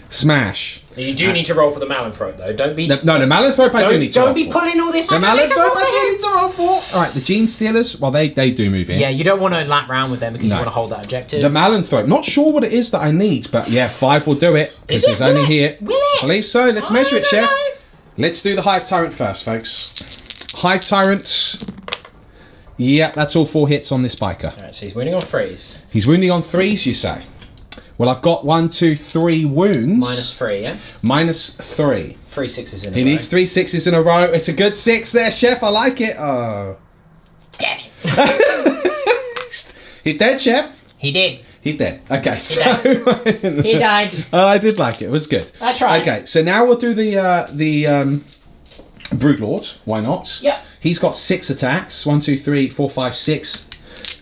Smash. You do need to roll for the Malanthrope, though. Don't be... No, the Malanthrope I do need to roll Don't be for. pulling all this The up. Malanthrope I do need to roll for. Alright, the Gene Stealers, well, they do move in. Yeah, you don't want to lap round with them because No. you want to hold that objective. The Malanthrope, not sure what it is that I need, but yeah, 5 will do it, because Is it? it's only Will it? here. Will it? I believe so. Let's measure it, I Chef. don't know. Let's do the Hive Tyrant first, folks. Hive Tyrant. Yeah, that's all 4 hits on this biker. Alright, so he's winning on 3s. He's wounding on 3s, you say? Well, I've got 1, 2, 3 wounds. Minus 3, yeah? Minus 3. 3 6s in a He row. needs 3 6s in a row. It's a good 6 there, Chef. I like it. Oh. Damn it. He's dead, Chef. He did. He's dead. Okay, so... He died. Oh, I did like it. It was good. I tried. Okay, so now we'll do the Broodlord. Why not? Yep. He's got 6 attacks. 1, 2, 3, 4, 5, 6.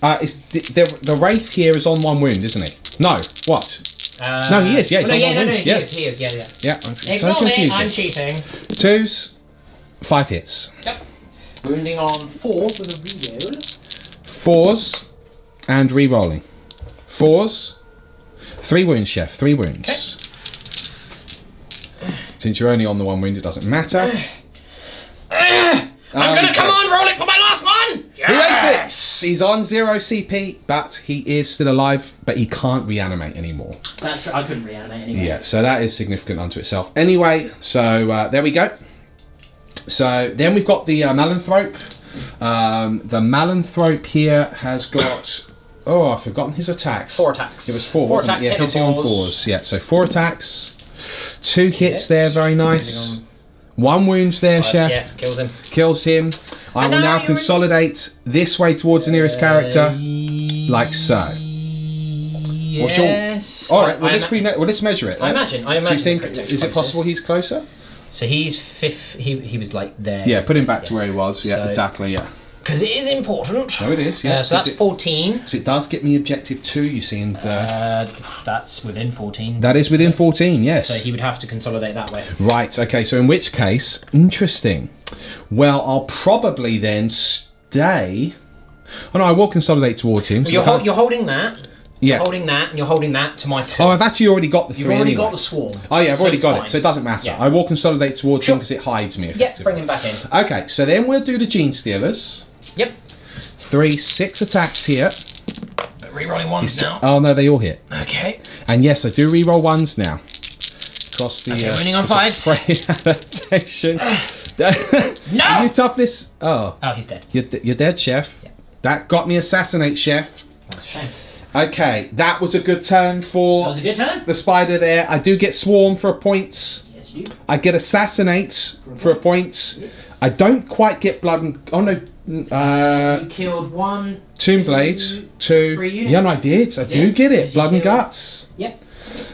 It's the Wraith here is on 1 wound, isn't he? No. What? No, he is. Yeah, he's on 1 wound. He is. Yeah. Yeah, I'm so Ignore me. confusing. I'm cheating. 2s, 5 hits. Yep. Wounding on 4 with a reroll. 4s and re-rolling. 4s. 3 wounds, Chef. 3 wounds. Okay. Since you're only on the 1 wound, it doesn't matter. I'm gonna come on, roll it for my last one! Yes! he's on 0 CP, but he is still alive, but he can't reanimate anymore. That's true. I couldn't reanimate anyway. Yeah, so that is significant unto itself. Anyway, so there we go. So then we've got the Malanthrope. The Malanthrope here has got... Oh, I've forgotten his attacks. 4 attacks. It was 4, Four wasn't attacks, it? Yeah, hitting on 4s. Yeah, so 4 attacks. 2 hits there, very nice. 1 wounds there, Chef. Yeah, kills him. Kills him. I will now consolidate this way towards the nearest character, like so. Yes. All right, let's measure it. I imagine. Do you think, is it possible he's closer? So he's 5th. He was like there. Yeah, put him back to where he was. Yeah, so, exactly, yeah. Because it is important. No, it is, yeah. So that's 14. So it does get me objective 2, you see. And, that's within 14. That is within 14, yes. So he would have to consolidate that way. Right, okay, so in which case, interesting. Well, I'll probably then stay... Oh no, I will consolidate towards him. Well, so you're holding that. Yeah. You're holding that, and you're holding that to my 2. Oh, I've actually already got the 3 You've already anyway. got the swarm. Oh yeah, I've already got fine. it, so it doesn't matter. Yeah. I will consolidate towards him because it hides me effectively. Yep, bring him back in. Okay, so then we'll do the Gene Stealers. Yep. 3, 6 attacks here. Rerolling 1s now. Oh no, they all hit. Okay. And yes, I do reroll 1s now. Across the... winning on 5s. Adaptation. No! Are you toughness? Oh. Oh, he's dead. You're dead, Chef. Yeah. That got me assassinate, Chef. That's a shame. Okay, that was a good turn for... That was a good turn. The spider there. I do get swarm for a point. Yes, you do. I get assassinate for a point. Yes. I don't quite get blood and... Oh no. You killed 1... Tomb Blade. 2... 3 units. Yeah, no, I did. I do get it. Blood and guts. Yep.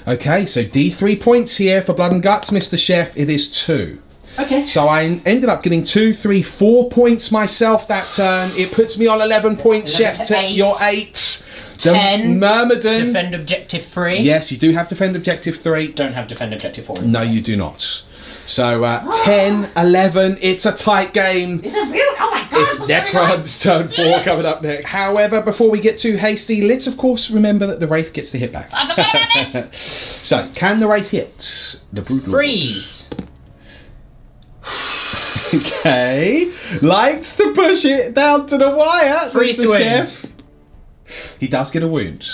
Okay, so D3 points here for blood and guts, Mr. Chef. It is 2. Okay. So I ended up getting 2, 3, 4 points myself that turn. It puts me on 11 points, Chef. You're 8. 10. Myrmidon. Defend objective 3. Yes, you do have defend objective 3. Don't have defend objective 4. No, you do not. So 10, 11. It's a tight game. It's a real... Oh my god. It's Necrons turn 4 coming up next. However, before we get too hasty, let's of course remember that the Wraith gets to hit back. I forgot about this. So, can the Wraith hit the Brutal Freeze. Okay. Likes to push it down to the wire. Freeze Mr. to Chef. He does get a wound.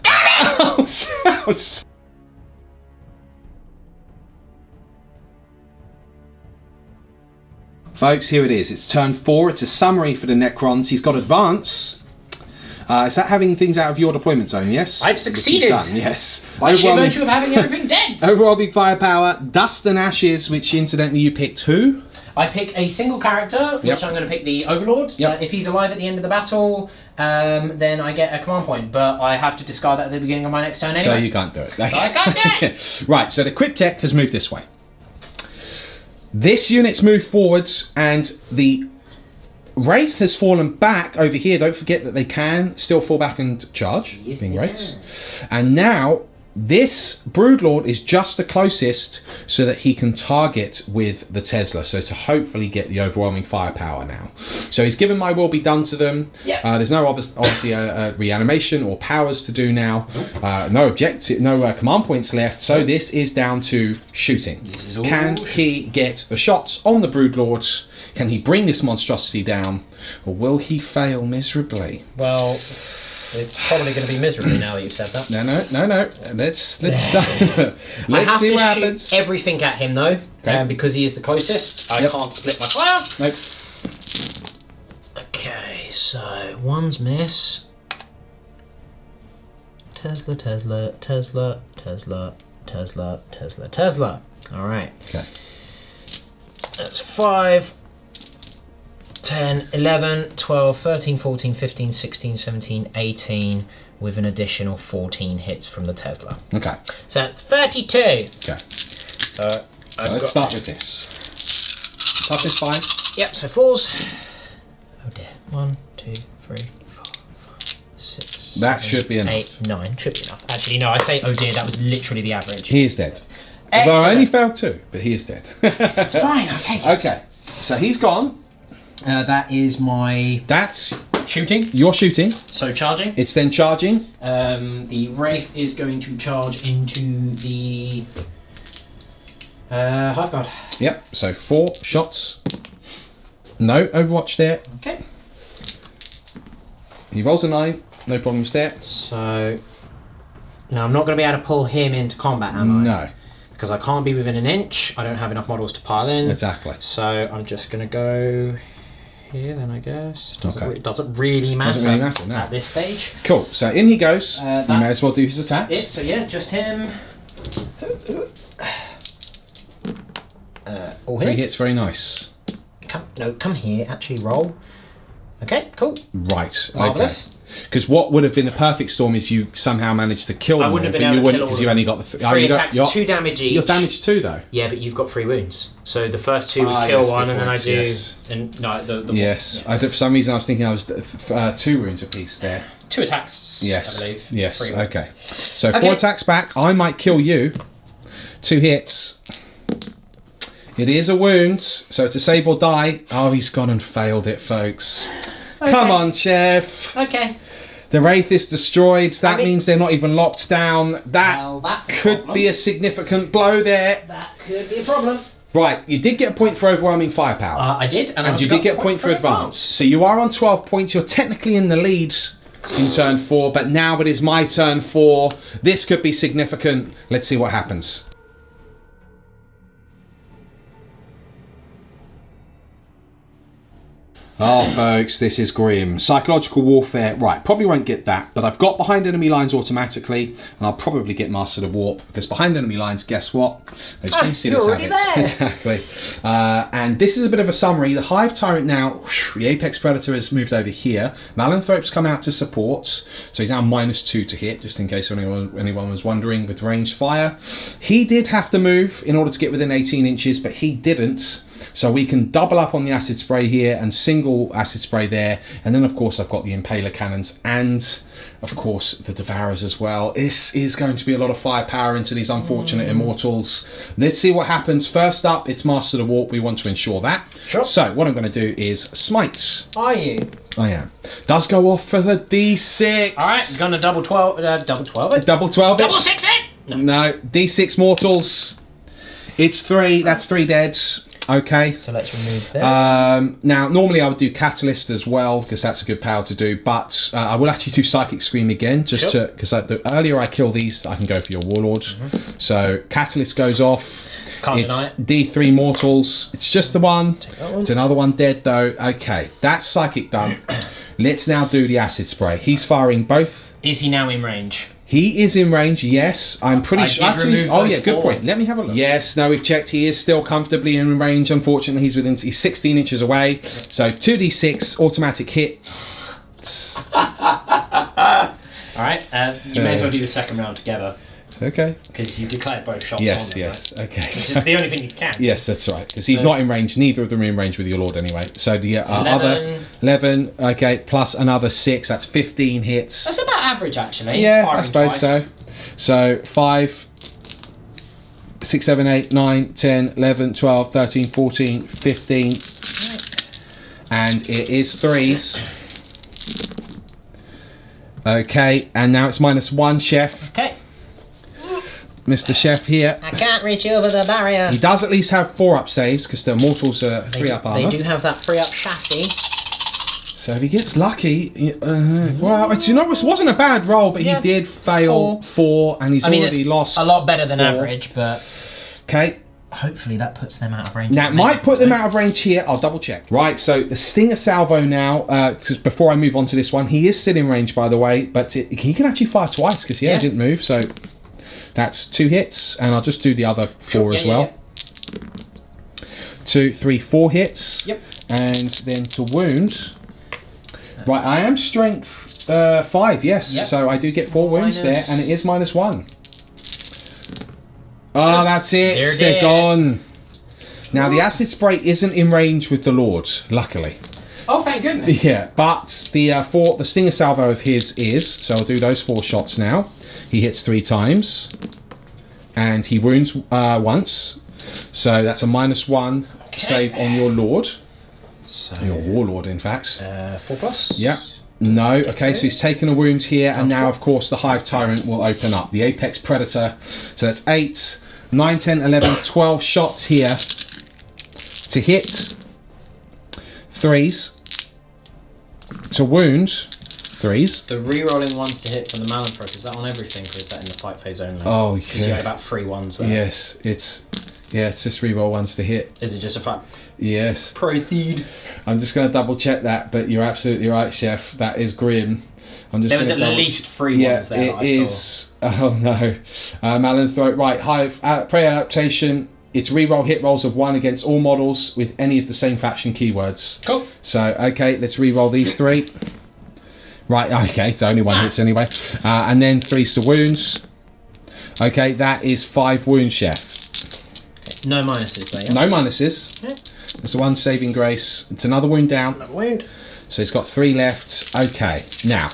Damn it! Folks, here it is. It's turn 4. It's a summary for the Necrons. He's got advance. Is that having things out of your deployment zone? Yes? I've succeeded. Done, yes. By sheer virtue of having everything dead. Overall big firepower. Dust and Ashes, which incidentally you picked who? I pick a single character, which I'm going to pick the Overlord. Yep. If he's alive at the end of the battle, then I get a command point. But I have to discard that at the beginning of my next turn anyway. So you can't do it. So I can't do it. Right, so the Cryptek has moved this way. This unit's moved forwards, and the Wraith has fallen back over here. Don't forget that they can still fall back and charge, yes, being Wraiths. And now this Broodlord is just the closest so that he can target with the Tesla, so to hopefully get the overwhelming firepower now. So he's given my will be done to them. Yep. There's no obviously a reanimation or powers to do now. No objective, no command points left. So this is down to shooting. Can he get the shots on the Broodlords? Can he bring this monstrosity down, or will he fail miserably? Well, it's probably going to be miserably now that you've said that. No. Let's start. Let's see what happens. Everything at him though, Okay. because he is the closest. I can't split my fire. Nope. Okay, so 1's miss. Tesla. All right. Okay. That's 5. 10, 11, 12, 13, 14, 15, 16, 17, 18 with an additional 14 hits from the Tesla. Okay. So that's 32. Okay. So let's start with this. Toughness 5. Yep, so 4s. Oh dear. 1, 2, 3, 4, 5, 6. That 7, should be enough. 8, 9. Should be enough. Actually, no, I say oh dear, that was literally the average. He is dead. Excellent. Well, I only failed 2, but he is dead. That's fine, I'll take it. Okay. So he's gone. That is my That's shooting. your shooting. So charging. It's then charging. The Wraith is going to charge into the Hive Guard. Yep. So 4 shots. No Overwatch there. Okay. He rolls a 9, no problems there. So now I'm not going to be able to pull him into combat, am I? No. Because I can't be within an inch. I don't have enough models to pile in. Exactly. So I'm just going to go here then, I guess. Okay. It doesn't really matter, no. at this stage. Cool. So in he goes. You may as well do his attack. So yeah, just him. All 3 hit. hits, very nice. Come here. Actually, roll. Okay, cool. Right. Marvelous. Okay. Because what would have been a perfect storm is you somehow managed to kill them. I wouldn't have been but able you to wouldn't kill all because of you've them. only got the 3 attacks, 2 damage each. You're damaged 2 though. Yeah, but you've got 3 wounds. So the first 2 would kill yes, one, good and then point, I do. yes. And no, the Yes. yeah. For some reason I was thinking I was 2 wounds apiece there. 2 attacks. Yes. I believe. Yes. 3 wounds. Okay. So 4 attacks back. I might kill you. 2 hits. It is a wound, so it's a save or die. Oh, he's gone and failed it, folks. Okay. Come on, Chef. Okay. The Wraith is destroyed. That means they're not even locked down. That could be a significant blow there. That could be a problem. Right, you did get a point for overwhelming firepower. I did, and you did get a point for advance. So you are on 12 points. You're technically in the lead in turn 4, but now it is my turn 4. This could be significant. Let's see what happens. Oh, folks, this is grim. Psychological warfare. Right, probably won't get that, but I've got behind enemy lines automatically, and I'll probably get Master the Warp, because behind enemy lines, guess what? You're already there. Exactly. And this is a bit of a summary. The Hive Tyrant now, the Apex Predator has moved over here. Malanthrope's come out to support, so he's now -2 to hit, just in case anyone was wondering, with ranged fire. He did have to move in order to get within 18 inches, but he didn't. So we can double up on the acid spray here and single acid spray there. And then, of course, I've got the Impaler cannons and, of course, the Devourers as well. This is going to be a lot of firepower into these unfortunate immortals. Let's see what happens. First up, it's Master the Warp. We want to ensure that. Sure. So what I'm going to do is Smite. Are you? I am. Does go off for the D6. All right, gonna double 12 it. Double 12 Double 6 it? No, D6 mortals. It's 3. That's 3 deads. Okay. So let's remove that. Now, normally I would do Catalyst as well, because that's a good power to do, but I will actually do Psychic Scream again, just to, because the earlier I kill these, I can go for your Warlord. So Catalyst goes off. Can't deny it. D3 mortals. It's just the one. It's another one dead though. Okay, that's Psychic done. Let's now do the Acid Spray. He's firing both. Is he now in range? He is in range, yes. I'm pretty sure. Actually, oh yeah, good point. Let me have a look. Yes, no, we've checked. He is still comfortably in range. Unfortunately, he's 16 inches away. So 2d6 automatic hit. All right, you may as well do the second round together. Okay. Because you declared both shots. Yes, on them, yes. right? Okay. Which is the only thing you can. Yes, that's right. Because he's not in range. Neither of them are in range with your Lord anyway. So the other 11. Okay, plus another 6. That's 15 hits. That's about average, actually. Yeah, I suppose so. So 5, 6, 7, 8, 9, 10, 11, 12, 13, 14, 15. And it is 3s. Okay, and now it's -1, Chef. Okay. Mr. Chef here. I can't reach over the barrier. He does at least have 4-up saves, because the mortals are 3-up armor. They do have that 3-up chassis. So if he gets lucky, well, you know, it wasn't a bad roll, but he did fail 4, and he's already lost. A lot better than 4. average, but okay. Hopefully that puts them out of range. Now, it might put them out of range here. I'll double check. Right, so the Stinger Salvo now, because before I move on to this one, he is still in range, by the way, but he can actually fire twice, because he didn't move, so that's 2 hits, and I'll just do the other 4 as well. 2, 3, 4 hits. Yep. And then to wound. Right, I am strength 5, yes. Yep. So I do get 4 wounds there, and it is -1. Oh, that's it. They're gone. Now, the acid spray isn't in range with the Lord, luckily. Oh, thank goodness. Yeah, but the Stinger Salvo of his is, so I'll do those 4 shots now. He hits 3 times, and he wounds once. So that's a -1 save on your Lord. So, your Warlord, in fact. 4+? Yeah. No. Okay, so he's taken a wound here, and now, of course, the Hive Tyrant will open up. The Apex Predator. So that's 8, 9, 10, 11, 12 shots here to hit. 3s to wound. 3s. The re-rolling ones to hit from the Malanthrope, is that on everything, or is that in the fight phase only? Oh, Because you had about 3 ones there. Yes, it's just re-roll 1s to hit. Is it just a fact? Yes. Proceed. I'm just going to double check that, but you're absolutely right, Chef. That is grim. There was at least 3 ones there that I saw. Oh no. Malanthrope. Right, Hive. Prey adaptation. It's re-roll hit rolls of 1 against all models with any of the same faction keywords. Cool. So, okay, let's re-roll these 3. Right, okay, so only 1 hits anyway. And then 3s to wounds. Okay, that is 5 wounds, Chef. No minuses there. Yeah? No minuses. Yeah. It's a 1 saving grace. It's another wound down. Another wound. So it's got 3 left. Okay, now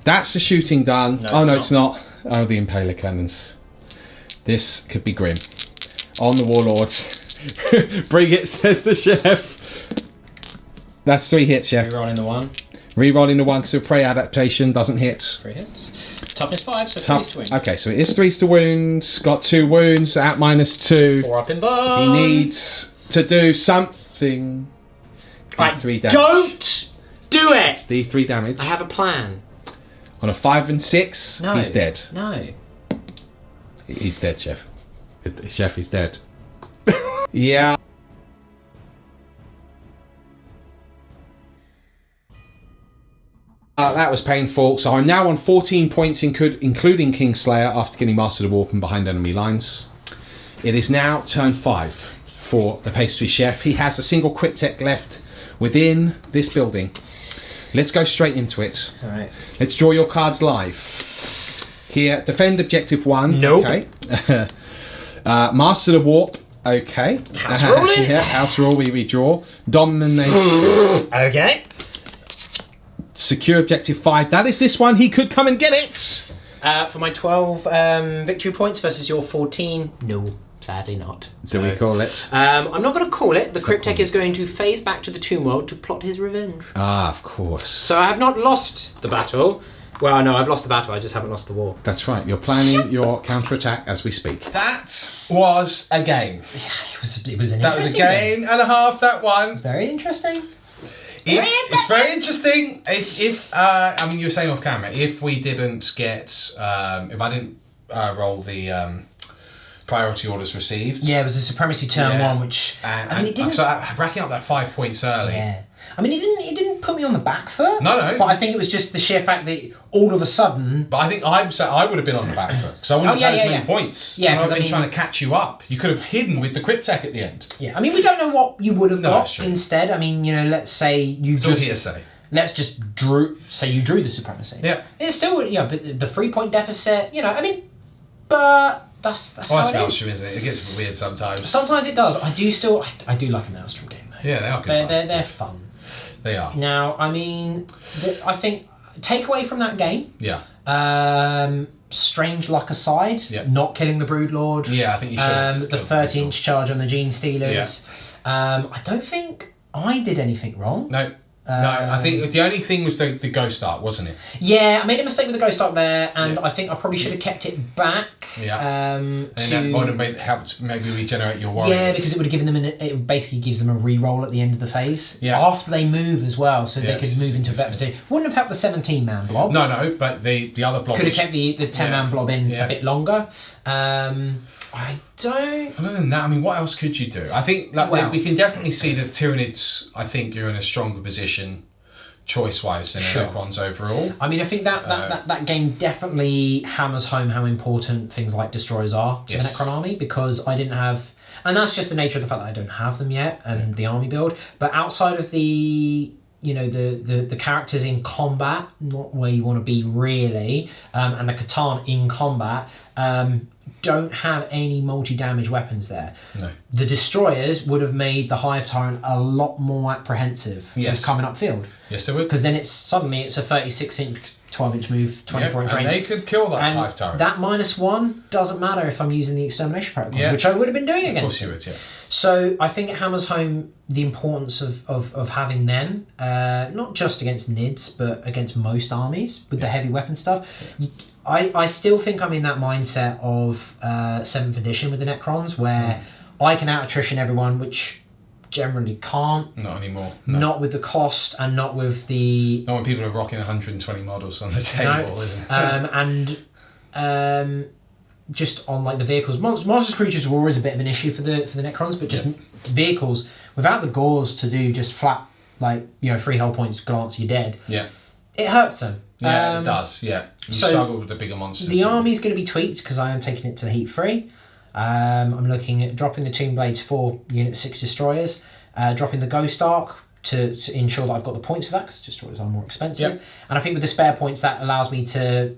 that's the shooting done. No, it's not. Oh, the impaler cannons. This could be grim. On the warlords. Bring it, says the Chef. That's 3 hits, Chef. Rerolling the 1. Rerolling the 1 because of prey adaptation doesn't hit. 3 hits. Toughness 5, so 3s to wound. Okay, so it is 3s to wounds. Got 2 wounds at -2. 4 up in bone. He needs to do something. D3 damage. Don't do it! D3 damage. I have a plan. On a 5 and 6, No. he's dead. No. He's dead, Chef. Chef, he's dead. Yeah. That was painful. So I'm now on 14 points, including Kingslayer, after getting Master of the Warp and behind enemy lines. It is now turn 5 for the pastry chef. He has a single cryptek left within this building. Let's go straight into it. All right. Let's draw your cards live. Here, defend objective 1. Nope. Okay. Master the Warp. Okay. House ruling. Yeah, house rule. We redraw. Domination. Okay. Secure objective 5. That is this one. He could come and get it. For my 12 victory points versus your 14, no, sadly not. So we call it. I'm not going to call it. The Cryptek is going to phase back to the Tomb World to plot his revenge. Ah, of course. So I have not lost the battle. Well, no, I've lost the battle. I just haven't lost the war. That's right. You're planning your counterattack as we speak. That was a game. It was an That was a game and a half. That one. Very interesting. It's very interesting. If I mean, you were saying off camera, if we didn't get, if I didn't roll the priority orders received. Yeah, it was a supremacy turn 1, which I mean, it didn't. So racking up that 5 points early. Yeah, I mean, it didn't put me on the back foot. No. But I think it was just the sheer fact that all of a sudden. But I think I would have been on the back foot because I wouldn't have had as many points. Yeah, because I've been trying to catch you up. You could have hidden with the cryptek at the end. Yeah, I mean, we don't know what you would have got instead. I mean, you know, let's say you it's just. Hearsay. Let's just you drew the supremacy. Yeah. It's still, but the 3-point deficit, you know, I mean, but that's how it is. Maelstrom, isn't it? It gets a bit weird sometimes. Sometimes it does. I do like a Maelstrom game though. Yeah, they are good fun. They're fun. They are. Now, I mean, I think takeaway from that game. Yeah. Strange luck aside, not killing the Broodlord. Yeah, I think you should have. The 30-inch charge on the Gene Stealers. Yeah. I don't think I did anything wrong. No. No, I think the only thing was the ghost art, wasn't it? Yeah, I made a mistake with the ghost art there, and I think I probably should have kept it back. Yeah. And that might have helped maybe regenerate your warriors. Yeah, because it would have given them it basically gives them a re-roll at the end of the phase. Yeah. After they move as well, so they could move into a better position. Wouldn't have helped the 17-man blob. No, but the other blob could have kept the 10-man blob in a bit longer. I don't. Other than that, I mean, what else could you do? I think we can definitely see that Tyranids. I think you're in a stronger position, choice-wise, than Necrons overall. I mean, I think that game definitely hammers home how important things like destroyers are to the Necron army, because I didn't have, and that's just the nature of the fact that I don't have them yet, and the army build. But outside of the the characters in combat, not where you want to be really, and the Catan in combat. Don't have any multi-damage weapons there. No. The destroyers would have made the Hive Tyrant a lot more apprehensive with coming upfield. Yes, they would. Because then it's a 36-inch, 12-inch move, 24-inch range. And they could kill that Hive Tyrant. That -1 doesn't matter if I'm using the extermination protocols, which I would have been doing against. Of course you would, yeah. So I think it hammers home the importance of having them, not just against Nids, but against most armies with the heavy weapon stuff. Yeah. I still think I'm in that mindset of 7th edition with the Necrons, where I can out-attrition everyone, which generally can't. Not anymore. No. Not with the cost and not with the... Not when people are rocking 120 models on the table, isn't it? Just on like the vehicles, monsters creatures were always a bit of an issue for the Necrons, but just vehicles without the gauze to do just flat, like, you know, 3 hull points, glance, you're dead. Yeah. It hurts them. Yeah, it does. Yeah. You struggle with the bigger monsters. The army's going to be tweaked because I am taking it to the heat free. I'm looking at dropping the Tomb Blades 4 unit 6 destroyers, dropping the Ghost Arc to ensure that I've got the points for that because destroyers are more expensive. Yep. And I think with the spare points that allows me to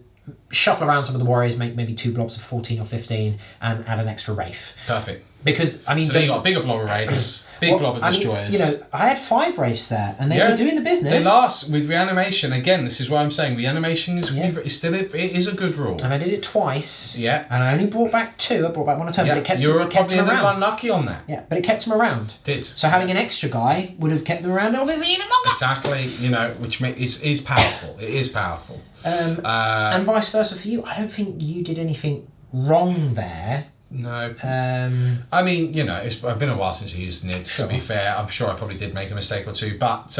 shuffle around some of the warriors, make maybe 2 blobs of 14 or 15 and add an extra Wraith. Perfect. Because, I mean... So then you got a bigger blob of Wraiths, blob of destroyers. You know, I had 5 Wraiths there and they were doing the business. They last, with reanimation, again, this is what I'm saying, reanimation is still it is a good rule. And I did it twice. Yeah. And I only brought back 2. I brought back 1 or 2, but it kept you were kept probably them a little around. unlucky on that. Yeah, but it kept them around. Did. So having an extra guy would have kept them around obviously even longer. Exactly, you know, which is powerful. It is powerful. And vice versa for you. I don't think you did anything wrong there. No. I mean, you know, it's been a while since I used Nids, Sure. to be fair. I'm sure I probably did make a mistake or two, but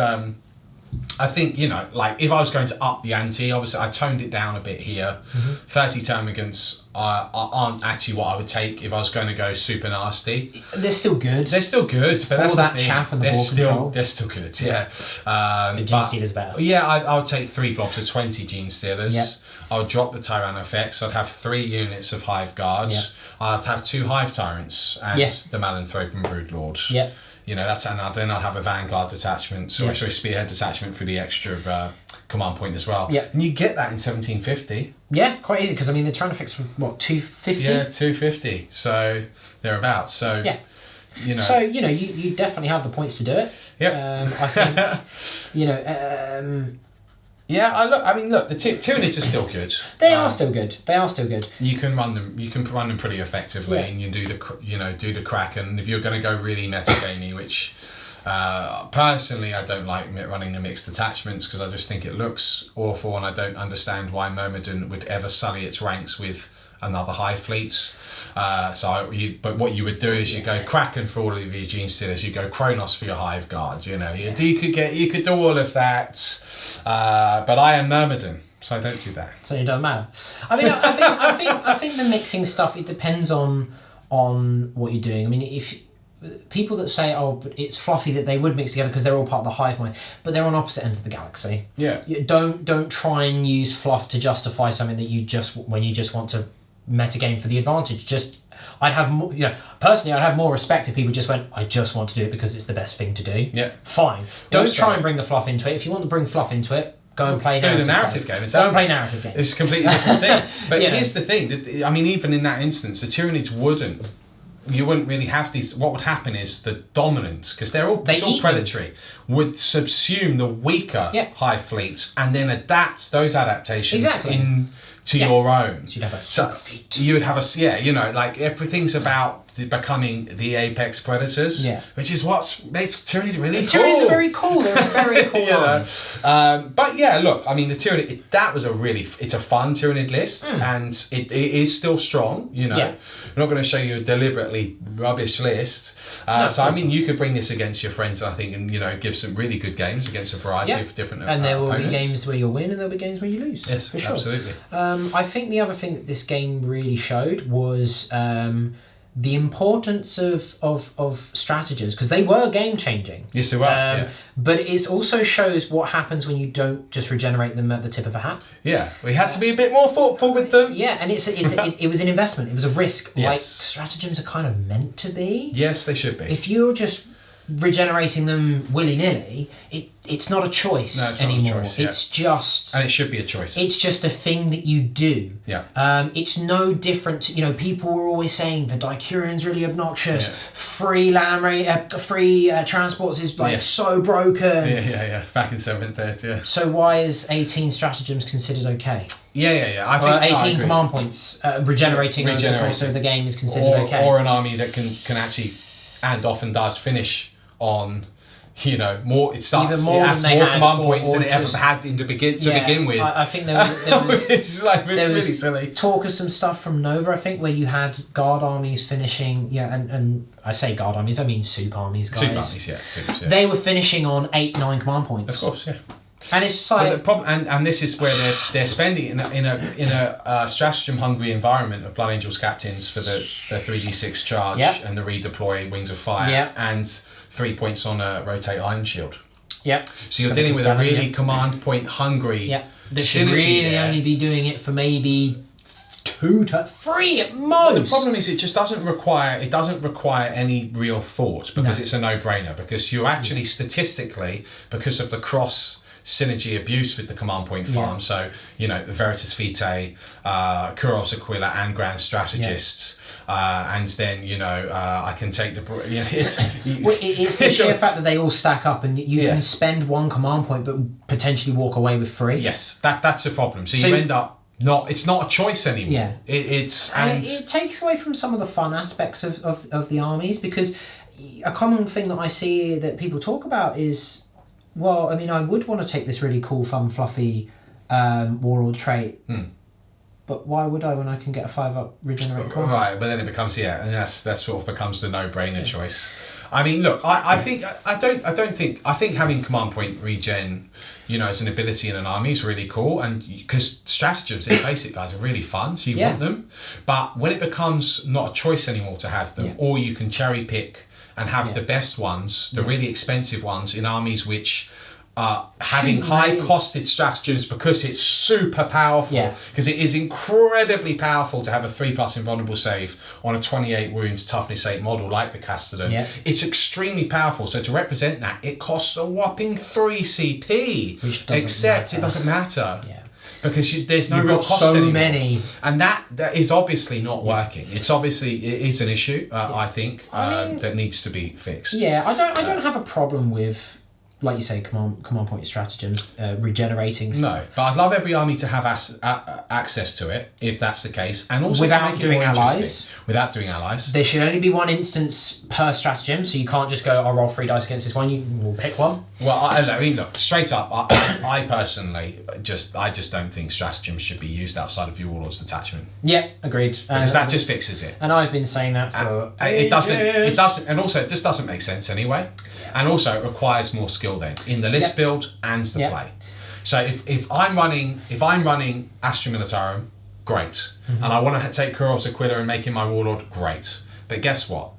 I think, you know, like if I was going to up the ante, obviously I toned it down a bit here. 30 termagants aren't actually what I would take if I was going to go super nasty. They're still good. They're still good, but For that's that the thing. chaff and the they're ball still, control. They're still good, yeah. The Gene Stealer's better. Yeah, I would take 3 blobs of 20 Gene Stealers. Yep. I would drop the Tyranno effects. I'd have 3 units of Hive Guards. Yep. I'd have 2 Hive Tyrants and the Malanthrope and Brood Lords. Yep. You know, then I'd have a Vanguard detachment, so actually a Spearhead detachment for the extra command point as well. Yep. And you get that in 1750. Yeah, quite easy, because I mean the Tyranno effects were what, 250? Yeah, 250. So thereabouts. So you know. So, you know, you definitely have the points to do it. Yep. I think, you know, yeah, look, the Tyranids are still good. They are still good. They are still good. You can run them. You can run them pretty effectively, and you do the Kraken. If you're going to go really metagamey, which personally I don't like running the mixed attachments because I just think it looks awful, and I don't understand why Myrmidon would ever sully its ranks with another Hive Fleet. But what you would do is you go Kraken for all of your Gene Stealers, you go Kronos for your Hive Guards. You know, you could do all of that, but I am Myrmidon, so I don't do that. So it doesn't matter. I mean, I think the mixing stuff, it depends on what you're doing. I mean, if people that say, oh, but it's fluffy, that they would mix together because they're all part of the hive mind, but they're on opposite ends of the galaxy. Yeah. You don't try and use fluff to justify something that you just want to metagame for the advantage. I'd have more, personally, I'd have more respect if people just went, I just want to do it because it's the best thing to do. Yeah. Fine. Don't try and bring the fluff into it. If you want to bring fluff into it, go and play narrative. Do the narrative game. Go and play narrative game. It's a completely different thing. But here's the thing. I mean, even in that instance, the Tyranids you wouldn't really have these. What would happen is the dominant, because it's all predatory, would subsume the weaker Hive Fleets and then adapt those adaptations into your own. So you'd have a super fleet. You would have like everything's about becoming the apex predators, which is what makes Tyranid really cool. Tyranids are very cool. They're a very cool but yeah, look, I mean, the Tyranid, it's a fun Tyranid list, and it is still strong, We're not going to show you a deliberately rubbish list. So, I mean, you could bring this against your friends, I think, and, give some really good games against a variety of different and there will opponents. be games where you'll win and there'll be games where you lose. Yes, for sure. Absolutely. I think the other thing that this game really showed was the importance of stratagems, because they were game changing. Yes, they were. But it also shows what happens when you don't just regenerate them at the tip of a hat. Yeah, we had to be a bit more thoughtful with them. Yeah, and it was an investment. It was a risk. Yes. Like stratagems are kind of meant to be. Yes, they should be. If you're just regenerating them willy-nilly, it's not a choice anymore. Not a choice, It's just... And it should be a choice. It's just a thing that you do. Yeah. It's no different to, people were always saying the Dicurian's really obnoxious. Yeah. Free transports is so broken. Yeah. Back in 7th Ed, yeah. So why is 18 stratagems considered okay? Yeah. I think 18 command points regenerating over the course of the game is considered okay. Or an army that can actually, and often does, finish on you know, more. It starts. Even more it has than they more had, command or- points or than it ever just- had to begin with. I think there was it's like, it's there really was silly. talk of some stuff from Nova, I think, where you had guard armies finishing, and I say guard armies, I mean soup armies, guys. Super armies, yeah, soups, yeah. They were finishing on 8-9 command points. Of course, yeah. And it's just But like, the problem, and this is where they're spending in a stratagem hungry environment of Blood Angels captains for the 3d6 charge Yep. and the redeploy Wings of Fire Yep. and 3 points on a rotate Iron Shield. yep. So you're For dealing the with a Castellan, really yeah. command point hungry Yep. They should synergy really there. only be doing it for maybe 2 to 3 at most. Well, the problem is it just doesn't require any real thought because it's a no-brainer, because you're actually statistically, because of the cross synergy abuse with the command point farm, so you know the Veritas Vitae, Kuros Aquila and Grand Strategists, and then you know I can take the it's the sheer fact that they all stack up and you can spend 1 command point but potentially walk away with 3. Yes, that's a problem. So you end up it's not a choice anymore. Yeah. It takes away from some of the fun aspects of the armies, because a common thing that I see that people talk about is, well, I mean, I would want to take this really cool, fun, fluffy warlord trait, but why would I when I can get a 5-up regenerate core? Right, but then it becomes and that sort of becomes the no-brainer choice. I mean, look, I think having command point regen, you know, as an ability in an army is really cool, and because stratagems in basic guys are really fun, so you want them. But when it becomes not a choice anymore to have them, or you can cherry pick and have the best ones, the really expensive ones in armies which are having high-costed stratagems because it's super powerful. Because it is incredibly powerful to have a 3+ invulnerable save on a 28 wounds toughness 8 model like the Castellan. It's extremely powerful. So to represent that, it costs a whopping 3 CP. Which doesn't except matter. It doesn't matter. Because there's no You've real got cost so anymore. many. And that is obviously not working. It is an issue, I think, that needs to be fixed. Yeah, I don't have a problem with, like you say, command point stratagems, regenerating. No, but I'd love every army to have access to it, if that's the case, and also Without to make doing it more allies. interesting. Without doing allies. There should only be 1 instance per stratagem, so you can't just go, I'll roll 3 dice against this one, you will pick one. Well, I mean, look, straight up, I personally just don't think stratagems should be used outside of your Warlord's detachment. Yeah, agreed. Because that just fixes it. And I've been saying that for it doesn't, and also it just doesn't make sense anyway. And also it requires more skill then in the list build and the play. So if I'm running Astra Militarum, great, and I want to take Kuros Aquila and make him my Warlord, great. But guess what?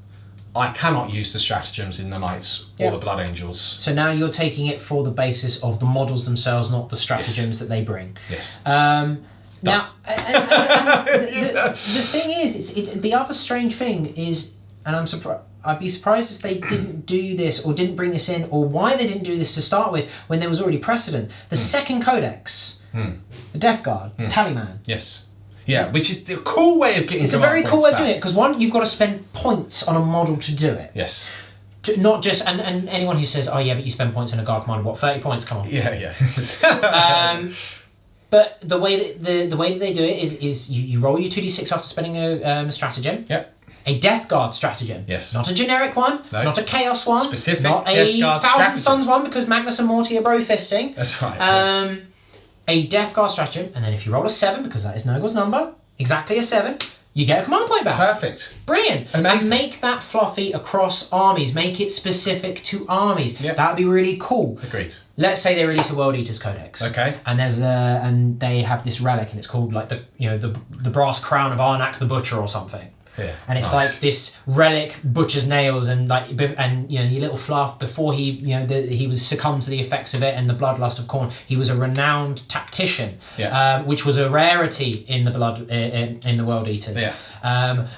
I cannot use the stratagems in the Knights or the Blood Angels. So now you're taking it for the basis of the models themselves, not the stratagems that they bring. Yes. Now, the thing is, the other strange thing is, and I'm surprised. I'd be surprised if they didn't do this or didn't bring this in, or why they didn't do this to start with when there was already precedent. The second codex, the Death Guard, the Tallyman. Yes. Yeah, which is the cool way of getting. It's a very cool way of doing it, because one, you've got to spend points on a model to do it. Yes. Not just and anyone who says, oh yeah, but you spend points on a guard commander, what, 30 points? Come on. Yeah. But the way that they do it is you roll your 2d6 after spending a stratagem. Yep. A Death Guard stratagem. Yes. Not a generic one. No. Not a Chaos one. Specific Not Death a Guard Thousand stratagem. Suns one, because Magnus and Morty are bro fisting. That's right. A Death Guard stratagem, and then if you roll a 7, because that is Nurgle's number, exactly a 7, you get a command point back. Perfect. Brilliant. Amazing. And make that fluffy across armies. Make it specific to armies. Yep. That would be really cool. Agreed. Let's say they release a World Eaters Codex. Okay. And and they have this relic, and it's called like the brass crown of Arnak the Butcher or something. Yeah. And it's nice. like this relic, butcher's nails, and your little fluff before he he was succumbed to the effects of it and the bloodlust of Khorne. He was a renowned tactician, which was a rarity in the World Eaters. Yeah.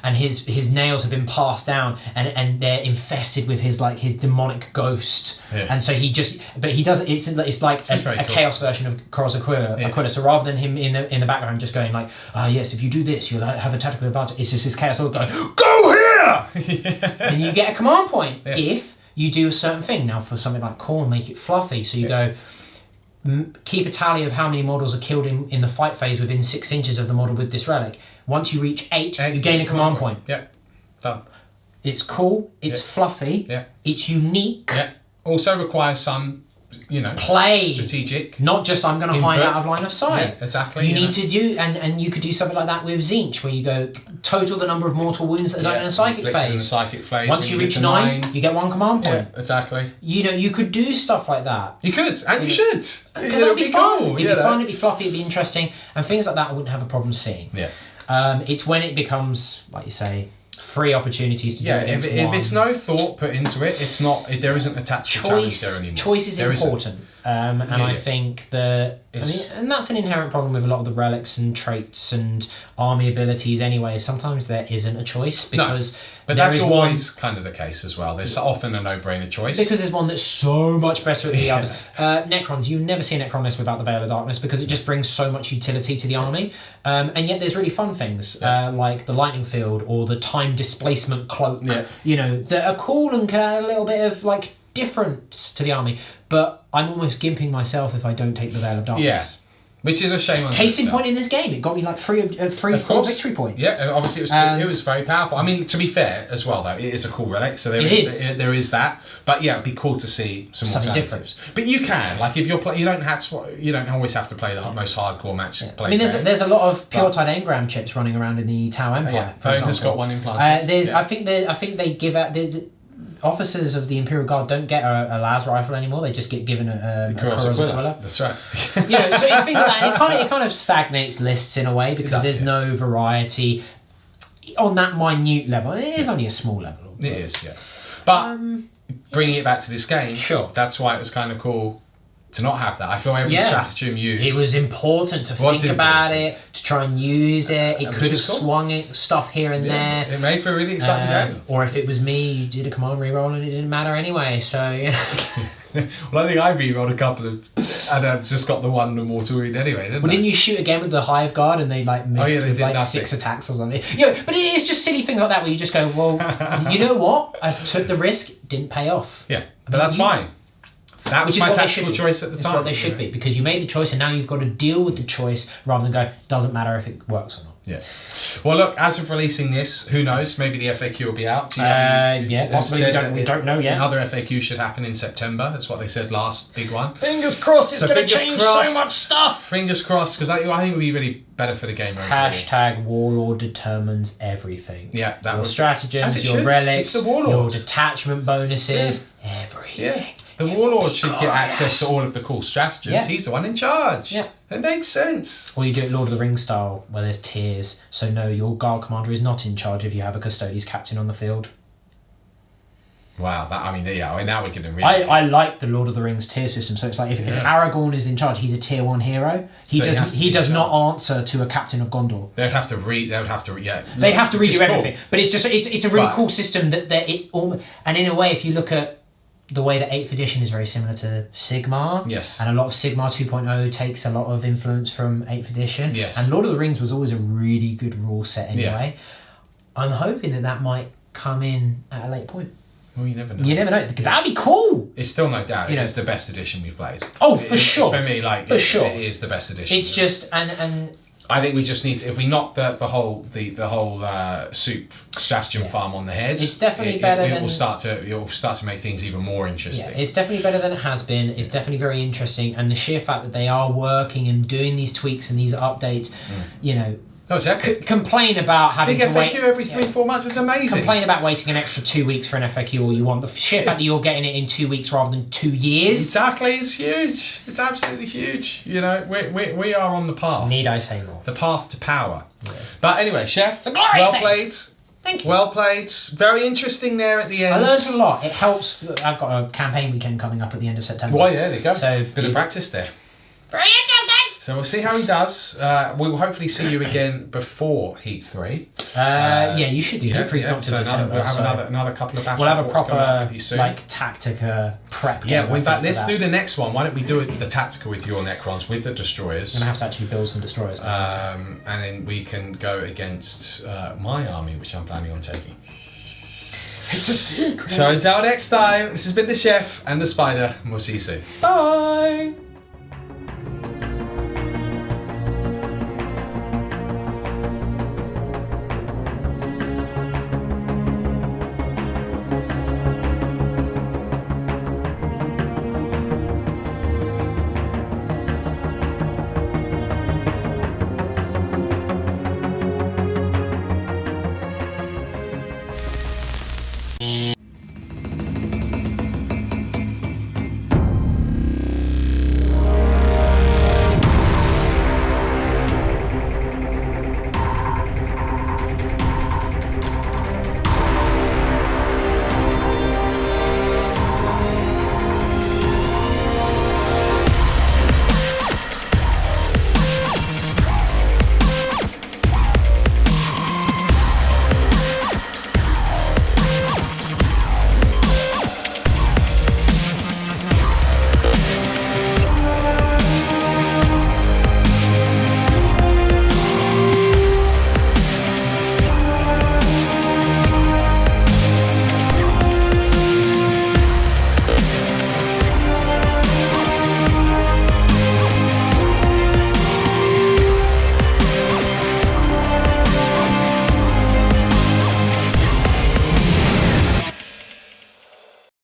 And his nails have been passed down, and they're infested with his demonic ghost. Yeah. And so he does it's like a cool. chaos version of Kuros Aquila. So rather than him in the background just going like, yes, if you do this, you'll have a tactical advantage. It's just his chaos lord going, go here, and you get a command point if you do a certain thing. Now for something like Khorne, make it fluffy. So you go. Keep a tally of how many models are killed in the fight phase within 6 inches of the model with this relic. Once you reach 8, you gain a command point. Yep. Done. It's cool. It's fluffy. Yeah. It's unique. Yeah. also requires some, play, strategic. Not just I'm going to hide out of line of sight. Yeah, exactly. You need to do, and you could do something like that with Tzeentch, where you go total the number of mortal wounds that are done in a psychic phase. Once you reach 9, you get 1 command point. Yeah, exactly. You could do stuff like that. You could, and you should. Because that would be fun. Cool, it'd be fun, it'd be fluffy, it'd be interesting, and things like that I wouldn't have a problem seeing. Yeah. It's when it becomes, like you say, free opportunities to do against if it's no thought put into it, it's not. There isn't a tactical challenge there anymore. Choice is important, I think that, and that's an inherent problem with a lot of the relics and traits and army abilities. Anyway, sometimes there isn't a choice because. But that's always kind of the case as well. There's often a no-brainer choice. Because there's one that's so much better at the others. Necrons, you never see a Necron list without the Veil of Darkness because it just brings so much utility to the army. And yet there's really fun things like the Lightning Field or the Time Displacement Cloak, that are cool and can add a little bit of difference to the army. But I'm almost gimping myself if I don't take the Veil of Darkness. Yeah. Which is a shame on Case in point in this game, it got me three full victory points. Yeah, obviously it was very powerful. I mean, to be fair as well though, it is a cool relic, so there is that. But yeah, it'd be cool to see some more difference. But you can, if you're you don't always have to play the most hardcore match. Yeah. I mean, there's a lot of pure Tide engram chips running around in the Tau Empire. Yeah, Foden's got one implanted. I think they give out the officers of the Imperial Guard don't get a las rifle anymore. They just get given a Aquila. That's right. So it's things like that, and it kind of stagnates lists in a way because there's no variety on that minute level. It is only a small level. It is, yeah. But bringing it back to this game, sure. That's why it was kind of cool to not have that. I feel every stratagem used. It was important to think about it, to try and use it. It could have swung stuff here and there. It made for a really exciting game. Or if it was me, you did a command reroll and it didn't matter anyway. So Well, I think I rerolled a couple of, and I've just got the one mortal wound anyway, didn't I? Didn't you shoot again with the Hive Guard and they missed with 6 attacks or something? But it is just silly things like that where you just go, well, you know what? I took the risk, didn't pay off. Yeah, but that's fine. That was my tactical choice at the time. That's what they should be, because you made the choice and now you've got to deal with the choice rather than go, doesn't matter if it works or not. Yeah. Well, look, as of releasing this, who knows? Maybe the FAQ will be out. Possibly. We don't know yet. Another FAQ should happen in September. That's what they said last big one. Fingers crossed it's going to change so much stuff. Fingers crossed, because I think it would be really better for the game overall. #Warlord determines everything. Yeah, your stratagems, your relics, your detachment bonuses, everything. Yeah. The Warlord should get access to all of the cool stratagems. Yeah. He's the one in charge. Yeah. It makes sense. Or you do it Lord of the Rings style, where there's tiers. So no, your Guard Commander is not in charge if you have a Custodes Captain on the field. Wow, now we're getting really... I like the Lord of the Rings tier system. So it's like if Aragorn is in charge, he's a tier 1 hero. He does not answer to a Captain of Gondor. They have to redo everything. But it's just it's a really cool system and in a way, if you look at the way that 8th edition is very similar to Sigmar. Yes. And a lot of Sigmar 2.0 takes a lot of influence from 8th edition. Yes. And Lord of the Rings was always a really good rule set anyway. Yeah. I'm hoping that might come in at a late point. Well, you never know. That'd be cool. It's still no doubt. It is the best edition we've played. Oh, for sure. For me, it is the best edition. It's just and I think we just need to, if we knock the whole soup stratagem farm on the head, it's definitely better. It will start to make things even more interesting. Yeah, it's definitely better than it has been. It's definitely very interesting, and the sheer fact that they are working and doing these tweaks and these updates, exactly. Complain about having big to FAQ wait every 3-4 months is amazing. Complain about waiting an extra 2 weeks for an FAQ all you want. The sheer fact that you're getting it in 2 weeks rather than 2 years. Exactly, it's huge. It's absolutely huge. We are on the path. Need I say more? The path to power. Yes. But anyway, Chef, well played. Thank you. Well played. Very interesting there at the end. I learned a lot. It helps. I've got a campaign weekend coming up at the end of September. Well, yeah, there you go. So bit of practice there. Very interesting. So we'll see how he does. We will hopefully see you again before Heat 3. You should do. Heat 3's not till December. We'll have another couple of We'll have a proper like Tactica prep. Yeah, in fact, let's do the next one. Why don't we do the Tactica with your Necrons, with the Destroyers. I'm going to have to actually build some Destroyers. And then we can go against my army, which I'm planning on taking. It's a secret. So until next time, this has been the Chef and the Spider, and we'll see you soon. Bye.